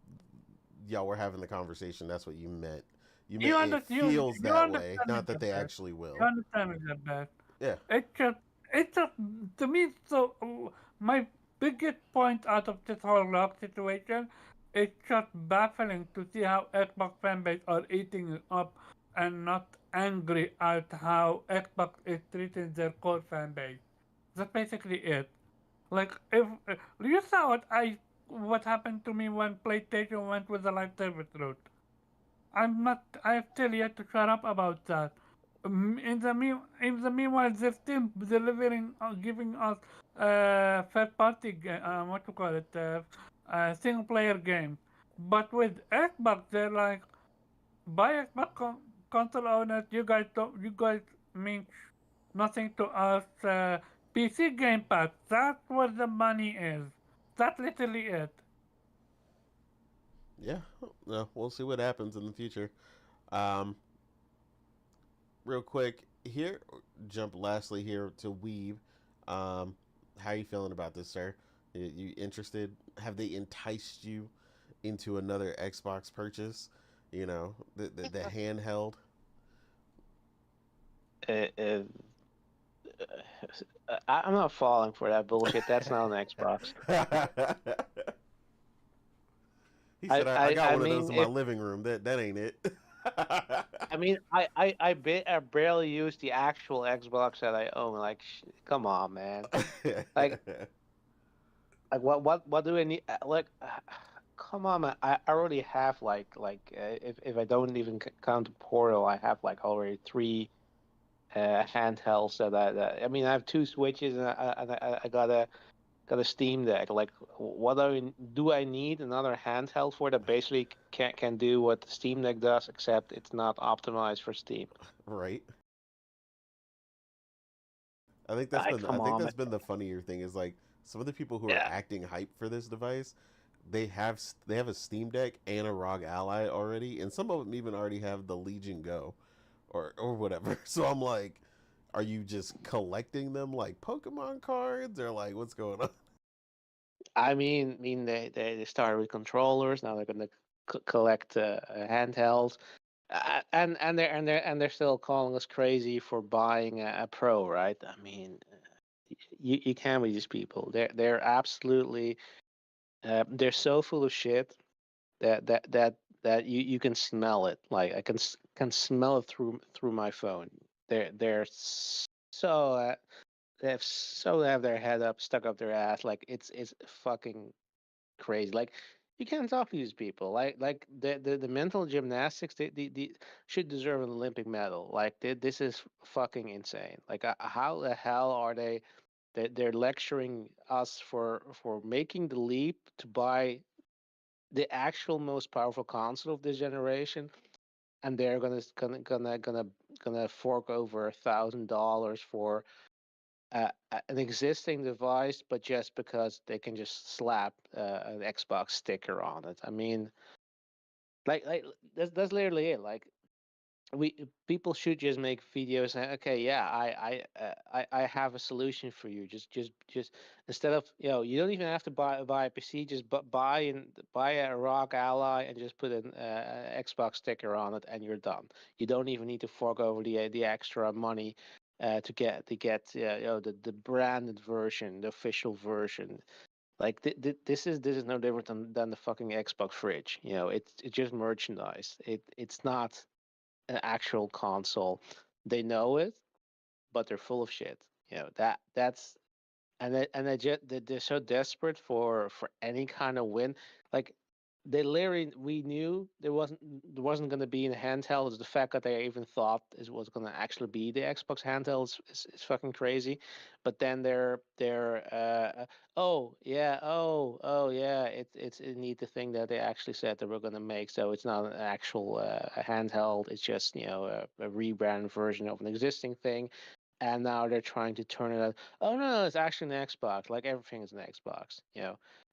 y'all were having the conversation. That's what you meant. You meant it feels You that way, understand not it that the they best. actually You will. understand it the best. Yeah. It's just to me. So my biggest point out of this whole rock situation, it's just baffling to see how Xbox fanbase are eating it up and not angry at how Xbox is treating their core fanbase. That's basically it. Like if you saw what happened to me when PlayStation went with the live service route. I'm not. I have still yet to shut up about that. In the meanwhile, they're still delivering, giving us third party, what you call it, single player games. But with Xbox, they're like, buy Xbox console owners. You guys mean nothing to us. PC Game Pass. That's where the money is. That's literally it. Yeah, no, we'll see what happens in the future. Um, real quick here, jump lastly here to Weave. How are you feeling about this, sir? You interested? Have they enticed you into another Xbox purchase? You know, the handheld. uh, uh, I'm not falling for that bullshit. That's not an Xbox. He said, I got I one of those mean, in my if living room. That ain't it. I mean, I barely use the actual Xbox that I own. Like, come on, man. Like, what do I need? Like, come on, man. I already have if I don't even count the Portal, I have like already three handhelds I mean, I have two Switches and I got a Steam Deck. Like, what do I need another handheld for that basically can do what the Steam Deck does, except it's not optimized for Steam. Right. I Come think on, man. that's been the funnier thing is like some of the people who are Yeah. acting hype for this device, they have a Steam Deck and a ROG Ally already, and some of them even already have the Legion Go, or whatever. So I'm like, are you just collecting them like Pokemon cards, or like what's going on? I mean, they started with controllers. Now they're gonna collect handhelds, and they're still calling us crazy for buying a Pro, right? I mean, you can't with these people. They're absolutely they're so full of shit that you can smell it. Like I can smell it through my phone. They're so they have their head up stuck up their ass. Like it's fucking crazy. Like you can't talk to these people. Like the mental gymnastics they should deserve an Olympic medal. Like this is fucking insane. Like how the hell are they? They're lecturing us for making the leap to buy the actual most powerful console of this generation, and they're gonna fork over $1,000 for an existing device, but just because they can just slap an Xbox sticker on it. I mean, like that's literally it. Like we people should just make videos and okay, yeah, I have a solution for you. Just instead of you don't even have to buy a PC. Just buy a ROG Ally and just put an Xbox sticker on it, and you're done. You don't even need to fork over the extra money to get the branded version, the official version. Like this is no different than the fucking Xbox fridge. It's just merchandise. It's not an actual console. They know it, but they're full of shit. That's they're so desperate for any kind of win. Like they literally, we knew there wasn't going to be in handheld. Is the fact that they even thought it was going to actually be the Xbox handheld is fucking crazy. But then oh yeah, it's a neat thing that they actually said they were going to make. So it's not an actual handheld. It's just a rebrand version of an existing thing, and now they're trying to turn it out. Oh no, it's actually an Xbox. Like everything is an Xbox.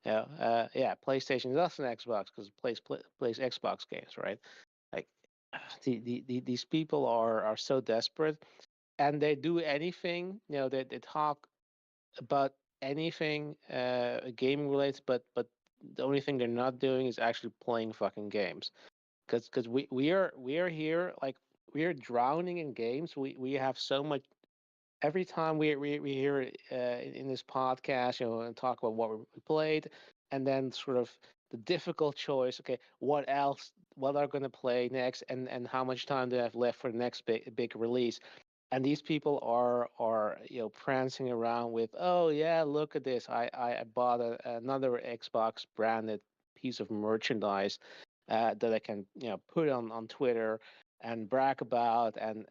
Yeah, PlayStation is also an Xbox because it plays Xbox games, right? Like these people are so desperate, and they do anything. They talk about anything gaming related, but the only thing they're not doing is actually playing fucking games. Because we are here, like we are drowning in games. We have so much every time we hear it in this podcast, and talk about what we played, and then sort of the difficult choice. Okay, what else? What are going to play next, and how much time do I have left for the next big release? And these people are prancing around with, oh yeah, look at this. I bought another Xbox branded piece of merchandise that I can put on Twitter and brag about and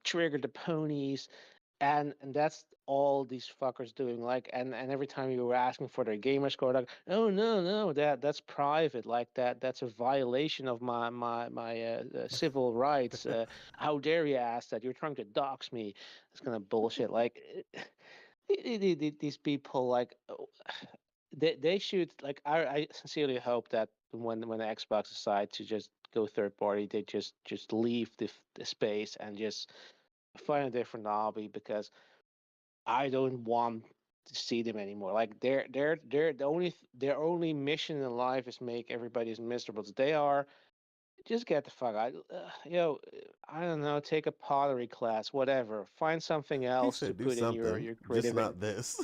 trigger the ponies, and that's all these fuckers doing. Like, and every time you were asking for their gamer score, like, oh no, that's private. Like that's a violation of my civil rights. How dare you ask that? You're trying to dox me. It's kind of bullshit. Like these people, like they should, like, I sincerely hope that when the Xbox decide to just go third party, they just leave the space and just find a different hobby, because I don't want to see them anymore. Like they're their only mission in life is make everybody as miserable as they are. Just get the fuck out. I don't know. Take a pottery class, whatever. Find something He else to said, "Do put in your something, your just creative. not this."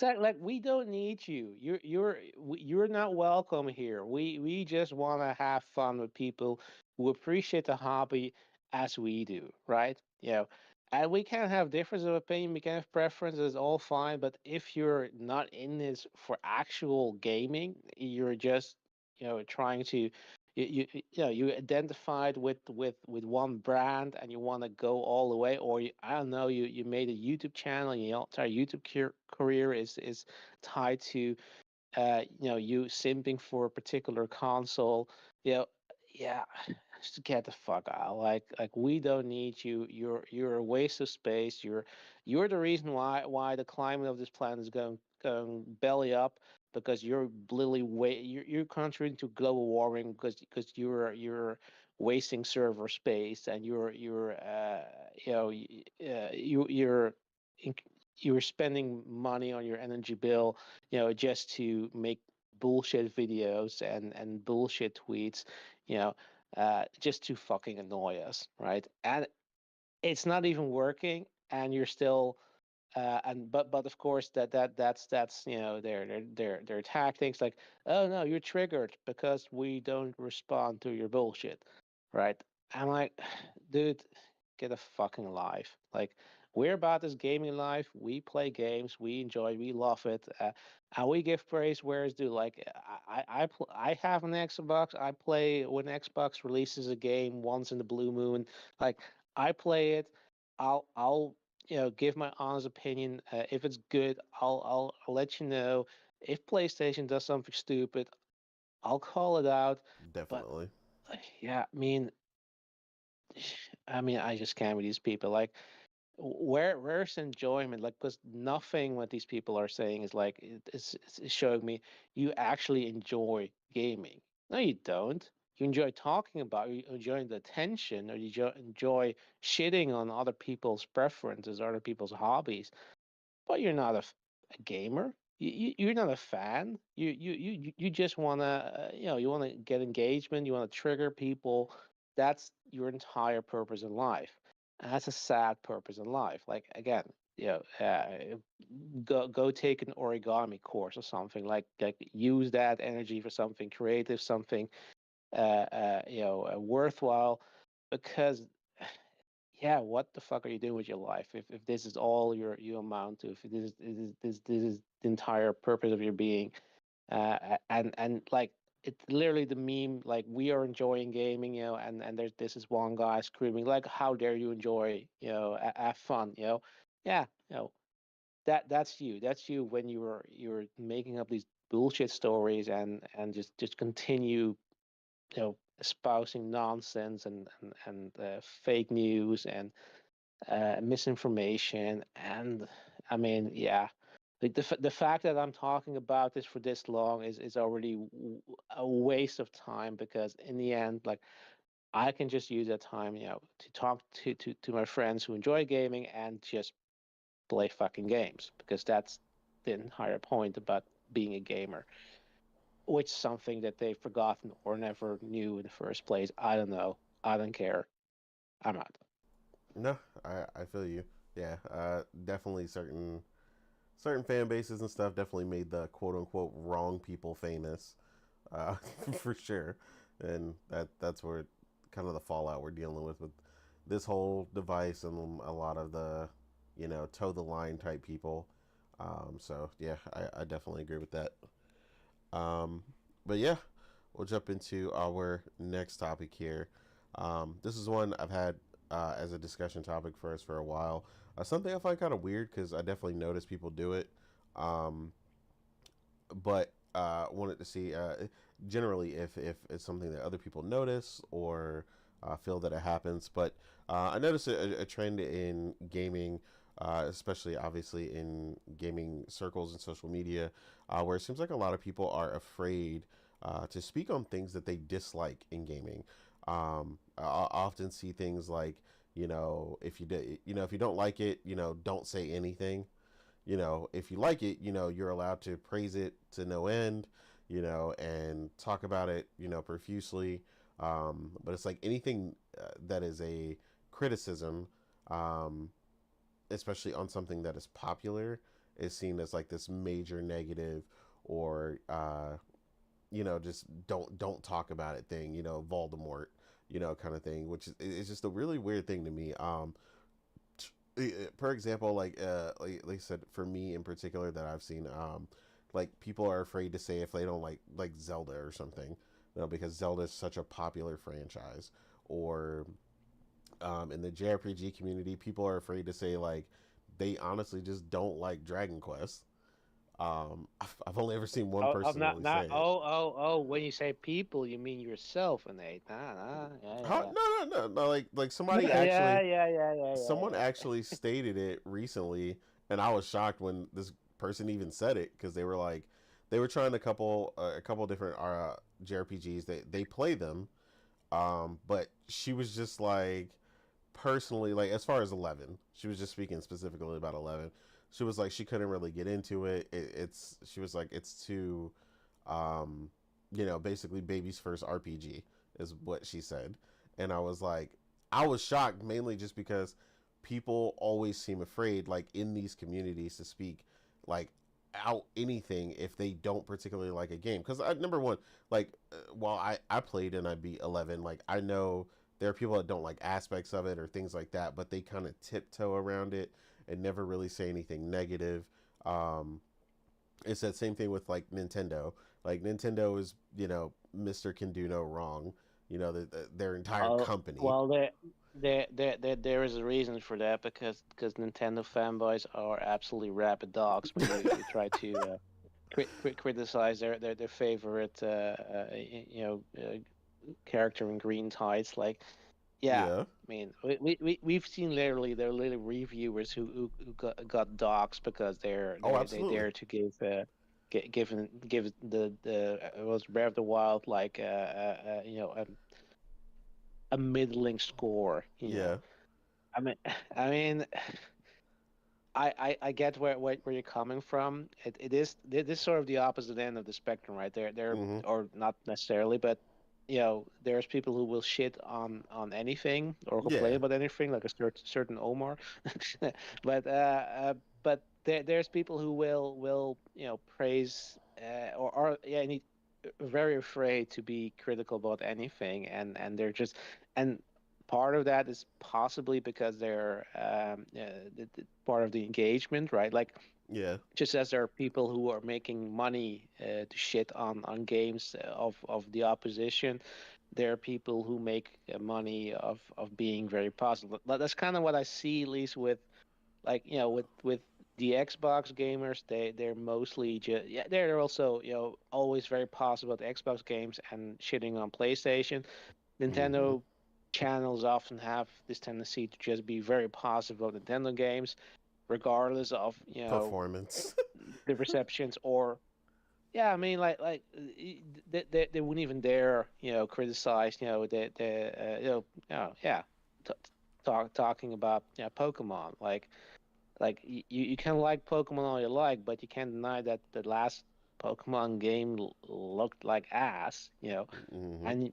Like we don't need you. You're not welcome here. We just want to have fun with people who appreciate the hobby as we do, right? And we can have difference of opinion, we can have preferences, all fine. But if you're not in this for actual gaming, you're just trying to you identified with one brand and you want to go all the way, or I don't know, you made a YouTube channel and your entire YouTube career is tied to you simping for a particular console. you know yeah, just get the fuck out. Like we don't need you. You're a waste of space. You're the reason why the climate of this planet is going belly up, because you're literally you're contributing to global warming, because you're wasting server space, and you know you're in- you're spending money on your energy bill, just to make bullshit videos and bullshit tweets, you know, just to fucking annoy us, right? And it's not even working, and you're still and but of course that's their tactics, like, oh no, you're triggered because we don't respond to your bullshit, right? I'm like, dude, get a fucking life. Like, we're about this gaming life. We play games, we enjoy, we love it, and we give praise where it's due. Like, I have an Xbox. I play when Xbox releases a game once in the blue moon. Like, I play it. I'll give my honest opinion. If it's good, I'll let you know. If PlayStation does something stupid, I'll call it out. But Definitely. yeah, I mean, I just can't with these people. Like, where's enjoyment? Like, because nothing what these people are saying is like it's showing me you actually enjoy gaming. No, you don't. You enjoy talking about, you enjoy the attention, or you enjoy shitting on other people's preferences, other people's hobbies. But you're not a gamer. You're not a fan. You just wanna you wanna get engagement. You wanna trigger people. That's your entire purpose in life. And that's a sad purpose in life. Like, again, you know, uh, go take an origami course or something. Like use that energy for something creative, something worthwhile. Because yeah, what the fuck are you doing with your life if this is all you amount to? If this is the entire purpose of your being, and like, it's literally the meme, like, we are enjoying gaming, and there's this is one guy screaming like, how dare you enjoy, have fun, yeah, that's you when you're making up these bullshit stories, and just continue, espousing nonsense, and fake news, and misinformation. And I mean, yeah, like the fact that I'm talking about this for this long is already a waste of time, because in the end, like, I can just use that time, to talk to my friends who enjoy gaming, and just play fucking games, because that's the entire point about being a gamer, which is something that they've forgotten or never knew in the first place. I don't know. I don't care. I'm out. No, I feel you. Yeah, definitely certain fan bases and stuff definitely made the quote unquote wrong people famous, uh, for sure, and that's where kind of the fallout we're dealing with this whole device, and a lot of the toe the line type people. So yeah, I definitely agree with that. Um, but yeah, we'll jump into our next topic here. This is one I've had as a discussion topic for us for a while. Something I find kind of weird because I definitely notice people do it. Um, but wanted to see generally if it's something that other people notice or feel that it happens. But I noticed a trend in gaming, especially obviously in gaming circles and social media, where it seems like a lot of people are afraid to speak on things that they dislike in gaming. I often see things like, if if you don't like it, don't say anything. If you like it, you're allowed to praise it to no end, and talk about it, profusely. But it's like anything that is a criticism, um, especially on something that is popular, is seen as like this major negative, or just don't talk about it thing, Voldemort, kind of thing, which is just a really weird thing to me. For example, like I said, for me in particular, that I've seen, like people are afraid to say if they don't like Zelda or something, because Zelda is such a popular franchise, or in the JRPG community, people are afraid to say like they honestly just don't like Dragon Quest. I've only ever seen one Oh, I'm person not really say not. it. Oh. When you say people, you mean yourself, Nate? Nah. Huh? Yeah. No, no, no, no. Like somebody Yeah. actually, someone Yeah. actually stated it recently, and I was shocked when this person even said it, because they were like, they were trying a couple different JRPGs. They play them, but she was just like, personally, like as far as 11, she was just speaking specifically about 11. She was like she couldn't really get into it. It's she was like it's too, um, basically baby's first RPG is what she said, and I was like, I was shocked mainly just because people always seem afraid, like in these communities, to speak like out anything if they don't particularly like a game. Because number one, like while I played and I beat 11, like I know there are people that don't like aspects of it or things like that, but they kind of tiptoe around it and never really say anything negative. Um, it's that same thing with like Nintendo. Like Nintendo is, Mister Can Do No Wrong. Their entire Oh, company. well, there is a reason for that, because Nintendo fanboys are absolutely rabid dogs. When you try to criticize their favorite character in green tights, like, yeah. Yeah. I mean, we've seen literally there are little reviewers who got dogs because Oh, they absolutely. dare to give the was Breath of the Wild like a middling score. Yeah. I mean, I mean, I get where you're coming from. It is sort of the opposite end of the spectrum, right? There Mm-hmm. or not necessarily, but there's people who will shit on anything or complain Yeah. about anything, like a certain Omar. but there's people who will praise or yeah, need very afraid to be critical about anything, and they're just and part of that is possibly because they're part of the engagement, right? Like, Yeah. just as there are people who are making money to shit on games of the opposition, there are people who make money of being very positive. That's kind of what I see, at least with, like, with the Xbox gamers. They're mostly just, yeah, they're also always very positive about the Xbox games and shitting on PlayStation. Mm-hmm. Nintendo channels often have this tendency to just be very positive about Nintendo games, regardless of Performance. the receptions. Or, yeah, I mean, they wouldn't even dare criticize the yeah, t- talking about Pokemon. Like, you can like Pokemon all you like, but you can't deny that the last Pokemon game looked like ass. Mm-hmm. And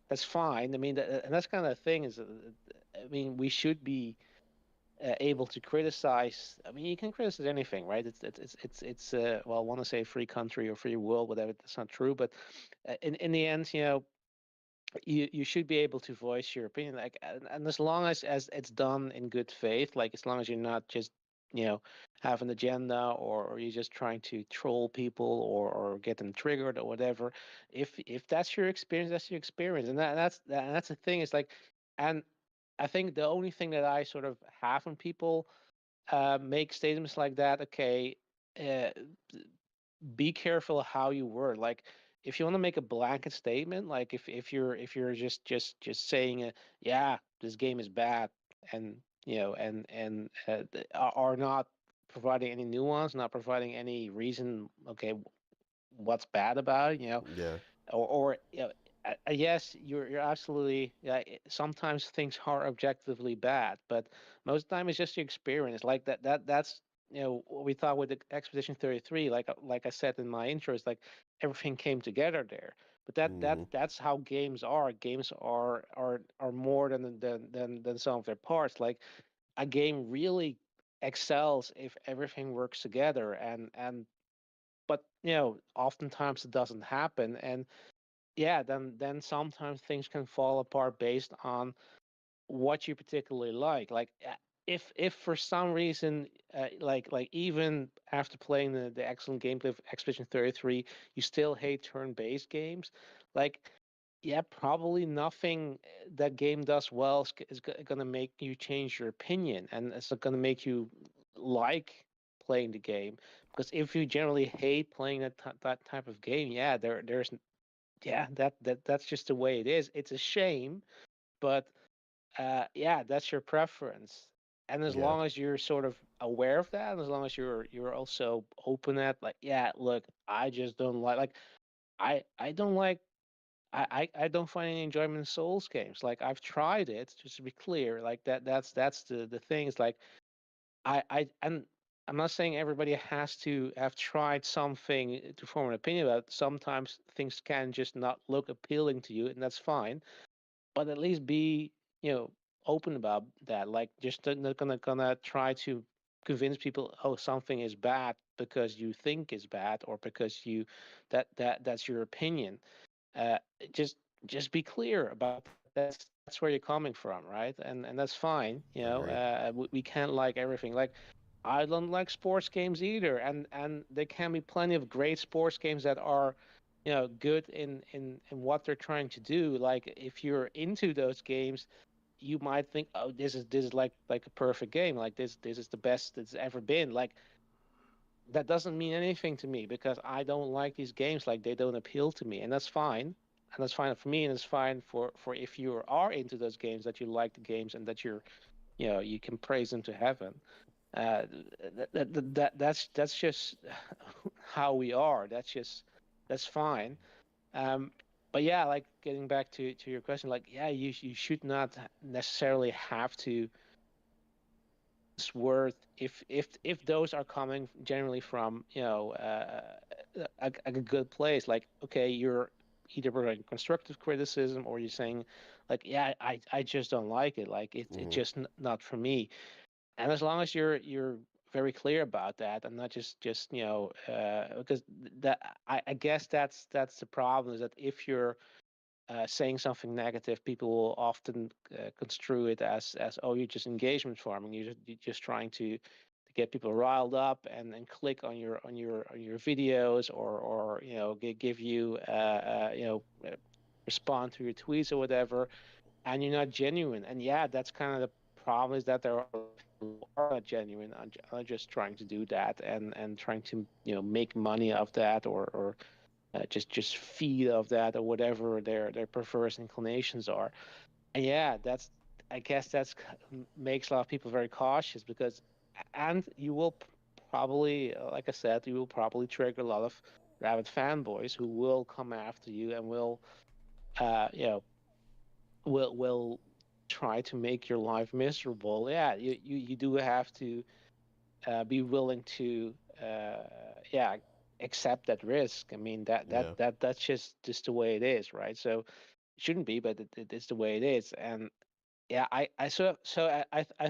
that's fine. I mean, and that's kind of the thing is, I mean, we should be able to criticize. I mean, you can criticize anything, right? It's well, I want to say free country or free world, whatever. That's not true, but in the end, you should be able to voice your opinion, like, and as long as it's done in good faith, like, as long as you're not just have an agenda, or you're just trying to troll people, or get them triggered or whatever. If that's your experience, that's your experience, and that's the thing. It's like, and I think the only thing that I sort of have when people make statements like that, okay, uh, be careful how you word. Like, if you want to make a blanket statement, like, if you're just saying, yeah, this game is bad, and are not providing any nuance, not providing any reason, okay, what's bad about it, Yeah. or yes, you're absolutely, yeah. Sometimes things are objectively bad, but most of the time it's just your experience. Like, that's what we thought with the Expedition 33. Like I said in my intro, it's like everything came together there. But Mm-hmm. that's how games are. Games are more than some of their parts. Like, a game really excels if everything works together, and but oftentimes it doesn't happen, and yeah, then sometimes things can fall apart based on what you particularly like. Like if for some reason, like even after playing the excellent gameplay of Expedition 33, you still hate turn-based games, like yeah, probably nothing that game does well is going to make you change your opinion, and it's not going to make you like playing the game. Because if you generally hate playing that type of game, yeah, there's yeah, that's just the way it is. It's a shame, but yeah, that's your preference. And as Yeah. long as you're sort of aware of that, and as long as you're also open at like, yeah, look, I just don't like I don't like I don't find any enjoyment in Souls games. Like I've tried it, just to be clear. Like that's the thing. Is like and I'm not saying everybody has to have tried something to form an opinion about it. Sometimes things can just not look appealing to you, and that's fine. But at least be, you know, open about that. Like just not gonna try to convince people, oh, something is bad because you think is bad, or because that's your opinion. uh, just just be clear about that. That's where you're coming from, right? And that's fine. Agreed. We can't like everything. Like I don't like sports games either, and there can be plenty of great sports games that are, good in what they're trying to do. Like if you're into those games, you might think, oh, this is like a perfect game. Like this is the best it's ever been. Like that doesn't mean anything to me because I don't like these games. Like they don't appeal to me, and that's fine. And that's fine for me, and it's fine for if you are into those games, that you like the games and that you can praise them to heaven. Uh, that's just how we are. That's fine. Um, but yeah, like getting back to your question, like yeah, you should not necessarily have to worth if those are coming generally from a good place. Like okay, you're either providing constructive criticism, or you're saying like yeah, I just don't like it, like it's Hmm. just not for me. And as long as you're very clear about that, and not just because that I guess that's the problem, is that if you're saying something negative, people will often construe it as oh, you're just engagement farming. You're just trying to get people riled up and click on your videos, or give you respond to your tweets or whatever, and you're not genuine. And yeah, that's kind of the problem, is that there are people who are not genuine, are just trying to do that, and trying to make money of that, or just feed of that, or whatever their perverse inclinations are. And yeah, I guess makes a lot of people very cautious, because and you will probably, like I said, you will probably trigger a lot of rabid fanboys who will come after you, and will uh you know will try to make your life miserable. Yeah, you do have to be willing to uh, yeah, accept that risk. I mean, Yeah. that's just the way it is, right? So it shouldn't be, but it's the way it is. And yeah, I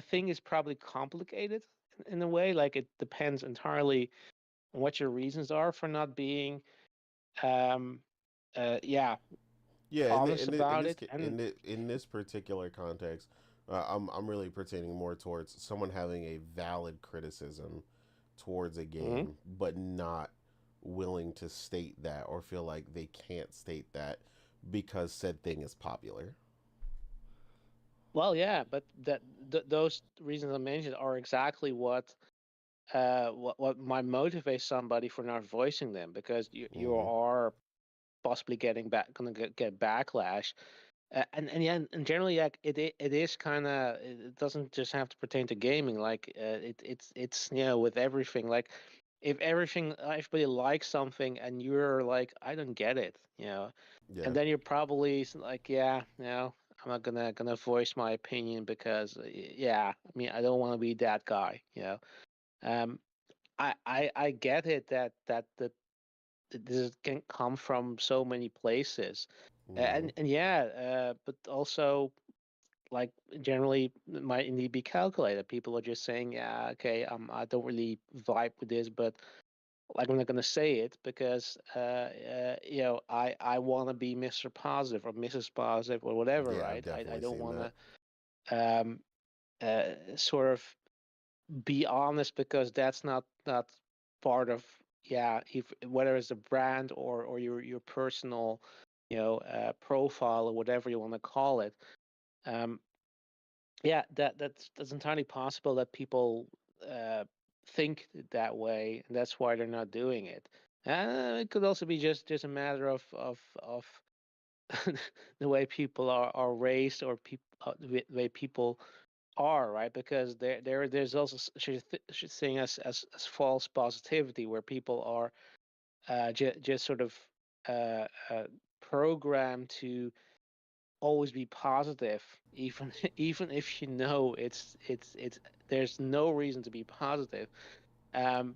think it's probably complicated in a way. Like it depends entirely on what your reasons are for not being um yeah, Yeah, honest in about this it. And in this particular context, I'm really pertaining more towards someone having a valid criticism towards a mhm. game, but not willing to state that, or feel like they can't state that because said thing is popular. Well, yeah, but those reasons I mentioned are exactly what might motivate somebody for not voicing them, because you Hmm. are possibly gonna get backlash. And yeah, and generally, like it is kind of, it doesn't just have to pertain to gaming. Like it's with everything. Like if everybody likes something, and you're like, I don't get it, Yeah. and then you're probably like, yeah, I'm not gonna voice my opinion, because yeah, I mean, I don't want to be that guy. Um, I get it that this can come from so many places, Hmm. and yeah, but also like generally might indeed be calculated. People are just saying, yeah, okay, I don't really vibe with this, but like I'm not gonna say it because I want to be Mr. Positive or Mrs. Positive or whatever, Yeah, I've right? I definitely don't seen want that. to sort of be honest because that's not part of, yeah, if whether it's a brand or your personal profile or whatever you want to call it. um yeah, that's entirely possible that people uh think that way, and that's why they're not doing it. It could also be just a matter of the way people are raised, or people the way people are, right? Because there's also such a thing as false positivity, where people are just sort of uh, uh, programmed to always be positive, even even if you know it's there's no reason to be positive.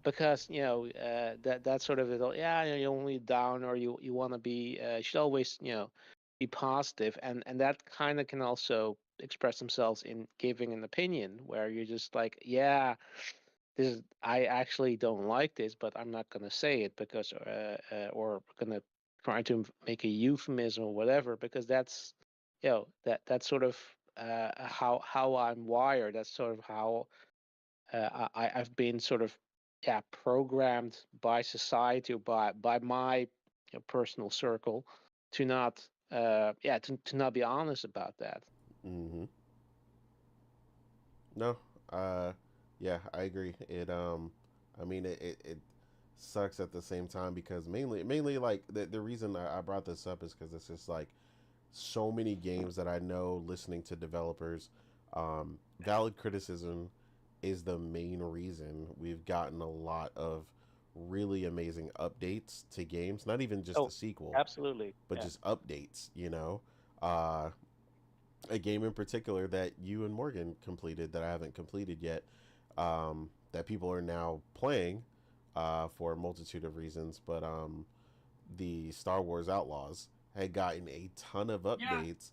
Because that sort of is, yeah, you're only down, or you want to be, you should always be positive, and that kind of can also express themselves in giving an opinion, where you're just like, yeah, this is, I actually don't like this, but I'm not gonna say it because or gonna try to make a euphemism or whatever, because that's that's sort of how I'm wired. That's sort of how I've been sort of, yeah, programmed by society, or by my personal circle, to not to not be honest about that. Mm-hmm. No, uh, yeah, I agree. I mean, it sucks at the same time because mainly like the reason I brought this up is because it's just like so many games that I know listening to developers, valid criticism is the main reason we've gotten a lot of really amazing updates to games. Not even just Oh, a sequel, absolutely, but yeah. just updates. Uh, a game in particular that you and Morgan completed that I haven't completed yet, that people are now playing for a multitude of reasons. But the Star Wars Outlaws had gotten a ton of Yeah, updates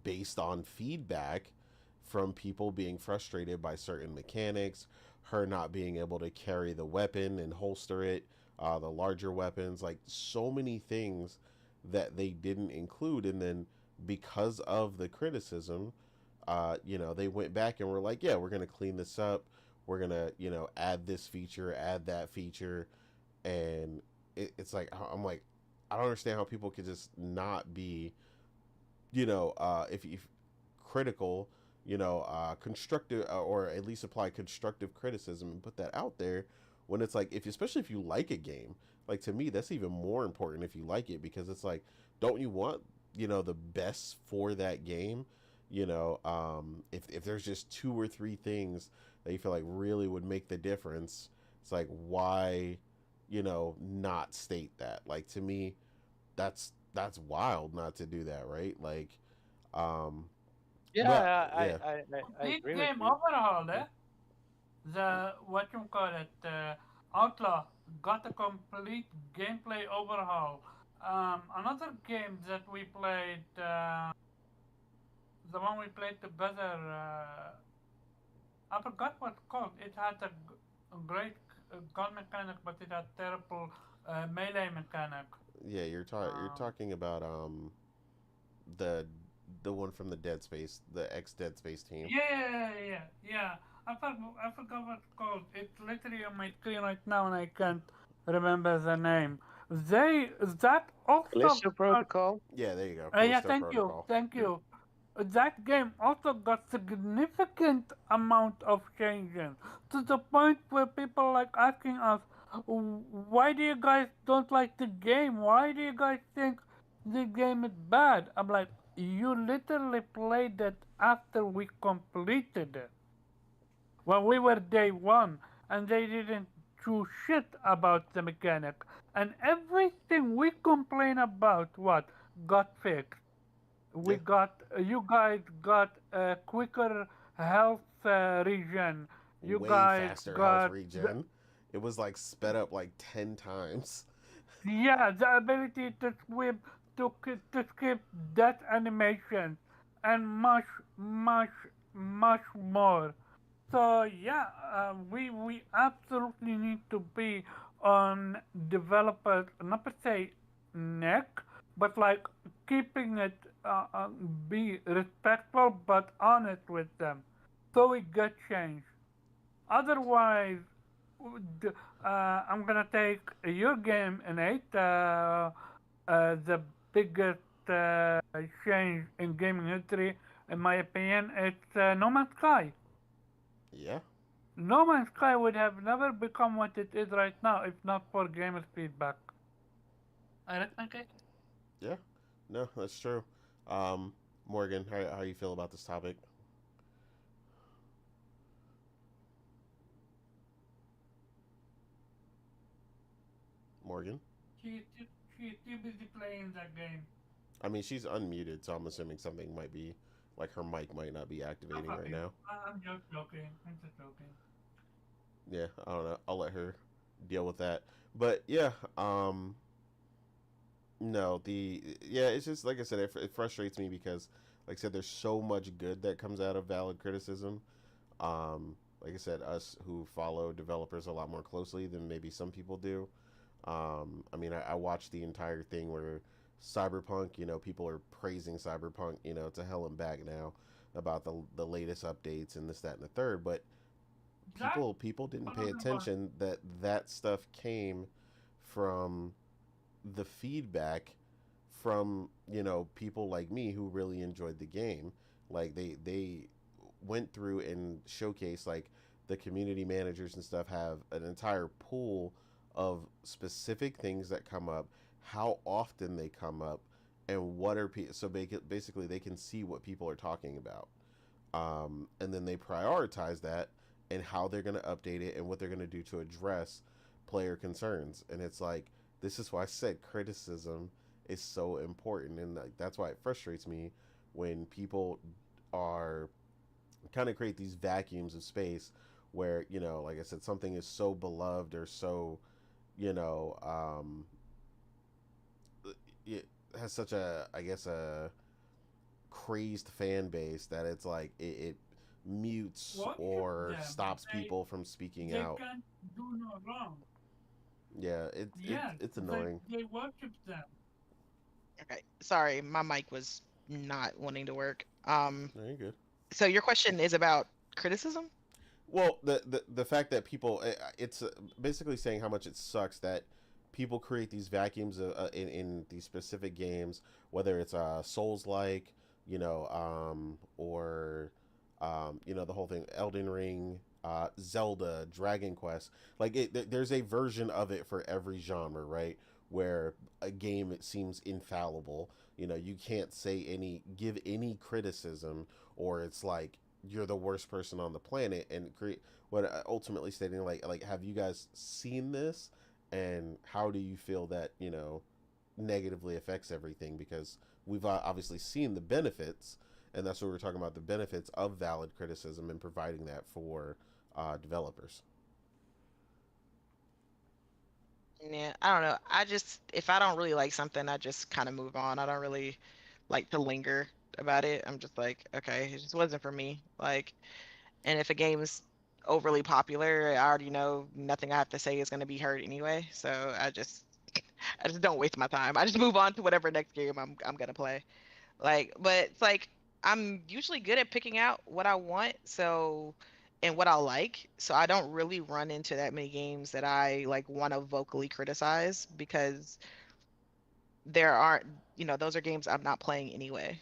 based on feedback from people being frustrated by certain mechanics, her not being able to carry the weapon and holster it, the larger weapons, like so many things that they didn't include. And then because of the criticism, they went back and were like, yeah, we're going to clean this up. We're going to, add this feature, add that feature. And it's like, I'm like, I don't understand how people could just not be, if critical, constructive, or at least apply constructive criticism and put that out there when it's like, if especially if you like a game, like to me that's even more important if you like it, because it's like, don't you want the best for that game? If there's just two or three things that you feel like really would make the difference, it's like, why not state that? Like, to me, that's wild not to do that, right? Like, um but Yeah, yeah. I complete agree with game you. overhaul, Yeah. eh? The what you call it, Outlaw got a complete gameplay overhaul. Another game that we played, the one we played together, I forgot what it's called. It had a great gun mechanic, but it had terrible melee mechanic. Yeah, you're Um, talking about the the one from the Dead Space, the ex Dead Space team. yeah. I forgot what it's called. It's literally on my screen right now, and I can't remember the name. That also Callisto got. Protocol. Yeah, there you go. Yeah, Callisto Protocol. thank you. That game also got significant amount of changes, to the point where people like asking us, why do you guys don't like the game? Why do you guys think the game is bad? I'm like, you literally played it after we completed it. When we were day one, and they didn't do shit about the mechanic. And everything we complain about, what, got fixed. We Yeah, got, you guys got a quicker health regen. You way guys faster health got the, regen. It was like sped up like 10 times. yeah, the ability to skip that animation. and much, much, much more. So yeah, we absolutely need to be on developers, not per se neck, but like keeping it be respectful but honest with them, so we get change. Otherwise, I'm gonna take your game in it. The biggest change in gaming history, in my opinion, it's No Man's Sky. Yeah, No Man's Sky would have never become what it is right now if not for gamers' feedback. I reckon, okay. yeah. No, that's true. Um, Morgan, how you feel about this topic? Morgan? She's too busy playing that game. I mean, she's unmuted, so I'm assuming something might be like her mic might not be No activating right fucking. now. I'm just joking. I'm just joking. Yeah, I don't know. I'll let her deal with that. But yeah, no, it's just like I said, it frustrates me because, like I said, there's so much good that comes out of valid criticism. Like I said, us who follow developers a lot more closely than maybe some people do. I mean, I watched the entire thing where Cyberpunk, people are praising Cyberpunk, to hell and back now about the latest updates and this, that, and the third. But That people didn't pay another one. attention that that stuff came from the feedback from people like me who really enjoyed the game. Like they went through and showcased, like, the community managers and stuff have an entire pool of specific things that come up, how often they come up, and what are so basically they can see what people are talking about, and then they prioritize that and how they're going to update it and what they're going to do to address player concerns. And it's like, this is why I said criticism is so important, and like, that's why it frustrates me when people are kind of create these vacuums of space where, like I said, something is so beloved or so, you know um it has such a, I guess, a crazed fan base that it's like it mutes Worship or them. stops people from speaking They out. can't do no wrong. Yeah, Yes, it's annoying. they worship them. Okay. Sorry, my mic was not wanting to work. No, you're good. So your question is about criticism? Well, the fact that people, it's basically saying how much it sucks that people create these vacuums in these specific games, whether it's Souls like, or the whole thing, Elden Ring, Zelda, Dragon Quest. Like there's a version of it for every genre, right? Where a game, it seems infallible. You can't give any criticism, or it's like you're the worst person on the planet, and create what, ultimately stating, like, have you guys seen this, and how do you feel that negatively affects everything? Because we've obviously seen the benefits, and that's what we're talking about, the benefits of valid criticism and providing that for developers. Yeah, I don't know. I just, if I don't really like something, I just kind of move on. I don't really like to linger about it. I'm just like, okay, it just wasn't for me. Like, and if a game is overly popular, I already know nothing I have to say is going to be heard anyway. So I just don't waste my time. I just move on to whatever next game I'm gonna play. Like, but it's like I'm usually good at picking out what I want, so and what I like. So I don't really run into that many games that I like want to vocally criticize because there aren't, those are games I'm not playing anyway.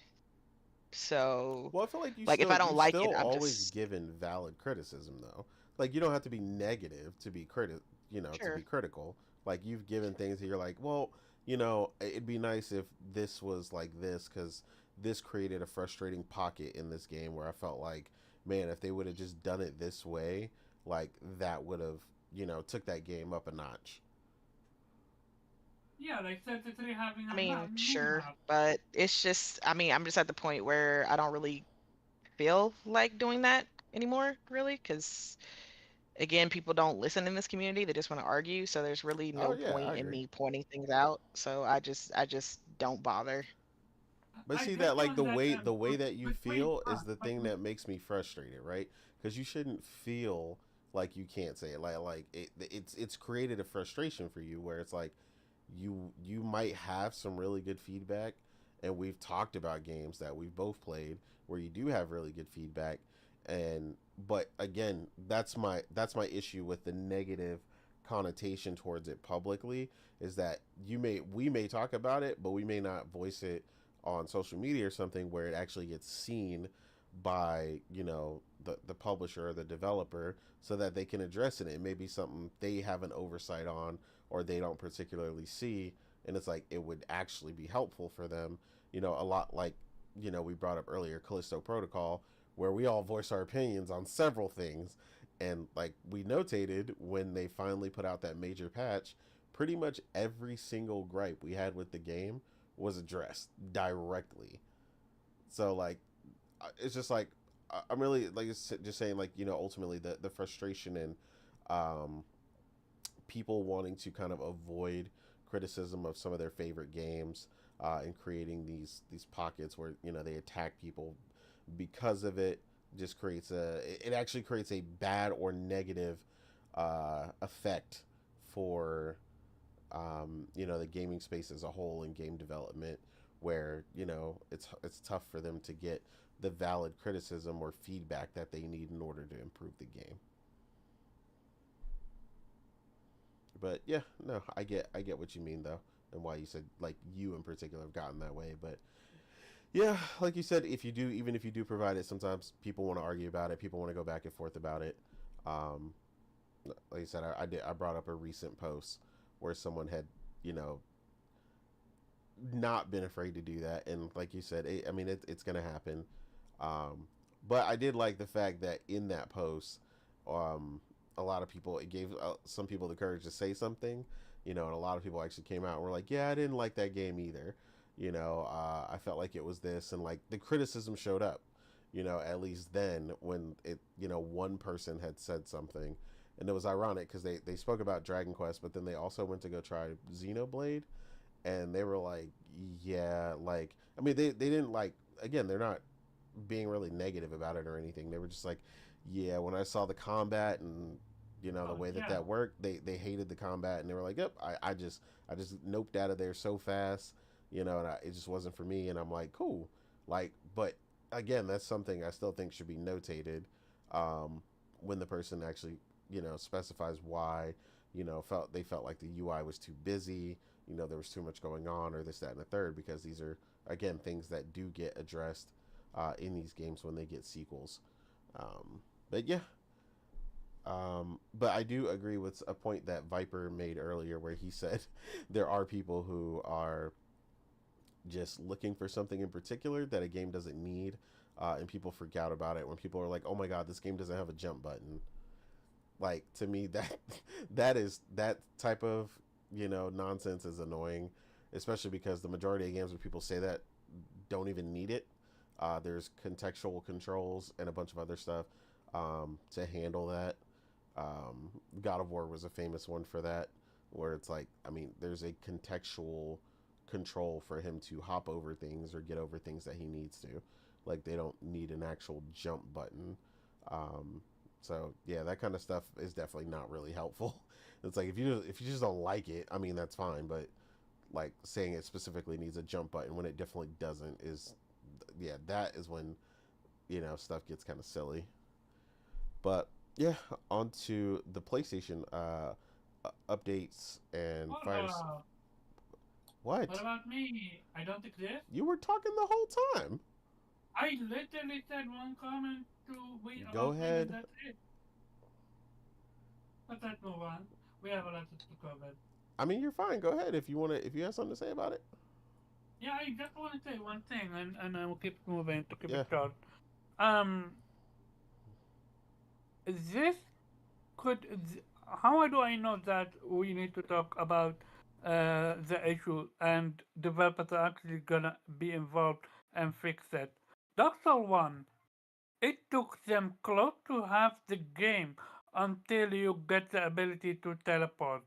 So, Well, I feel like you like if still I don't you've like still it, I'm always just given valid criticism, though. Like, you don't have to be negative to be to be sure. critical. Like, you've given things that you're like, well, it'd be nice if this was like this, because this created a frustrating pocket in this game where I felt like, man, if they would have just done it this way, like, that would have, took that game up a notch. Yeah, like 33 having I a mean, new sure, map. but it's just, I mean, I'm just at the point where I don't really feel like doing that anymore, really, because again, people don't listen in this community. They just want to argue. So there's really Oh no yeah, I point in agree. me pointing things out. So I just don't bother. But I see get that like on that the end, way that you but wait, feel is the but thing that makes me frustrated, right? Because you shouldn't feel like you can't say it. It's created a frustration for you where it's like you might have some really good feedback, and we've talked about games that we've both played where you do have really good feedback, and but again, that's my issue with the negative connotation towards it publicly is that we may talk about it, but we may not voice it on social media or something where it actually gets seen by the publisher or the developer so that they can address it. It may be something they have an oversight on or they don't particularly see, and it's like it would actually be helpful for them. A lot like we brought up earlier Callisto Protocol, where we all voice our opinions on several things, and like we notated when they finally put out that major patch, pretty much every single gripe we had with the game was addressed directly. So like it's just like I'm really like just saying like ultimately the frustration and um people wanting to kind of avoid criticism of some of their favorite games, and creating these pockets where they attack people because of it just creates it actually creates a bad or negative effect for the gaming space as a whole in game development, where it's tough for them to get the valid criticism or feedback that they need in order to improve the game. But yeah, no, I get what you mean though, and why you said like you in particular have gotten that way. But yeah, like you said, if you do, even if you do provide it, sometimes people want to argue about it. People want to go back and forth about it. Um, like I said, I brought up a recent post where someone had you know not been afraid to do that, and like you said, I mean it's gonna happen. Um, but I did like the fact that in that post, um, a lot of people it gave some people the courage to say something, and a lot of people actually came out and were like, "Yeah, I didn't like that game either." I felt like it was this, and like the criticism showed up. At least then when one person had said something, and it was ironic because they spoke about Dragon Quest, but then they also went to go try Xenoblade, and they were like, yeah, like I mean they didn't like again they're not being really negative about it or anything. They were just like, yeah, when I saw the combat and the oh way that yeah, that worked, they hated the combat and they were like, yep, I just noped out of there so fast, and it just wasn't for me. And I'm like, cool, like, but again, that's something I still think should be notated, um, when the person actually specifies why felt like the UI was too busy, there was too much going on, or this, that, and the third, because these are again things that do get addressed in these games when they get sequels. But yeah, but I do agree with a point that Viper made earlier, where he said there are people who are just looking for something in particular that a game doesn't need, and people freak out about it when people are like, "Oh my god, this game doesn't have a jump button." Like to me, that that type of nonsense is annoying, especially because the majority of games where people say that don't even need it. There's contextual controls and a bunch of other stuff to handle that. God of War was a famous one for that, where it's like, I mean, there's a contextual control for him to hop over things or get over things that he needs to. Like, they don't need an actual jump button. Um, so yeah, that kind of stuff is definitely not really helpful. It's like if you just don't like it, I mean that's fine, but like saying it specifically needs a jump button when it definitely doesn't is, yeah, that is when stuff gets kind of silly. But yeah, on to the PlayStation updates and hold fires. on. What What? about me? I don't exist. You were talking the whole time. I literally said one comment to we Go all played and ahead. that's it. But let's move on. We have a lot to cover. I mean, you're fine. Go ahead if you want to. If you have something to say about it. Yeah, I just want to say one thing, and I will keep moving to keep Yeah. it short. Um, this could. How do I know that we need to talk about the issue and developers are actually gonna be involved and fix it? Dark Souls 1, it took them close to half the game until you get the ability to teleport.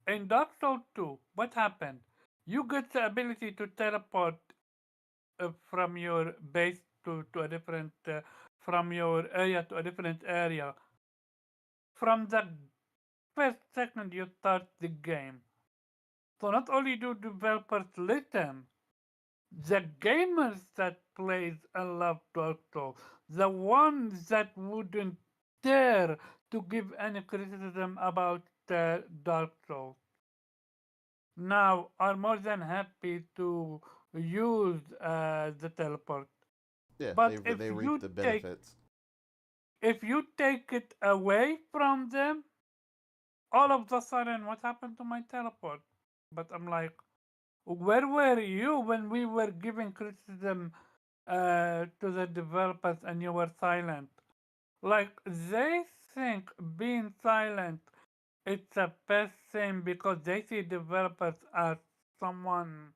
In Dark Souls 2, what happened? You get the ability to teleport from your base to a different, from your area to a different area. From the first second you start the game. So not only do developers listen, the gamers that plays and love Dark Souls, the ones that wouldn't dare to give any criticism about Dark Souls, now are more than happy to use the teleport. Yeah, But if they reap you the take benefits. if you take it away from them, all of a sudden, what happened to my teleport? But I'm like, where were you when we were giving criticism to the developers and you were silent? Like they think being silent it's the best thing because they see developers as someone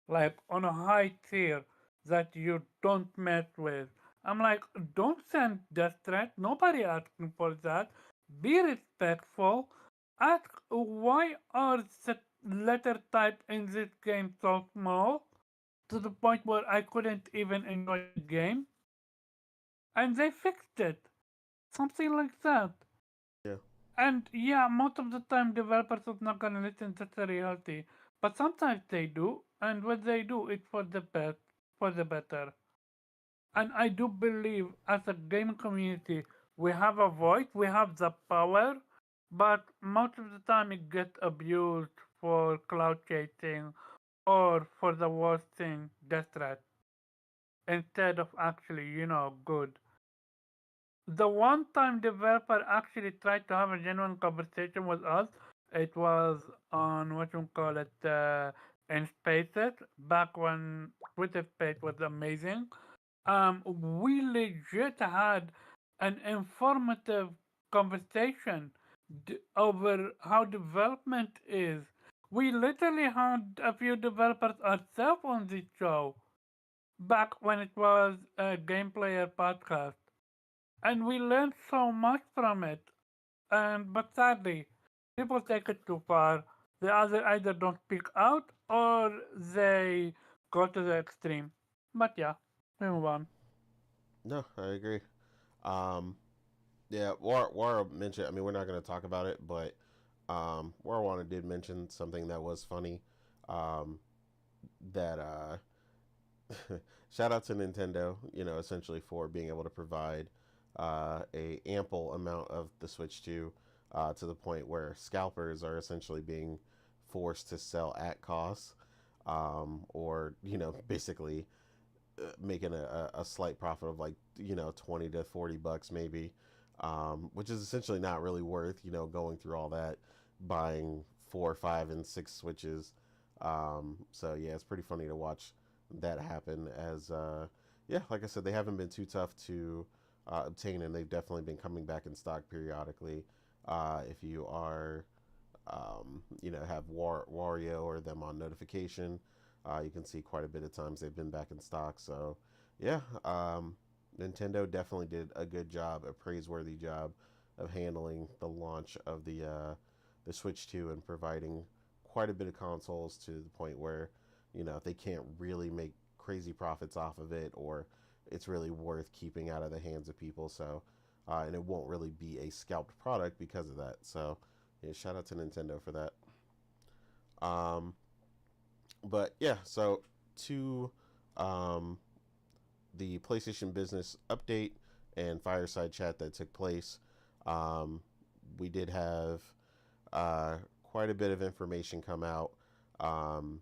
like on a high tier that you don't mess with. I'm like, don't send death threat. Nobody asking for that. Be respectful. Ask why are the letter type in this game so small to the point where I couldn't even enjoy the game, and they fixed it. Something like that. Yeah. And yeah, most of the time developers are not gonna listen to the reality, but sometimes they do, and when they do, it's for the best, for the better. And I do believe, as a gaming community, we have a voice, we have the power, but most of the time it gets abused for cloud chasing or for the worst thing, death threat, instead of actually, good. The one time developer actually tried to have a genuine conversation with us, it was on what you call it, in Spaces, back when Twitter Space was amazing. We legit had an informative conversation over how development is. We literally had a few developers ourselves on this show back when it was a Game Player podcast, and we learned so much from it. And but sadly, people take it too far. They either don't speak out or they go to the extreme. But yeah, we move on. No, I agree. Um, yeah, Wara mentioned. I mean, we're not going to talk about it, but Warwana did mention something that was funny. Um, that shout out to Nintendo. You know, essentially for being able to provide a ample amount of the Switch 2 to the point where scalpers are essentially being forced to sell at cost, or basically making a slight profit of like 20 to 40 bucks maybe, which is essentially not really worth going through all that, buying 4, 5, and 6 switches. So yeah, it's pretty funny to watch that happen. As yeah, like I said, they haven't been too tough to obtain, and they've definitely been coming back in stock periodically. If you are have Wario or them on notification, you can see quite a bit of times they've been back in stock. So, yeah, Nintendo definitely did a good job, a praiseworthy job of handling the launch of the Switch 2 and providing quite a bit of consoles to the point where they can't really make crazy profits off of it, or it's really worth keeping out of the hands of people. So, and it won't really be a scalped product because of that. So, yeah, shout out to Nintendo for that. Um, but yeah, so to um, the PlayStation Business update and fireside chat that took place, um, we did have quite a bit of information come out, um,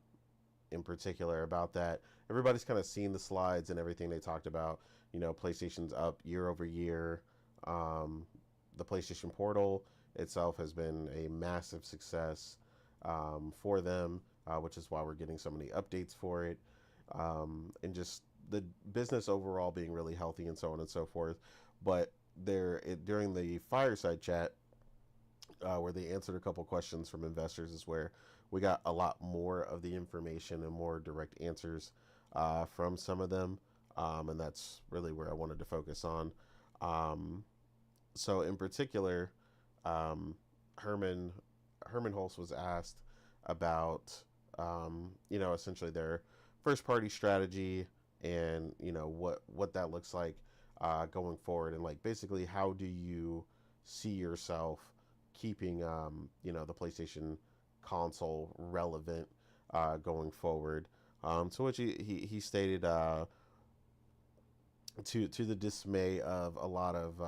in particular about that. Everybody's kind of seen the slides and everything they talked about. PlayStation's up year over year. Um, the PlayStation Portal itself has been a massive success for them, which is why we're getting so many updates for it. And just the business overall being really healthy and so on and so forth. But during the fireside chat, where they answered a couple questions from investors, is where we got a lot more of the information and more direct answers from some of them. And that's really where I wanted to focus on. Um, so in particular, um, Herman Herman Hulse was asked about essentially their first party strategy and what that looks like going forward, and like basically how do you see yourself keeping the PlayStation console relevant going forward. To which he stated to the dismay of a lot of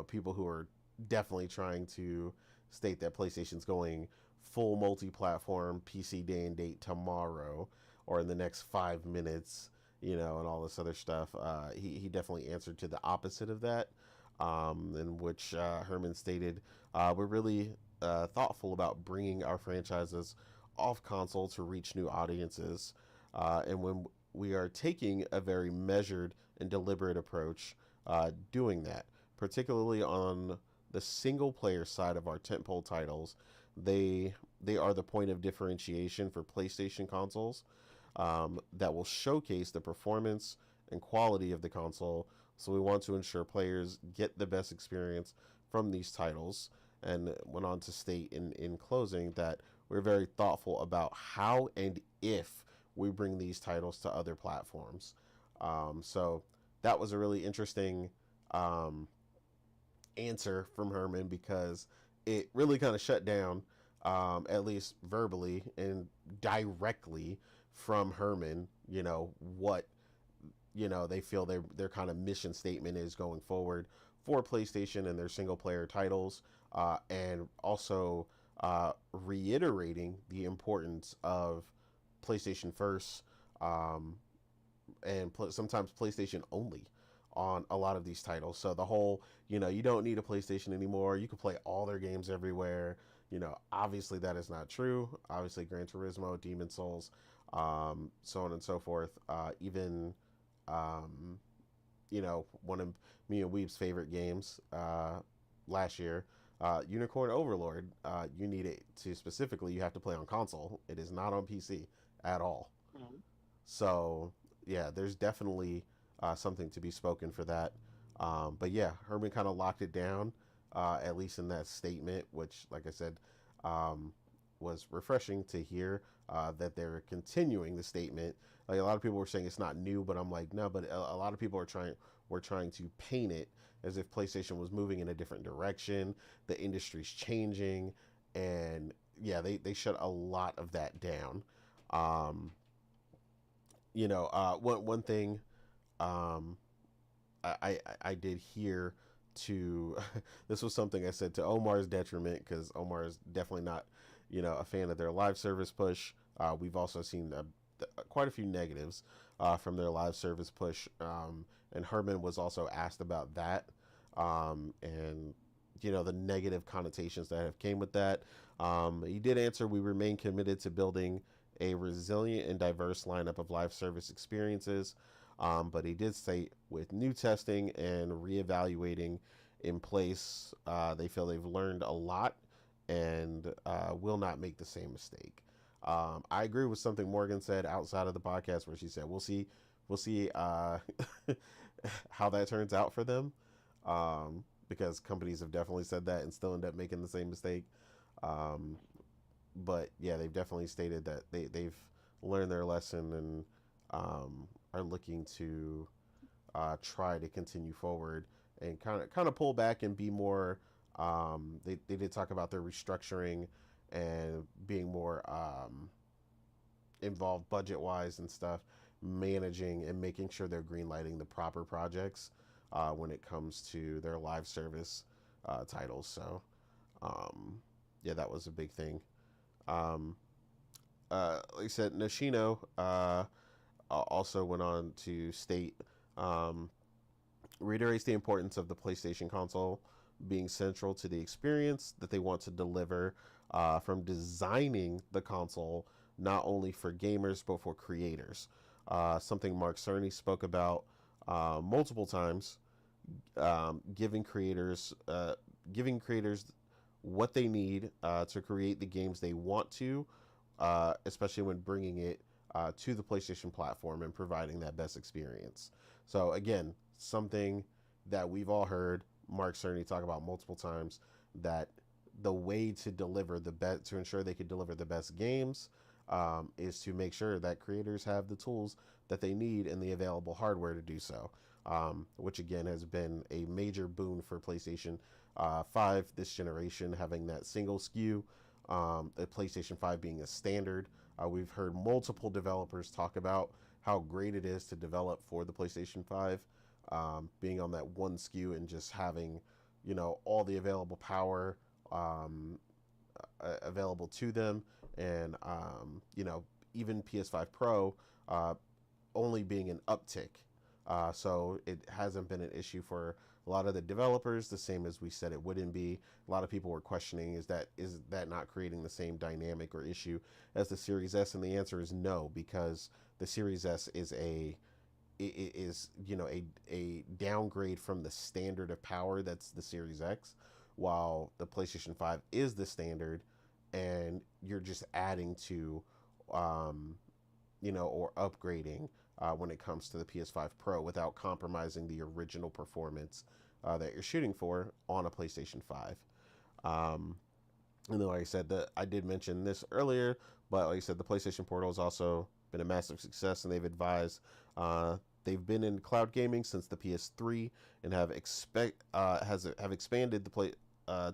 people who are definitely trying to state that PlayStation's going full multi-platform PC day and date tomorrow or in the next 5 minutes, and all this other stuff. He definitely answered to the opposite of that, in which Herman stated, "We're really thoughtful about bringing our franchises off console to reach new audiences, and when we are taking a very measured and deliberate approach doing that, particularly on the single player side of our tentpole titles. They are the point of differentiation for PlayStation consoles that will showcase the performance and quality of the console. So we want to ensure players get the best experience from these titles." And went on to state in closing that we're very thoughtful about how and if we bring these titles to other platforms. So that was a really interesting um, answer from Herman, because it really kind of shut down, at least verbally and directly from Herman, what they feel their kind of mission statement is going forward for PlayStation and their single player titles, and also reiterating the importance of PlayStation first, and sometimes PlayStation only on a lot of these titles. So the whole, you don't need a PlayStation anymore. You can play all their games everywhere. Obviously that is not true. Obviously Gran Turismo, Demon Souls, so on and so forth. Even, one of me and Weeb's favorite games last year, Unicorn Overlord, you need it to specifically, you have to play on console. It is not on PC at all. Mhm. So yeah, there's definitely something to be spoken for that. But yeah, Herman kind of locked it down, at least in that statement, which, like I said, was refreshing to hear that they're continuing the statement. Like, a lot of people were saying it's not new, but I'm like, no, but a lot of people were trying to paint it as if PlayStation was moving in a different direction. The industry's changing, and yeah, they shut a lot of that down. Um, one thing um, I did hear to this was something I said to Omar's detriment, because Omar is definitely not a fan of their live service push. We've also seen quite a few negatives from their live service push, and Herman was also asked about that, and the negative connotations that have came with that. He did answer, "We remain committed to building a resilient and diverse lineup of live service experiences." But he did say, with new testing and reevaluating in place, they feel they've learned a lot and will not make the same mistake. I agree with something Morgan said outside of the podcast, where she said, we'll see how that turns out for them, because companies have definitely said that and still end up making the same mistake. Um, but yeah, they've definitely stated that they've learned their lesson, and are looking to try to continue forward and kind of pull back and be more. They did talk about their restructuring and being more involved budget wise and stuff, managing and making sure they're greenlighting the proper projects when it comes to their live service titles. So yeah, that was a big thing. Um, like I said, Nishino also went on to state, um, reiterates the importance of the PlayStation console being central to the experience that they want to deliver, from designing the console not only for gamers but for creators. Something Mark Cerny spoke about multiple times, giving creators what they need to create the games they want to, especially when bringing it to the PlayStation platform and providing that best experience. So again, something that we've all heard Mark Cerny talk about multiple times, that the way to deliver the best, to ensure they could deliver the best games, is to make sure that creators have the tools that they need and the available hardware to do so, which again has been a major boon for PlayStation 5 this generation, having that single SKU, the PlayStation 5 being a standard. We've heard multiple developers talk about how great it is to develop for the PlayStation 5, being on that one SKU and just having, all the available power available to them. And, even PS5 Pro only being an uptick. So it hasn't been an issue for a lot of the developers, the same as we said it wouldn't be. A lot of people were questioning, is that not creating the same dynamic or issue as the Series S? And the answer is no, because the Series S is a downgrade from the standard of power that's the Series X, while the PlayStation 5 is the standard, and you're just adding to, um, or upgrading when it comes to the PS5 Pro without compromising the original performance that you're shooting for on a PlayStation 5. Um, and then, like I said, I did mention this earlier, but like I said, the PlayStation Portal has also been a massive success, and uh, they've been in cloud gaming since the PS3 and have expanded the play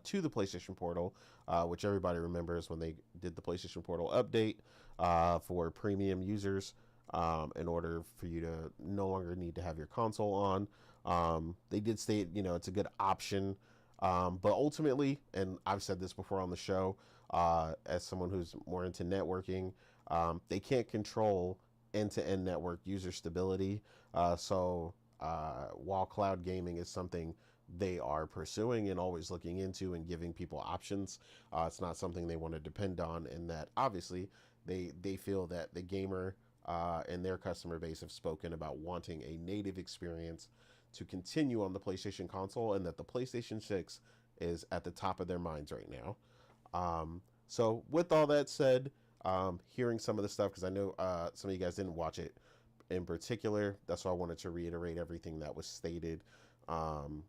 to the PlayStation Portal, which everybody remembers when they did the PlayStation Portal update for premium users. In order for you to no longer need to have your console on, they did state, it's a good option, but ultimately, and I've said this before on the show, as someone who's more into networking, they can't control end-to-end network user stability. While cloud gaming is something they are pursuing and always looking into and giving people options, it's not something they want to depend on. And that obviously they feel that the gamer and their customer base have spoken about wanting a native experience to continue on the PlayStation console, and that the PlayStation 6 is at the top of their minds right now. So, with all that said, hearing some of the stuff, because I know some of you guys didn't watch it in particular, that's why I wanted to reiterate everything that was stated um,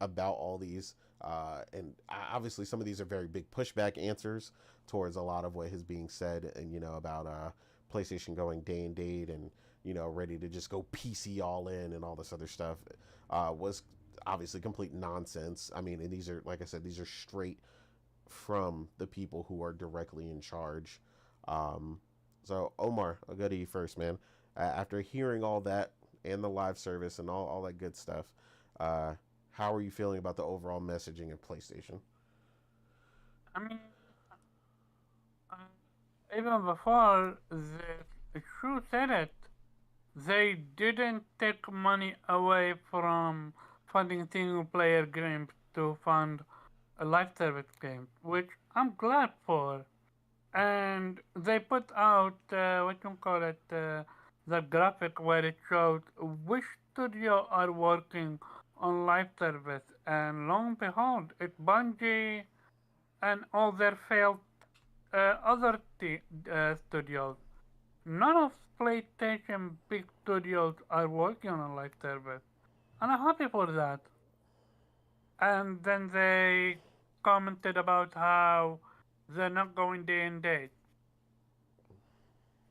about all these. And obviously, some of these are very big pushback answers towards a lot of what is being said, and about PlayStation going day and date, and ready to just go PC all in and all this other stuff, was obviously complete nonsense. I mean, and these are, like I said, these are straight from the people who are directly in charge. Um, so Omar, I'll go to you first, man. After hearing all that and the live service and all that good stuff, uh, how are you feeling about the overall messaging of PlayStation? I mean, uh, even before the shoe said it, they didn't take money away from funding single player games to fund a live service game, which I'm glad for. And they put out what you call it, the graphic where it showed which studio are working on live service, and lo and behold, it's Bungie and all their failed other studios. None of PlayStation big studios are working on live service, and I'm happy for that. And then they commented about how they're not going day and date.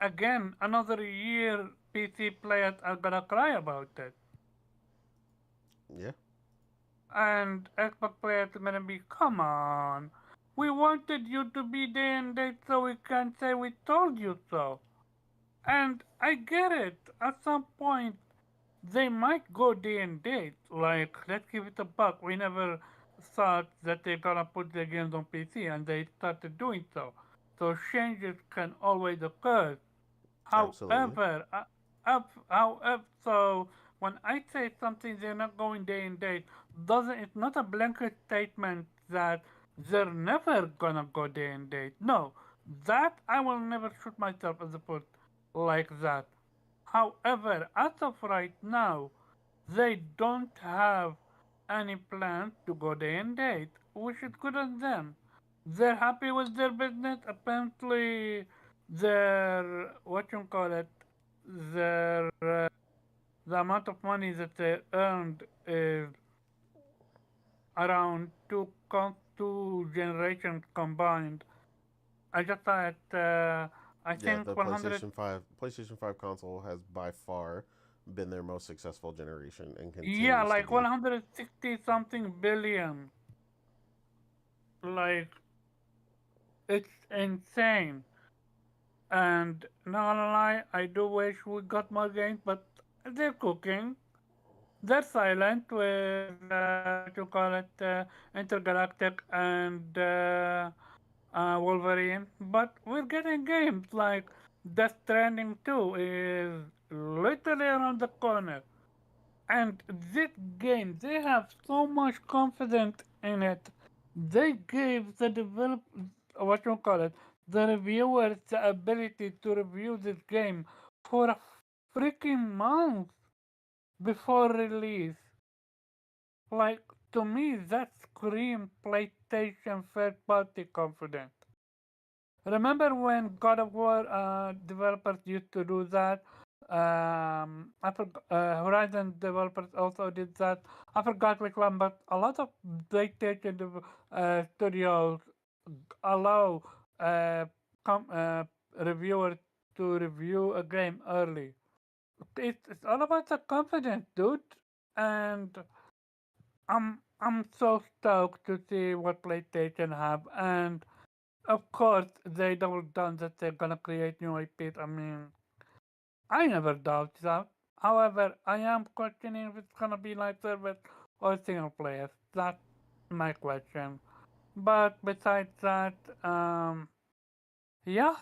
Again, another year PC players are gonna cry about it. Yeah, And Xbox players are gonna be, come on. We wanted you to be day and date so we can say we told you so. And I get it. At some point, they might go day and date. Like, let's give it a buck. We never thought that they're gonna put their games on PC, and they started doing so. So changes can always occur. absolutely. However, however, so when I say something they're not going day and date, doesn't it's not a blanket statement that they're never gonna go day and date. No, that I will never shoot myself as a foot like that. However, as of right now, they don't have any plans to go day and date, which is good on them. They're happy with their business. Apparently, their what you call it, their the amount of money that they earned is around two generations combined. I just saw it I Yeah, think the 100. PlayStation 5 console has by far been their most successful generation and Yeah, continues to like be. 160 something billion. Like, it's insane. And not gonna lie, I do wish we got more games, but they're cooking. They're silent with what you call it, Intergalactic and Wolverine, but we're getting games like Death Stranding 2 is literally around the corner. And this game, they have so much confidence in it. They gave the what you call it, the reviewers the ability to review this game for a freaking month before release. Like, to me, that screams PlayStation third party confidence. Remember when God of War developers used to do that? Horizon developers also did that. I forgot which one, but a lot of PlayStation studios allow uh, reviewers to review a game early. It's all about the confidence, dude. And I'm so stoked to see what PlayStation have, and of course they double down that they're gonna create new IPs. I mean, I never doubt that. However, I am questioning if it's gonna be live service or single player. That's my question. But besides that, yeah,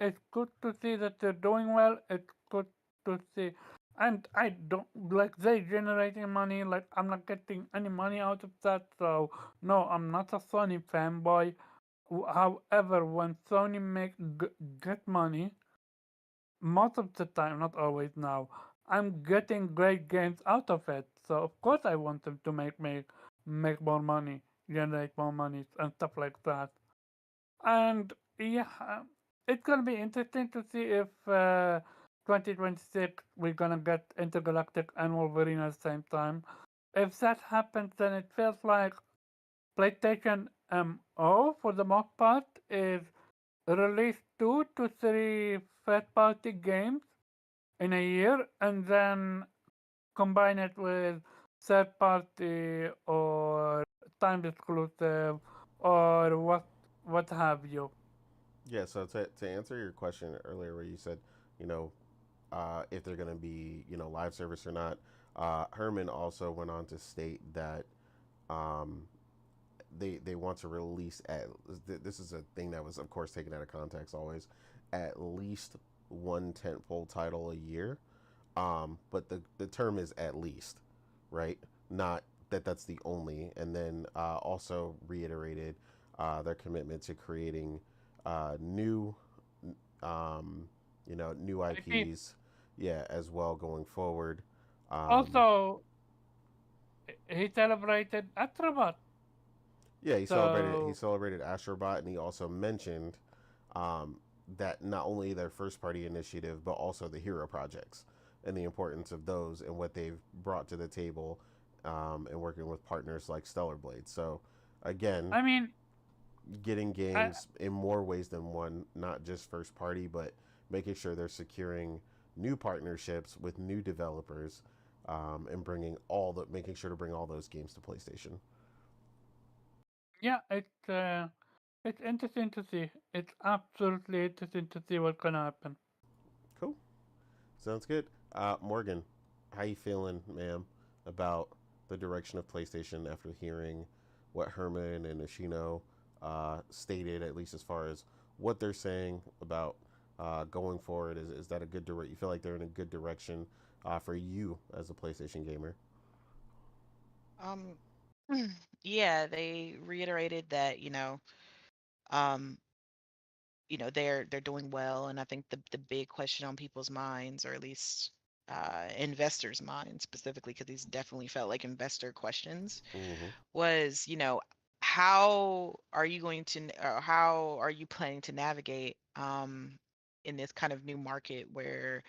it's good to see that they're doing well. It's good to see, and I don't like they generating money. Like I'm not getting any money out of that. So no, I'm not a Sony fanboy. However, when Sony get money, most of the time, not always now, I'm getting great games out of it. So of course I want them to make more money, generate more money and stuff like that. And yeah, it's gonna be interesting to see if 2026 we're gonna get Intergalactic and Wolverine at the same time. If that happens, then it feels like PlayStation MO for the most part is release 2 to 3 third-party games in a year, and then combine it with third-party or time exclusive or what have you. Yeah, so to answer your question earlier, where you said, you know, if they're going to be, live service or not, Herman also went on to state that um, they want to release at this is a thing that was of course taken out of context always, at least one tentpole title a year. But the term is at least, right? Not that that's the only. And then also reiterated their commitment to creating new, um, new IP. IPs, yeah, as well going forward. Um, Also, he celebrated Astrobot, yeah, he so celebrated Astrobot, and he also mentioned um, that not only their first party initiative, but also the hero projects and the importance of those and what they've brought to the table, and working with partners like Stellar Blade. So, again, I mean, getting I, games in more ways than one, not just first party, but making sure they're securing new partnerships with new developers, and making sure to bring all those games to PlayStation. yeah, it's interesting to see. It's absolutely interesting to see what's gonna happen. Cool. Sounds good. Morgan, how you feeling, ma'am, about the direction of PlayStation after hearing what Herman and Ishino stated, at least as far as what they're saying about going forward? Is that a good direction? You feel like they're in a good direction for you as a PlayStation gamer? Um, yeah, they reiterated that, um, they're doing well, and I think the big question on people's minds, or at least investors' minds specifically, because these definitely felt like investor questions, Mm-hmm. was, how are you or how are you planning to navigate in this kind of new market where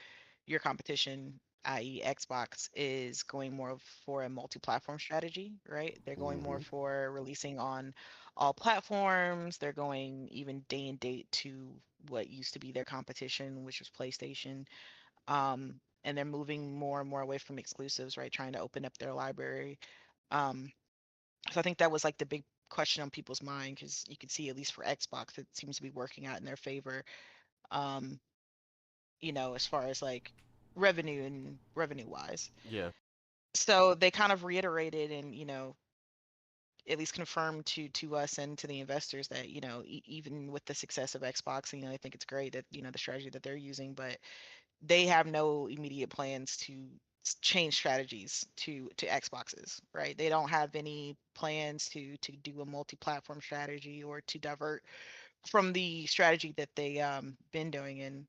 your competition, i.e. Xbox, is going more for a multi-platform strategy, right? They're going more Mm-hmm. for releasing on all platforms. They're going even day and date to what used to be their competition, which was PlayStation. And they're moving more and more away from exclusives, right? Trying to open up their library. Um, so I think that was like the big question on people's mind because you can see at least for Xbox, it seems to be working out in their favor. Um, as far as like revenue and revenue wise. Yeah. So they kind of reiterated and at least confirmed to us and to the investors that even with the success of Xbox, I think it's great that the strategy that they're using, but they have no immediate plans to change strategies to Xboxes, right? They don't have any plans to do a multi-platform strategy or to divert from the strategy that they been doing. And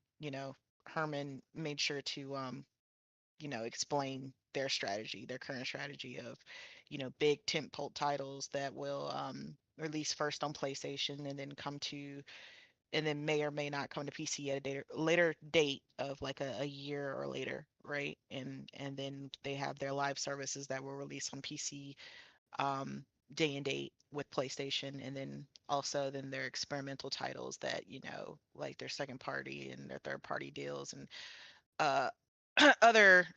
Herman made sure to explain their strategy, their current strategy of big tentpole titles that will release first on PlayStation and then may or may not come to PC at a later date of like a year or later, right? And then they have their live services that will release on PC um, day and date with PlayStation, and then also then their experimental titles that like their second party and their third party deals and uh, other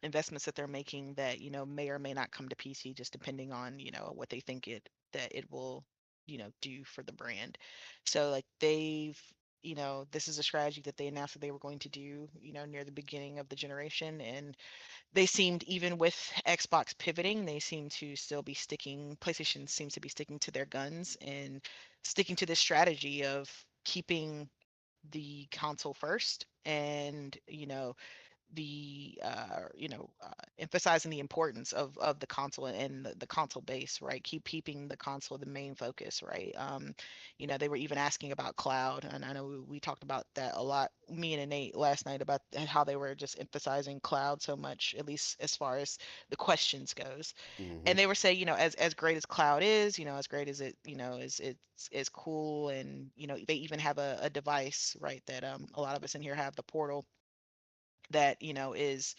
investments that they're making that may or may not come to PC, just depending on what they think it will do for the brand. So like they've this is a strategy that they announced that they were going to do near the beginning of the generation, and they seemed, even with Xbox pivoting, they seem to still be sticking. PlayStation seems to be sticking to their guns and sticking to this strategy of keeping the console first, and emphasizing the importance of the console and the console base, right? Keeping the console the main focus, right? They were even asking about cloud, and I know we talked about that a lot, me and Nate last night, about how they were just emphasizing cloud so much, at least as far as the questions goes. Mm-hmm. And they were saying, as great as cloud is, as great as it, is cool, and they even have a device, right, that a lot of us in here have, the Portal, that is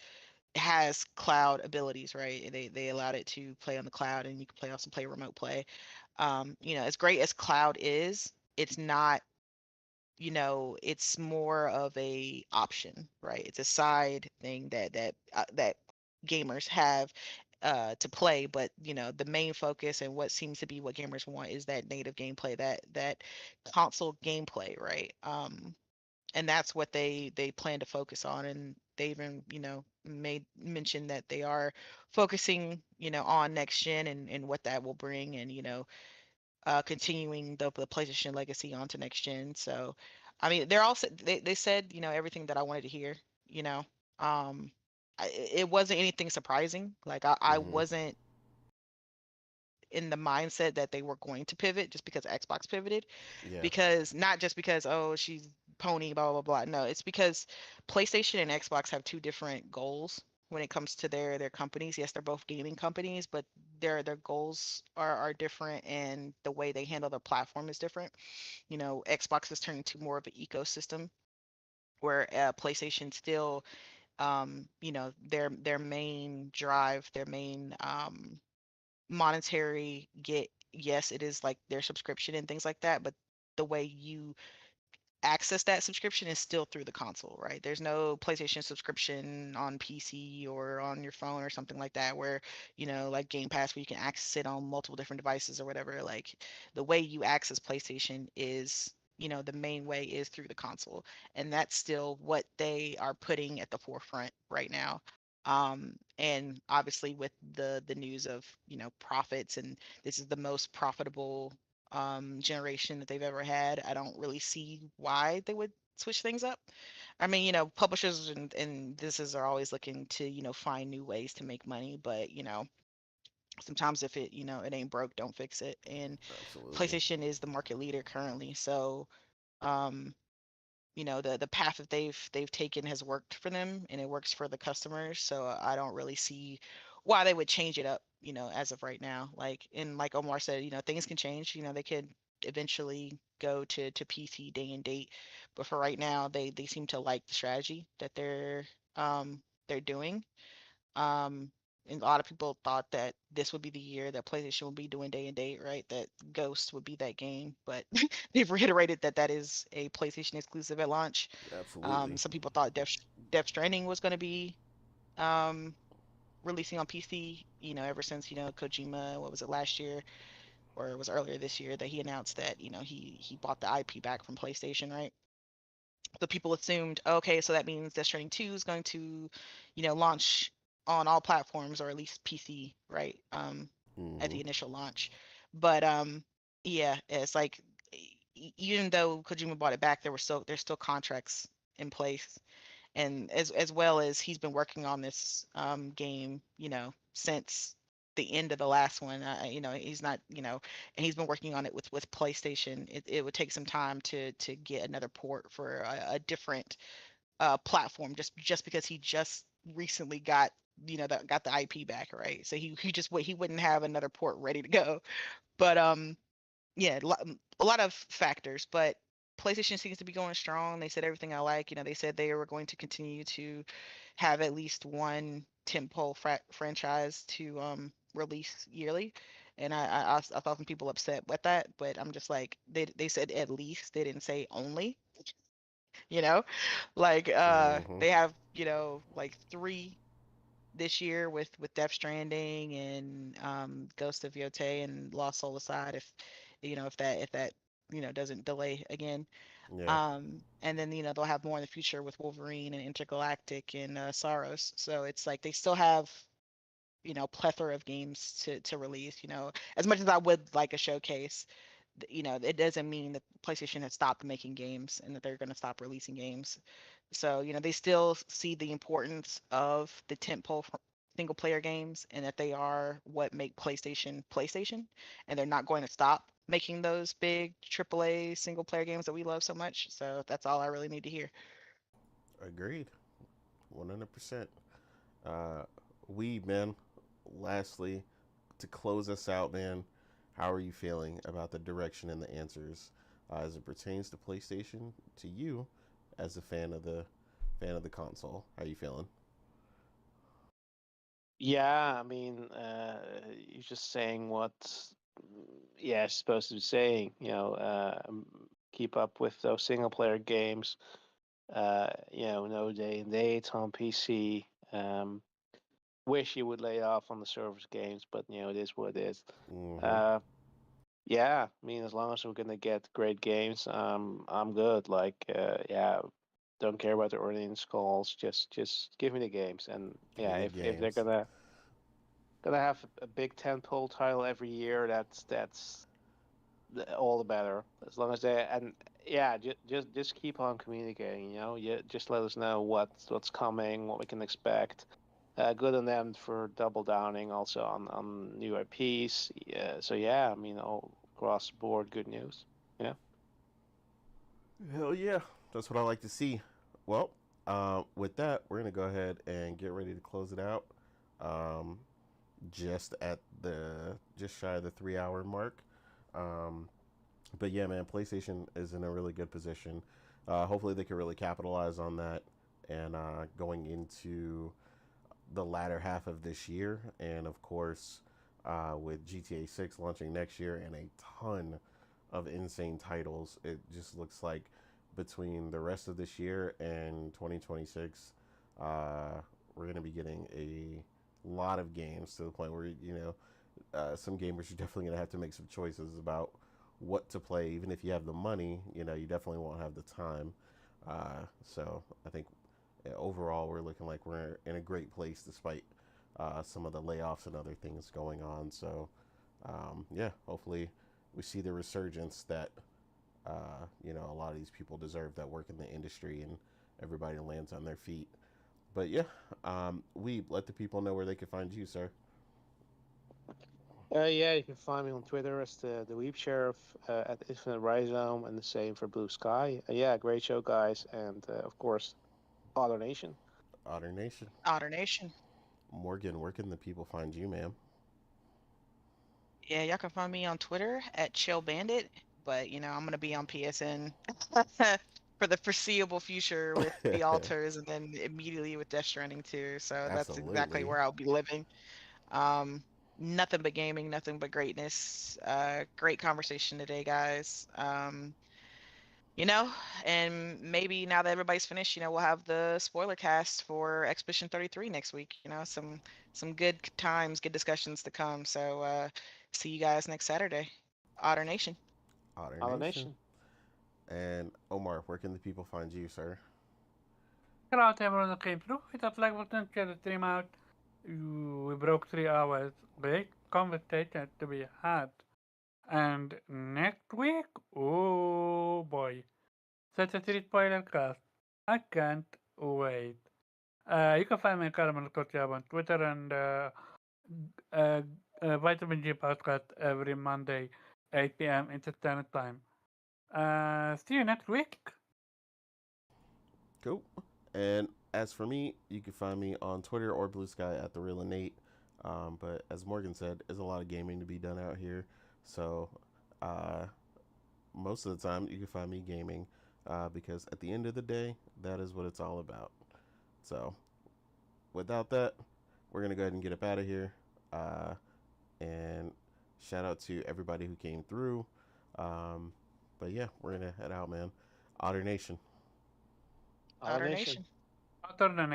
has cloud abilities, right? They allowed it to play on the cloud, and you can also play remote play. As great as cloud is, it's not, it's more of a option, right? It's a side thing that gamers have to play, but the main focus and what seems to be what gamers want is that native gameplay, that console gameplay, right? And that's what they plan to focus on. And they even made mention that they are focusing on next gen, and what that will bring, and continuing the PlayStation legacy onto next gen. So I mean, they said everything that I wanted to hear. you know um it wasn't anything surprising. Like I Mm-hmm. wasn't in the mindset that they were going to pivot just because Xbox pivoted, Yeah. because not just because, oh, she's pony, blah blah blah. No, it's because PlayStation and Xbox have two different goals when it comes to their companies. Yes, they're both gaming companies, but their goals are different, and the way they handle their platform is different. Xbox has turned into more of an ecosystem, where PlayStation still, their main drive, their main monetary get, yes, it is like their subscription and things like that, but the way you access that subscription is still through the console, right? There's no PlayStation subscription on PC or on your phone or something like that, where, like Game Pass, where you can access it on multiple different devices or whatever. Like the way you access PlayStation is, the main way is through the console. And that's still what they are putting at the forefront right now. And obviously with the news of, profits, and this is the most profitable generation that they've ever had, I don't really see why they would switch things up. I mean, publishers and this is are always looking to, find new ways to make money, but sometimes if it, it ain't broke, don't fix it. And Absolutely. PlayStation is the market leader currently. So, um, the path that they've taken has worked for them, and it works for the customers. So I don't really see why they would change it up, as of right now. Like, and like Omar said, things can change. They could eventually go to PC day and date, but for right now, they seem to like the strategy that they're doing. um And a lot of people thought that this would be the year that PlayStation would be doing day and date, right? That Ghost would be that game, but they've reiterated that that is a PlayStation exclusive at launch. Absolutely. Some people thought Death Stranding was going to be um, releasing on PC. Ever since Kojima, what was it, last year or it was earlier this year that he announced that he bought the IP back from PlayStation, right? So people assumed, okay, so that means Death Stranding 2 is going to, launch on all platforms or at least PC, right? At Hmm. the initial launch. But yeah, it's like even though Kojima bought it back, there's still contracts in place, and as well as he's been working on this game, since the end of the last one. He's not, and he's been working on it with PlayStation. It would take some time to get another port for a different platform, just because he just recently got the IP back, right? So he wouldn't have another port ready to go. But yeah, a lot of factors, but PlayStation seems to be going strong. They said everything I like. They said they were going to continue to have at least one tentpole franchise to release yearly, and I thought some people upset with that, but I'm just like they said at least, they didn't say only. You know, like Hmm. they have like three this year with Death Stranding and Ghost of Yotei and Lost Soul Aside, if that doesn't delay again. Yeah. And then they'll have more in the future with Wolverine and Intergalactic and Saros. So it's like they still have plethora of games to release. As much as I would like a showcase, it doesn't mean that PlayStation has stopped making games and that they're going to stop releasing games. So, they still see the importance of the tentpole single player games, and that they are what make PlayStation PlayStation, and they're not going to stop making those big AAA single player games that we love so much. So that's all I really need to hear. Agreed. 100%. Uh, man, lastly, to close us out, man, how are you feeling about the direction and the answers as it pertains to PlayStation to you as a fan of the console? How are you feeling? Yeah, I mean, you're just saying what, yeah, it's supposed to be saying. Keep up with those single player games. No day and date on PC. Wish you would lay off on the service games, but it is what it is. Mm-hmm. Uh, yeah, I mean, as long as we're gonna get great games, I'm good. Like, yeah, don't care about the earnings calls. Just give me the games, and Give me yeah, the if they're games. gonna have a big tentpole title every year, that's all the better. As long as they, and yeah, just keep on communicating. Just let us know what's coming, what we can expect. Good on them for double downing also on new IPs. Yeah, so yeah, I mean, all across the board, good news. Yeah. Hell yeah. That's what I like to see. Well, with that, we're going to go ahead and get ready to close it out. Um, just shy of the 3 hour mark. Um, but yeah, man, PlayStation is in a really good position. Hopefully, they can really capitalize on that and going into the latter half of this year, and of course, with GTA 6 launching next year and a ton of insane titles, it just looks like between the rest of this year and 2026, we're going to be getting a lot of games to the point where some gamers are definitely going to have to make some choices about what to play. Even if you have the money, you definitely won't have the time. So I think overall we're looking like we're in a great place despite some of the layoffs and other things going on. So yeah, hopefully we see the resurgence that a lot of these people deserve that work in the industry, and everybody lands on their feet. But yeah, we let the people know where they can find you, sir. Yeah, you can find me on Twitter as the Weep Sheriff at Infinite Rhizome, and the same for Blue Sky. Yeah, great show, guys, and of course, Otter Nation. Otter Nation. Otter Nation. Morgan, where can the people find you, ma'am? Yeah, y'all can find me on Twitter at Chill Bandit, but I'm gonna be on PSN for the foreseeable future with the altars and then immediately with Death Stranding 2. So that's exactly Absolutely. where I'll be living. Nothing but gaming, nothing but greatness. Great conversation today, guys. You know, and maybe now that everybody's finished, we'll have the spoiler cast for Expedition 33 next week. Some good times, good discussions to come. So see you guys next Saturday. Otter Nation. Otter Nation. Pollination. And Omar, where can the people find you, sir? Shout out to everyone that came through. Hit that like button, check the stream out. We broke 3 hours. Great conversation to be had. And next week, oh boy, such a treat spoiler cast. I can't wait. You can find me Caramel Kotiab on Twitter and uh, Vitamin G podcast every Monday, 8 p.m. Eastern Standard Time. See you next week. Cool. And as for me, you can find me on Twitter or Blue Sky at the Real Innate. But as Morgan said, there's a lot of gaming to be done out here. So uh, most of the time, you can find me gaming because at the end of the day, that is what it's all about. So without that, we're gonna go ahead and get up out of here. And shout out to everybody who came through. But yeah, we're gonna head out, man. Otter Nation. Otter Pollination. Nation. Other than